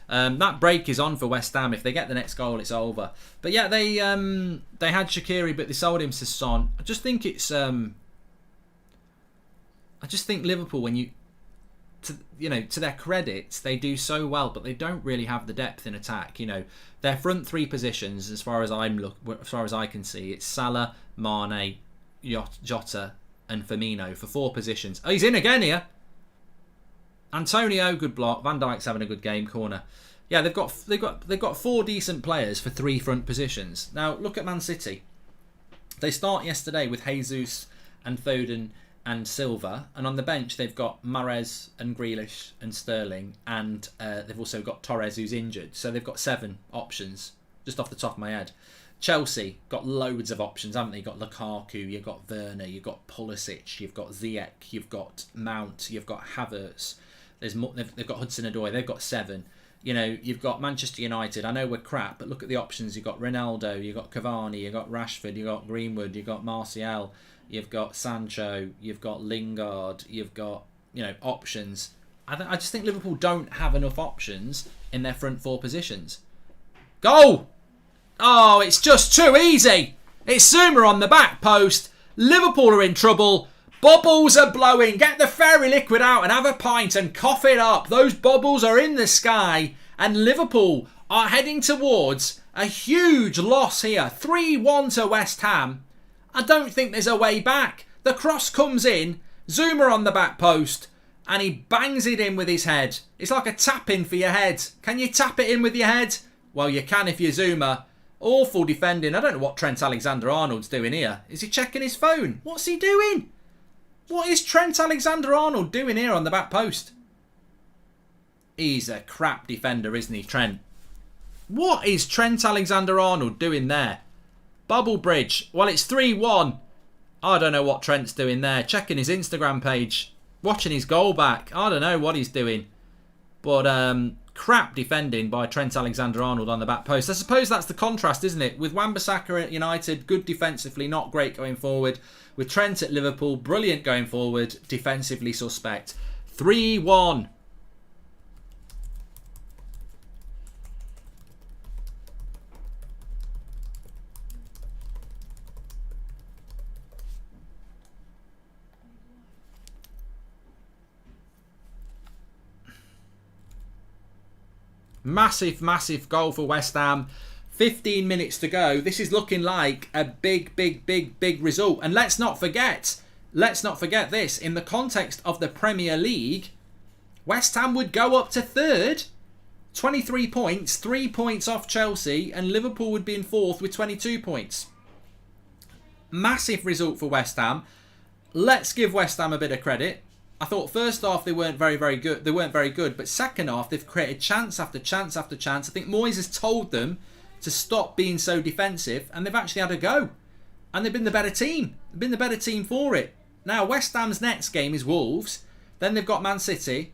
that break is on for West Ham, if they get the next goal it's over, but yeah, they had Shaqiri, but they sold him to Son. I just think Liverpool, when to their credit, they do so well, but they don't really have the depth in attack. Their front three positions, as far as I can see, it's Salah, Mane, Jota, and Firmino for 4 positions. Oh, he's in again here. Antonio, good block. Van Dijk's having a good game. Corner. Yeah, they've got 4 decent players for 3 front positions. Now look at Man City. They start yesterday with Jesus and Foden and Silva, and on the bench they've got Mahrez and Grealish and Sterling, and they've also got Torres, who's injured, so they've got 7 options just off the top of my head. Chelsea got loads of options, haven't they? You've got Lukaku, you've got Werner, you've got Pulisic, you've got Ziyech, you've got Mount, you've got Havertz, they've got Hudson-Odoi, they've got 7. You've got Manchester United. I know we're crap, but look at the options. You've got Ronaldo, you've got Cavani, you've got Rashford, you've got Greenwood, you've got Martial, you've got Sancho, you've got Lingard, you've got, options. I just think Liverpool don't have enough options in their front 4 positions. Go! Oh, it's just too easy. It's Zuma on the back post. Liverpool are in trouble. Bubbles are blowing. Get the fairy liquid out and have a pint and cough it up. Those bubbles are in the sky. And Liverpool are heading towards a huge loss here. 3-1 to West Ham. I don't think there's a way back. The cross comes in. Zuma on the back post. And he bangs it in with his head. It's like a tap-in for your head. Can you tap it in with your head? Well, you can if you're Zuma. Awful defending. I don't know what Trent Alexander-Arnold's doing here. Is he checking his phone? What's he doing? What is Trent Alexander-Arnold doing here on the back post? He's a crap defender, isn't he, Trent? What is Trent Alexander-Arnold doing there? Bubble Bridge. Well, it's 3-1. I don't know what Trent's doing there. Checking his Instagram page. Watching his goal back. I don't know what he's doing. But crap defending by Trent Alexander-Arnold on the back post. I suppose that's the contrast, isn't it? With Wan-Bissaka at United, good defensively, not great going forward. With Trent at Liverpool, brilliant going forward, defensively suspect. 3-1. Massive goal for West Ham. 15 minutes to go. This is looking like a big result. And let's not forget this. In the context of the Premier League, West Ham would go up to 3rd. 23 points, 3 points off Chelsea, and Liverpool would be in 4th with 22 points. Massive result for West Ham. Let's give West Ham a bit of credit. I thought first half they weren't very good. They weren't very good, but second half they've created chance after chance after chance. I think Moyes has told them to stop being so defensive, and they've actually had a go. And they've been the better team. They've been the better team for it. Now West Ham's next game is Wolves. Then they've got Man City.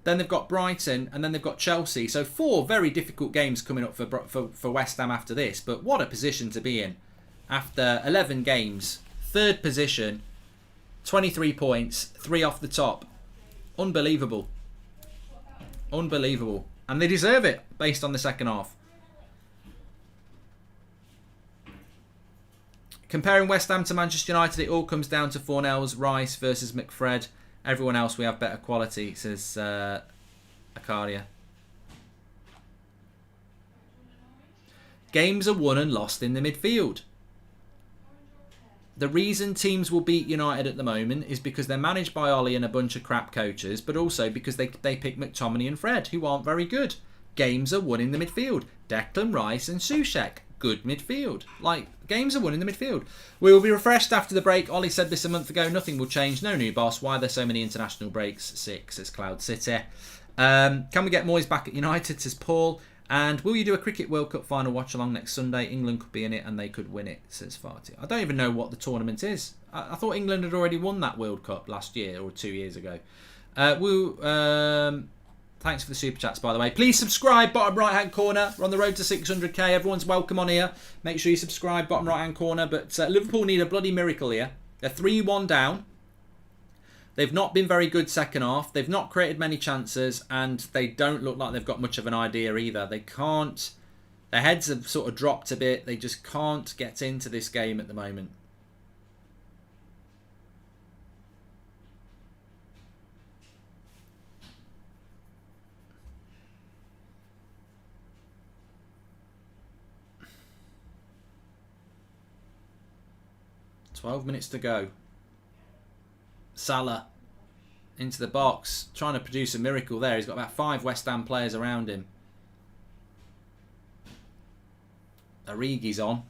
Then they've got Brighton, and then they've got Chelsea. So 4 very difficult games coming up for West Ham after this. But what a position to be in after 11 games, 3rd position. 23 points, 3 off the top. Unbelievable. Unbelievable. And they deserve it based on the second half. Comparing West Ham to Manchester United, it all comes down to Fornells, Rice versus McFred. Everyone else, we have better quality, says Akaria. Games are won and lost in the midfield. The reason teams will beat United at the moment is because they're managed by Ollie and a bunch of crap coaches, but also because they pick McTominay and Fred, who aren't very good. Games are won in the midfield. Declan Rice and Soucek, good midfield. Games are won in the midfield. We will be refreshed after the break. Ollie said this a month ago, nothing will change. No new boss. Why are there so many international breaks? 6, says Cloud City. Can we get Moyes back at United, says Paul. And will you do a Cricket World Cup final watch along next Sunday? England could be in it and they could win it, says Farty. I don't even know what the tournament is. I thought England had already won that World Cup last year or 2 years ago. Thanks for the super chats, by the way. Please subscribe, bottom right hand corner. We're on the road to 600k. Everyone's welcome on here. Make sure you subscribe, bottom right hand corner. But Liverpool need a bloody miracle here. They're 3-1 down. They've not been very good second half. They've not created many chances, and they don't look like they've got much of an idea either. They can't. Their heads have sort of dropped a bit. They just can't get into this game at the moment. .12 minutes to go. Salah into the box, trying to produce a miracle there. He's got about 5 West Ham players around him. Origi's on.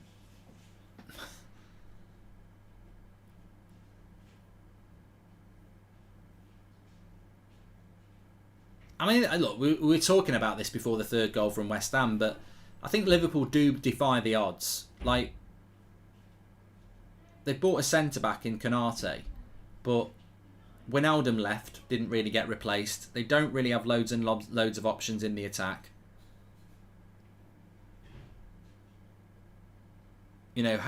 I mean, look, we were talking about this before the third goal from West Ham, but I think Liverpool do defy the odds. Like, they bought a centre-back in Konate, but Wijnaldum left, didn't really get replaced. They don't really have loads and loads of options in the attack. You know,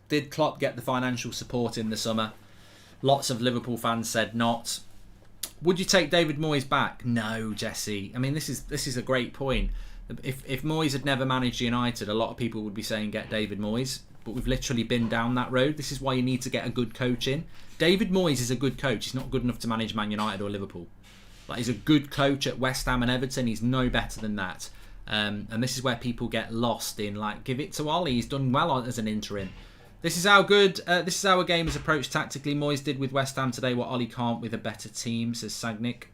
did Klopp get the financial support in the summer? Lots of Liverpool fans said not. Would you take David Moyes back? No, Jesse. I mean, this is a great point. If Moyes had never managed United, a lot of people would be saying get David Moyes. But we've literally been down that road. This is why you need to get a good coach in. David Moyes is a good coach. He's not good enough to manage Man United or Liverpool. Like, he's a good coach at West Ham and Everton. He's no better than that. And this is where people get lost in, like, give it to Ollie. He's done well as an interim. This is how good. This is how a game is approached tactically. Moyes did with West Ham today what Ollie can't with a better team, says Sagnick.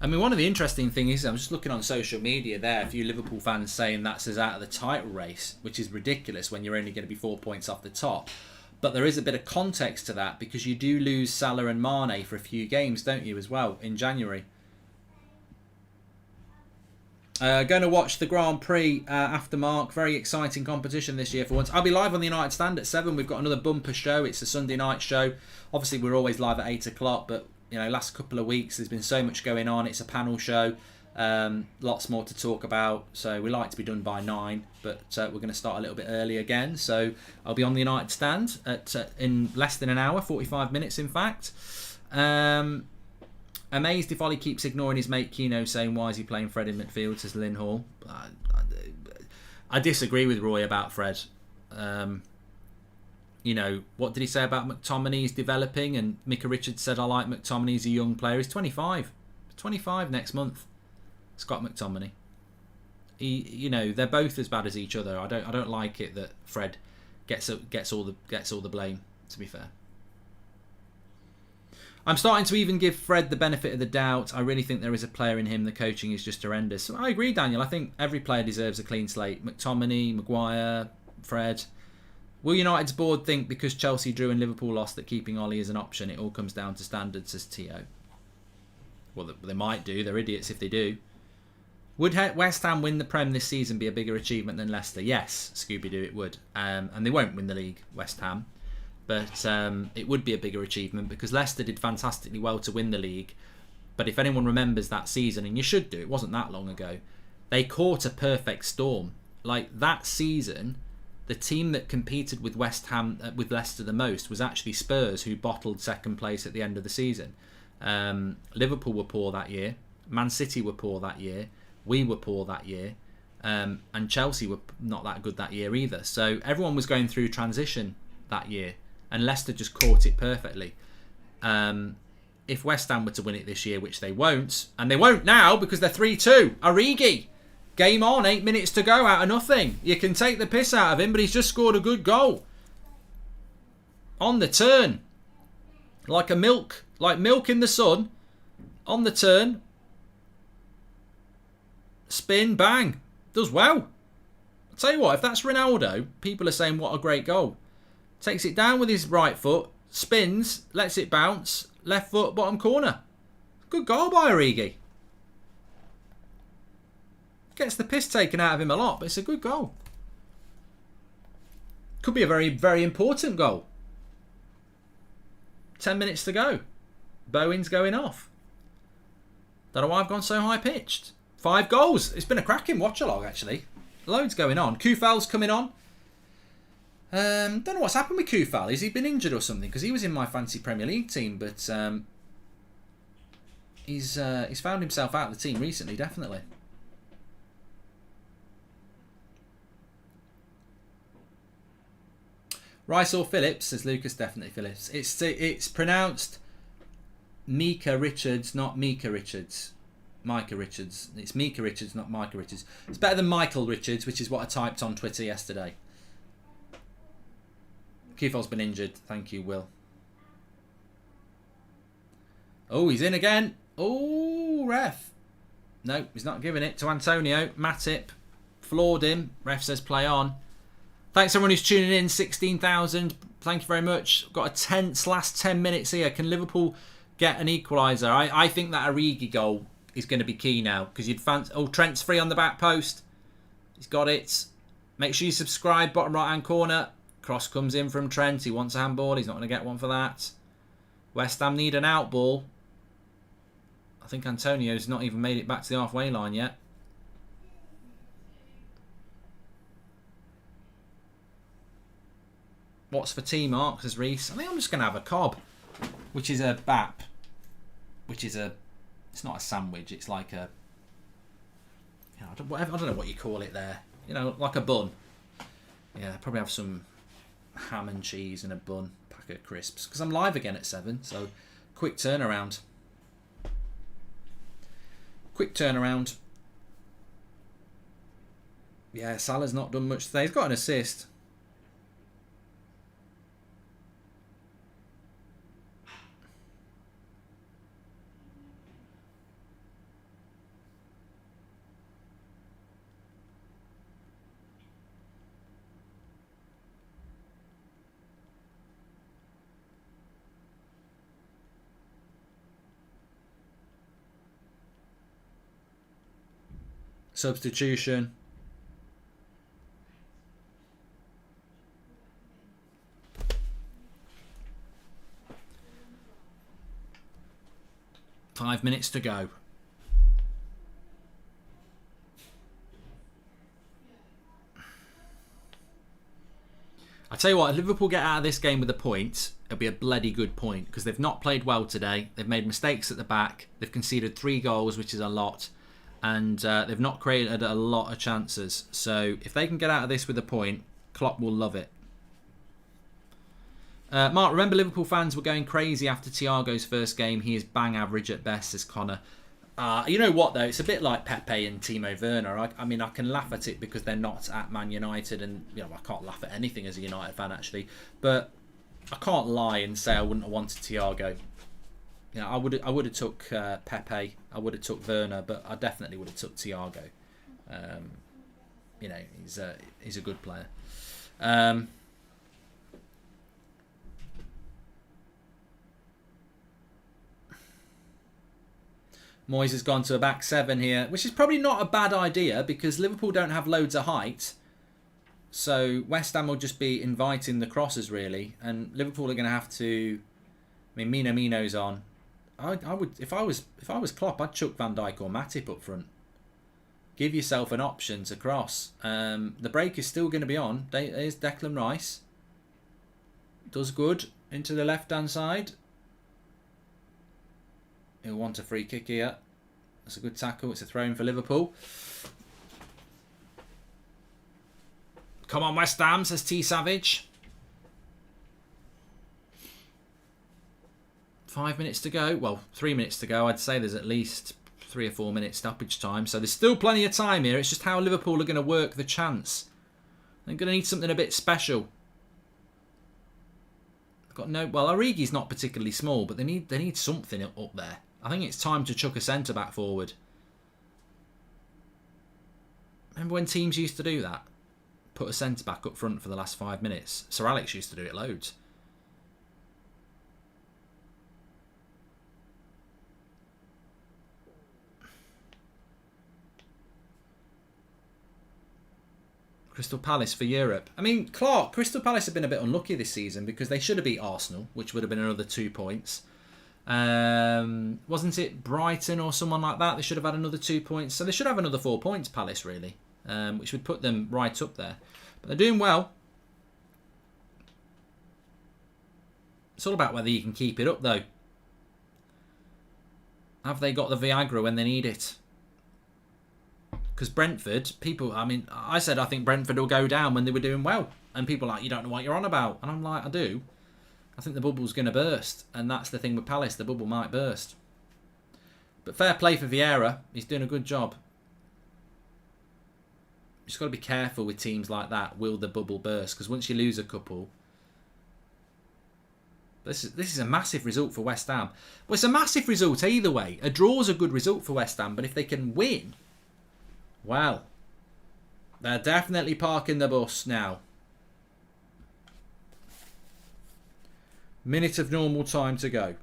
I mean, one of the interesting things is, I'm just looking on social media there, a few Liverpool fans saying that's us out of the title race, which is ridiculous when you're only going to be 4 points off the top. But there is a bit of context to that, because you do lose Salah and Mane for a few games, don't you, as well, in January. Going to watch the Grand Prix after Mark. Very exciting competition this year for once. I'll be live on the United Stand at 7. We've got another bumper show. It's a Sunday night show. Obviously, we're always live at 8 o'clock, but you know, last couple of weeks there's been so much going on. It's a panel show, lots more to talk about. So we like to be done by 9, but we're going to start a little bit early again. So I'll be on the United Stand in less than an hour, 45 minutes in fact. Amazed if Ollie keeps ignoring his mate Keno, saying why is he playing Fred in midfield, says Lynn Hall. I disagree with Roy about Fred. You know, what did he say about McTominay? He's developing, and Micah Richards said, I like McTominay, he's a young player. He's 25. 25 next month, Scott McTominay. You know, they're both as bad as each other. I don't like it that Fred gets all the blame, to be fair. I'm starting to even give Fred the benefit of the doubt. I really think there is a player in him. The coaching is just horrendous. So I agree, Daniel. I think every player deserves a clean slate. McTominay, Maguire, Fred. Will United's board think because Chelsea drew and Liverpool lost that keeping Ollie is an option? It all comes down to standards, says T.O. Well, they might do. They're idiots if they do. Would West Ham win the Prem this season be a bigger achievement than Leicester? Yes, Scooby-Doo, it would. And they won't win the league, West Ham. But it would be a bigger achievement because Leicester did fantastically well to win the league. But if anyone remembers that season, and you should do, it wasn't that long ago, they caught a perfect storm. Like, that season, the team that competed with West Ham, with Leicester the most, was actually Spurs, who bottled second place at the end of the season. Liverpool were poor that year. Man City were poor that year. We were poor that year. And Chelsea were not that good that year either. So everyone was going through transition that year. and Leicester just caught it perfectly. If West Ham were to win it this year, which they won't, and they won't now because they're 3-2. Origi, game on, 8 minutes to go, out of nothing. You can take the piss out of him, but he's just scored a good goal. On the turn. Like milk in the sun. On the turn. Spin, bang. Does well. I'll tell you what, if that's Ronaldo, people are saying what a great goal. Takes it down with his right foot, spins, lets it bounce, left foot, bottom corner. Good goal by Origi. Gets the piss taken out of him a lot, but it's a good goal. Could be a very, very important goal. 10 minutes to go. Bowen's going off. Don't know why I've gone so high pitched. 5 goals. It's been a cracking watch-along, actually. Loads going on. Kufal's coming on. Don't know what's happened with Kufal. Has he been injured or something? Because he was in my fancy Premier League team, but he's found himself out of the team recently, definitely. Rice or Phillips, says Lucas. Definitely Phillips. It's pronounced Micah Richards, not Micah Richards. Micah Richards. It's Micah Richards, not Micah Richards. It's better than Michael Richards, which is what I typed on Twitter yesterday. Kufal's been injured. Thank you, Will. Oh, he's in again. Oh, ref. No, he's not giving it to Antonio. Matip floored him. Ref says play on. Thanks everyone who's tuning in. 16,000. Thank you very much. Got a tense last 10 minutes here. Can Liverpool get an equaliser? I think that Origi goal is going to be key now, because you'd fancy... Oh, Trent's free on the back post. He's got it. Make sure you subscribe. Bottom right hand corner. Cross comes in from Trent. He wants a handball. He's not going to get one for that. West Ham need an out ball. I think Antonio's not even made it back to the halfway line yet. What's for tea, Mark? Says Reese. I think I'm just going to have a cob, which is a bap. Which is a... It's not a sandwich. It's like a... You know, I don't know what you call it there. You know, like a bun. Yeah, probably have some ham and cheese and a bun, pack of crisps, because I'm live again at 7, so quick turnaround. Yeah, Salah's not done much today. He's got an assist. Substitution. Five minutes to go. I tell you what, if Liverpool get out of this game with a point, it'll be a bloody good point, because they've not played well today. They've made mistakes at the back. They've conceded 3 goals, which is a lot. And they've not created a lot of chances. So if they can get out of this with a point, Klopp will love it. Mark, remember Liverpool fans were going crazy after Thiago's first game. He is bang average at best, says Connor. You know what, though? It's a bit like Pepe and Timo Werner. I mean, I can laugh at it because they're not at Man United. And, you know, I can't laugh at anything as a United fan, actually. But I can't lie and say I wouldn't have wanted Thiago. You know, I would have took Pepe, I would have took Werner, but I definitely would have took Thiago. You know, he's a good player. Moyes has gone to a back 7 here, which is probably not a bad idea because Liverpool don't have loads of height. So West Ham will just be inviting the crosses really, and Liverpool are going to have to. I mean, Mino's on. I would, if I was Klopp, I'd chuck Van Dijk or Matip up front. Give yourself an option to cross. The break is still going to be on. There's Declan Rice. Does good into the left-hand side. He'll want a free kick here. That's a good tackle. It's a throw-in for Liverpool. Come on, West Ham, says T Savage. 5 minutes to go. Well, 3 minutes to go. I'd say there's at least 3 or 4 minutes stoppage time. So there's still plenty of time here. It's just how Liverpool are going to work the chance. They're going to need something a bit special. They've got no... Well, Origi's not particularly small, but they need something up there. I think it's time to chuck a centre-back forward. Remember when teams used to do that? Put a centre-back up front for the last 5 minutes. Sir Alex used to do it loads. Crystal Palace for Europe. I mean, Clark, Crystal Palace have been a bit unlucky this season because they should have beat Arsenal, which would have been another 2 points. Wasn't it Brighton or someone like that? They should have had another 2 points. So they should have another 4 points, Palace, really, which would put them right up there. But they're doing well. It's all about whether you can keep it up, though. Have they got the Viagra when they need it? Because Brentford, people, I mean, I said I think Brentford will go down when they were doing well. And people are like, you don't know what you're on about. And I'm like, I do. I think the bubble's going to burst. And that's the thing with Palace, the bubble might burst. But fair play for Vieira. He's doing a good job. You just got to be careful with teams like that. Will the bubble burst? Because once you lose a couple... This is a massive result for West Ham. Well, it's a massive result either way. A draw's a good result for West Ham. But if they can win... Well, they're definitely parking the bus now. Minute of normal time to go.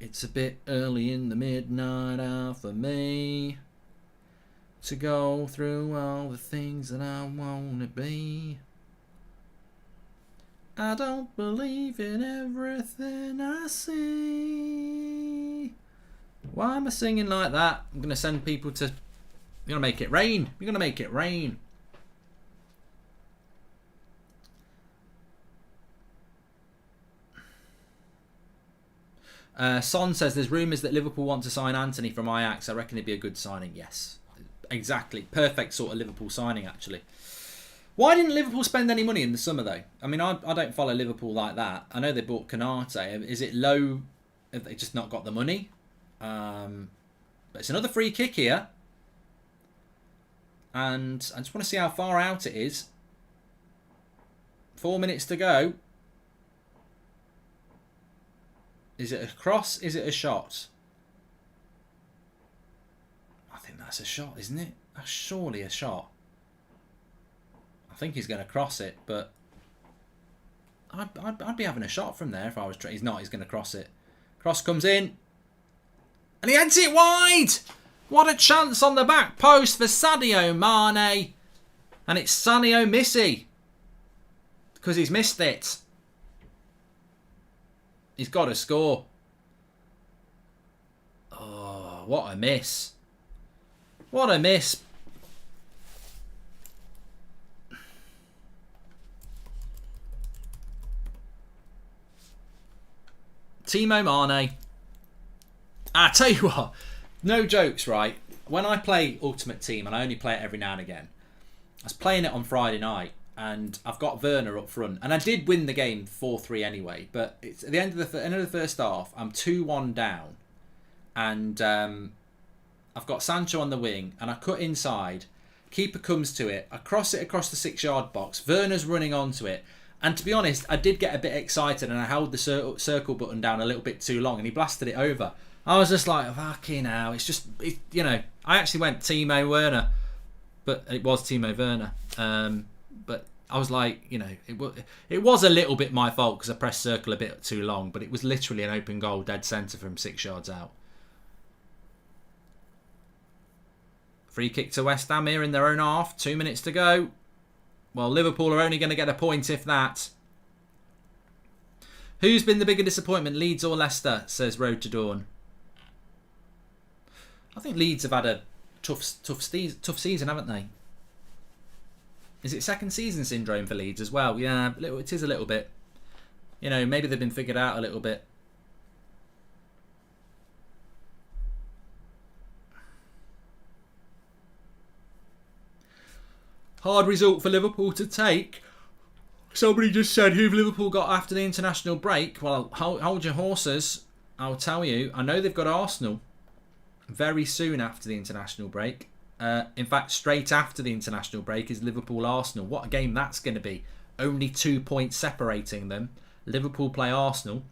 It's a bit early in the midnight hour for me to go through all the things that I want to be. I don't believe in everything I see. Why am I singing like that? I'm going to send people to... You're going to make it rain. You're going to make it rain. Son says there's rumours that Liverpool want to sign Anthony from Ajax. I reckon it'd be a good signing. Yes, exactly. Perfect sort of Liverpool signing, actually. Why didn't Liverpool spend any money in the summer, though? I mean, I don't follow Liverpool like that. I know they bought Canate. Is it low? Have they just not got the money? But it's another free kick here. And I just want to see how far out it is. 4 minutes to go. Is it a cross? Is it a shot? I think that's a shot, isn't it? That's surely a shot. I think he's going to cross it, but I'd be having a shot from there if I was trying. He's not. He's going to cross it. Cross comes in. And he heads it wide! What a chance on the back post for Sadio Mane. And it's Sadio Missy. Because he's missed it. He's got to score. Oh, what a miss. What a miss. Timo Mane. I tell you what, no jokes, right? When I play Ultimate Team, and I only play it every now and again, I was playing it on Friday night, and I've got Werner up front, and I did win the game 4-3 anyway. But it's at the end of the first half, I'm 2-1 down, and I've got Sancho on the wing, and I cut inside. Keeper comes to it. I cross it across the 6-yard box. Werner's running onto it. And to be honest, I did get a bit excited and I held the circle button down a little bit too long and he blasted it over. I was just like, fucking hell. It's just, you know, I actually went Timo Werner, but it was Timo Werner. But I was like, you know, it was a little bit my fault because I pressed circle a bit too long, but it was literally an open goal, dead centre from 6 yards out. Free kick to West Ham here in their own half. 2 minutes to go. Well, Liverpool are only going to get a point if that. Who's been the bigger disappointment, Leeds or Leicester, says Road to Dawn. I think Leeds have had a tough season, haven't they? Is it second season syndrome for Leeds as well? Yeah, it is a little bit. You know, maybe they've been figured out a little bit. Hard result for Liverpool to take. Somebody just said, who've Liverpool got after the international break? Well, hold your horses. I'll tell you. I know they've got Arsenal very soon after the international break. In fact, straight after the international break is Liverpool-Arsenal. What a game that's going to be. Only 2 points separating them. Liverpool play Arsenal.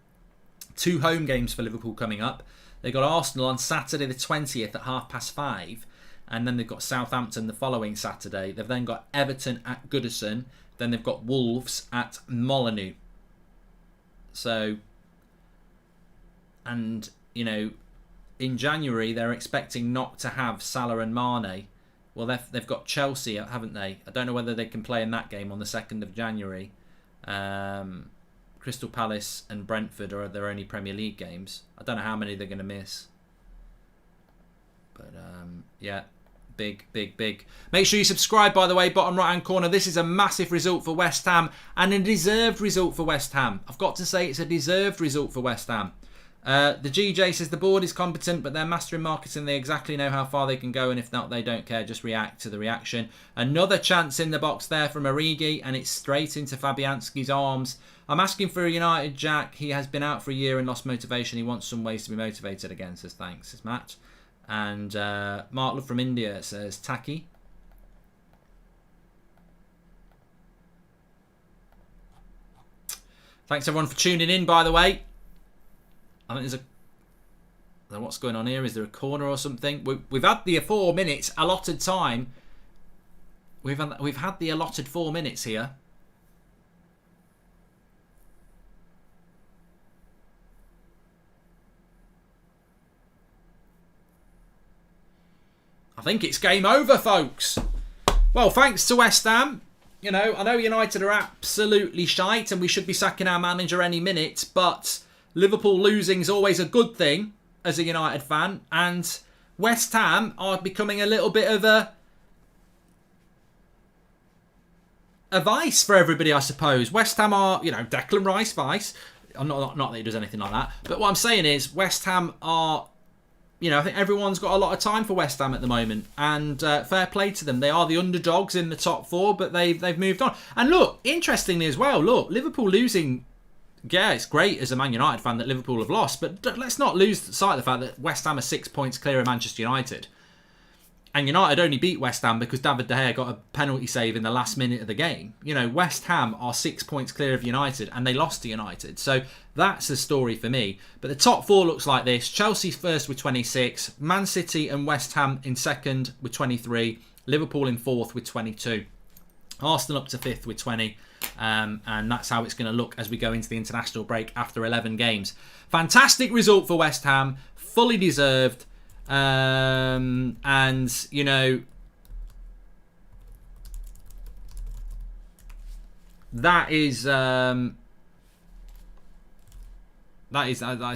2 home games for Liverpool coming up. They've got Arsenal on Saturday the 20th at 5:30. And then they've got Southampton the following Saturday. They've then got Everton at Goodison. Then they've got Wolves at Molineux. So, and, you know, in January they're expecting not to have Salah and Mane. Well, they've got Chelsea, haven't they? I don't know whether they can play in that game on the 2nd of January. Crystal Palace and Brentford are their only Premier League games. I don't know how many they're going to miss. But, yeah. Big. Make sure you subscribe, by the way, bottom right-hand corner. This is a massive result for West Ham and a deserved result for West Ham. I've got to say it's a deserved result for West Ham. The GJ says the board is competent, but they're mastering marketing. They exactly know how far they can go, and if not, they don't care. Just react to the reaction. Another chance in the box there from Origi, and it's straight into Fabianski's arms. I'm asking for a United Jack. He has been out for a year and lost motivation. He wants some ways to be motivated again, says thanks, says Matt. And Mark Love from India says Taki. Thanks everyone for tuning in, by the way. I think there's a... What's going on here? Is there a corner or something? We've had the 4 minutes allotted time. We've had the allotted 4 minutes here. I think it's game over, folks. Well, thanks to West Ham. You know, I know United are absolutely shite and we should be sacking our manager any minute, but Liverpool losing is always a good thing as a United fan, and West Ham are becoming a little bit of a vice for everybody, I suppose. West Ham are, you know, Declan Rice vice. Not that he does anything like that, but what I'm saying is West Ham are... You know, I think everyone's got a lot of time for West Ham at the moment, and fair play to them. They are the underdogs in the top 4, but they've moved on. And look, interestingly as well, look, Liverpool losing. Yeah, it's great as a Man United fan that Liverpool have lost, but let's not lose sight of the fact that West Ham are 6 points clear of Manchester United. And United only beat West Ham because David De Gea got a penalty save in the last minute of the game. You know, West Ham are 6 points clear of United and they lost to United. So that's the story for me. But the top 4 looks like this. Chelsea's first with 26. Man City and West Ham in second with 23. Liverpool in fourth with 22. Arsenal up to 5th with 20. And that's how it's going to look as we go into the international break after 11 games. Fantastic result for West Ham. Fully deserved. And you know, that's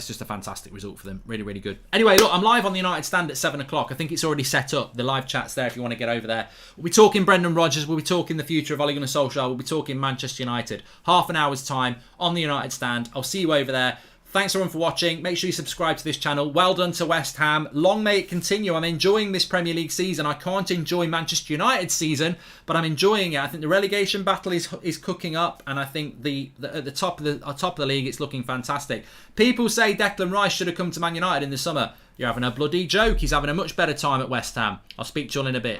just a fantastic result for them. Really, really good. Anyway, look, I'm live on the United Stand at 7 o'clock. I think it's already set up. The live chat's there if you want to get over there. We'll be talking Brendan Rodgers. We'll be talking the future of Ole Gunnar Solskjaer. We'll be talking Manchester United. Half an hour's time on the United Stand. I'll see you over there. Thanks everyone for watching. Make sure you subscribe to this channel. Well done to West Ham. Long may it continue. I'm enjoying this Premier League season. I can't enjoy Manchester United's season, but I'm enjoying it. I think the relegation battle is cooking up, and I think at the top of the league, it's looking fantastic. People say Declan Rice should have come to Man United in the summer. You're having a bloody joke. He's having a much better time at West Ham. I'll speak to you all in a bit.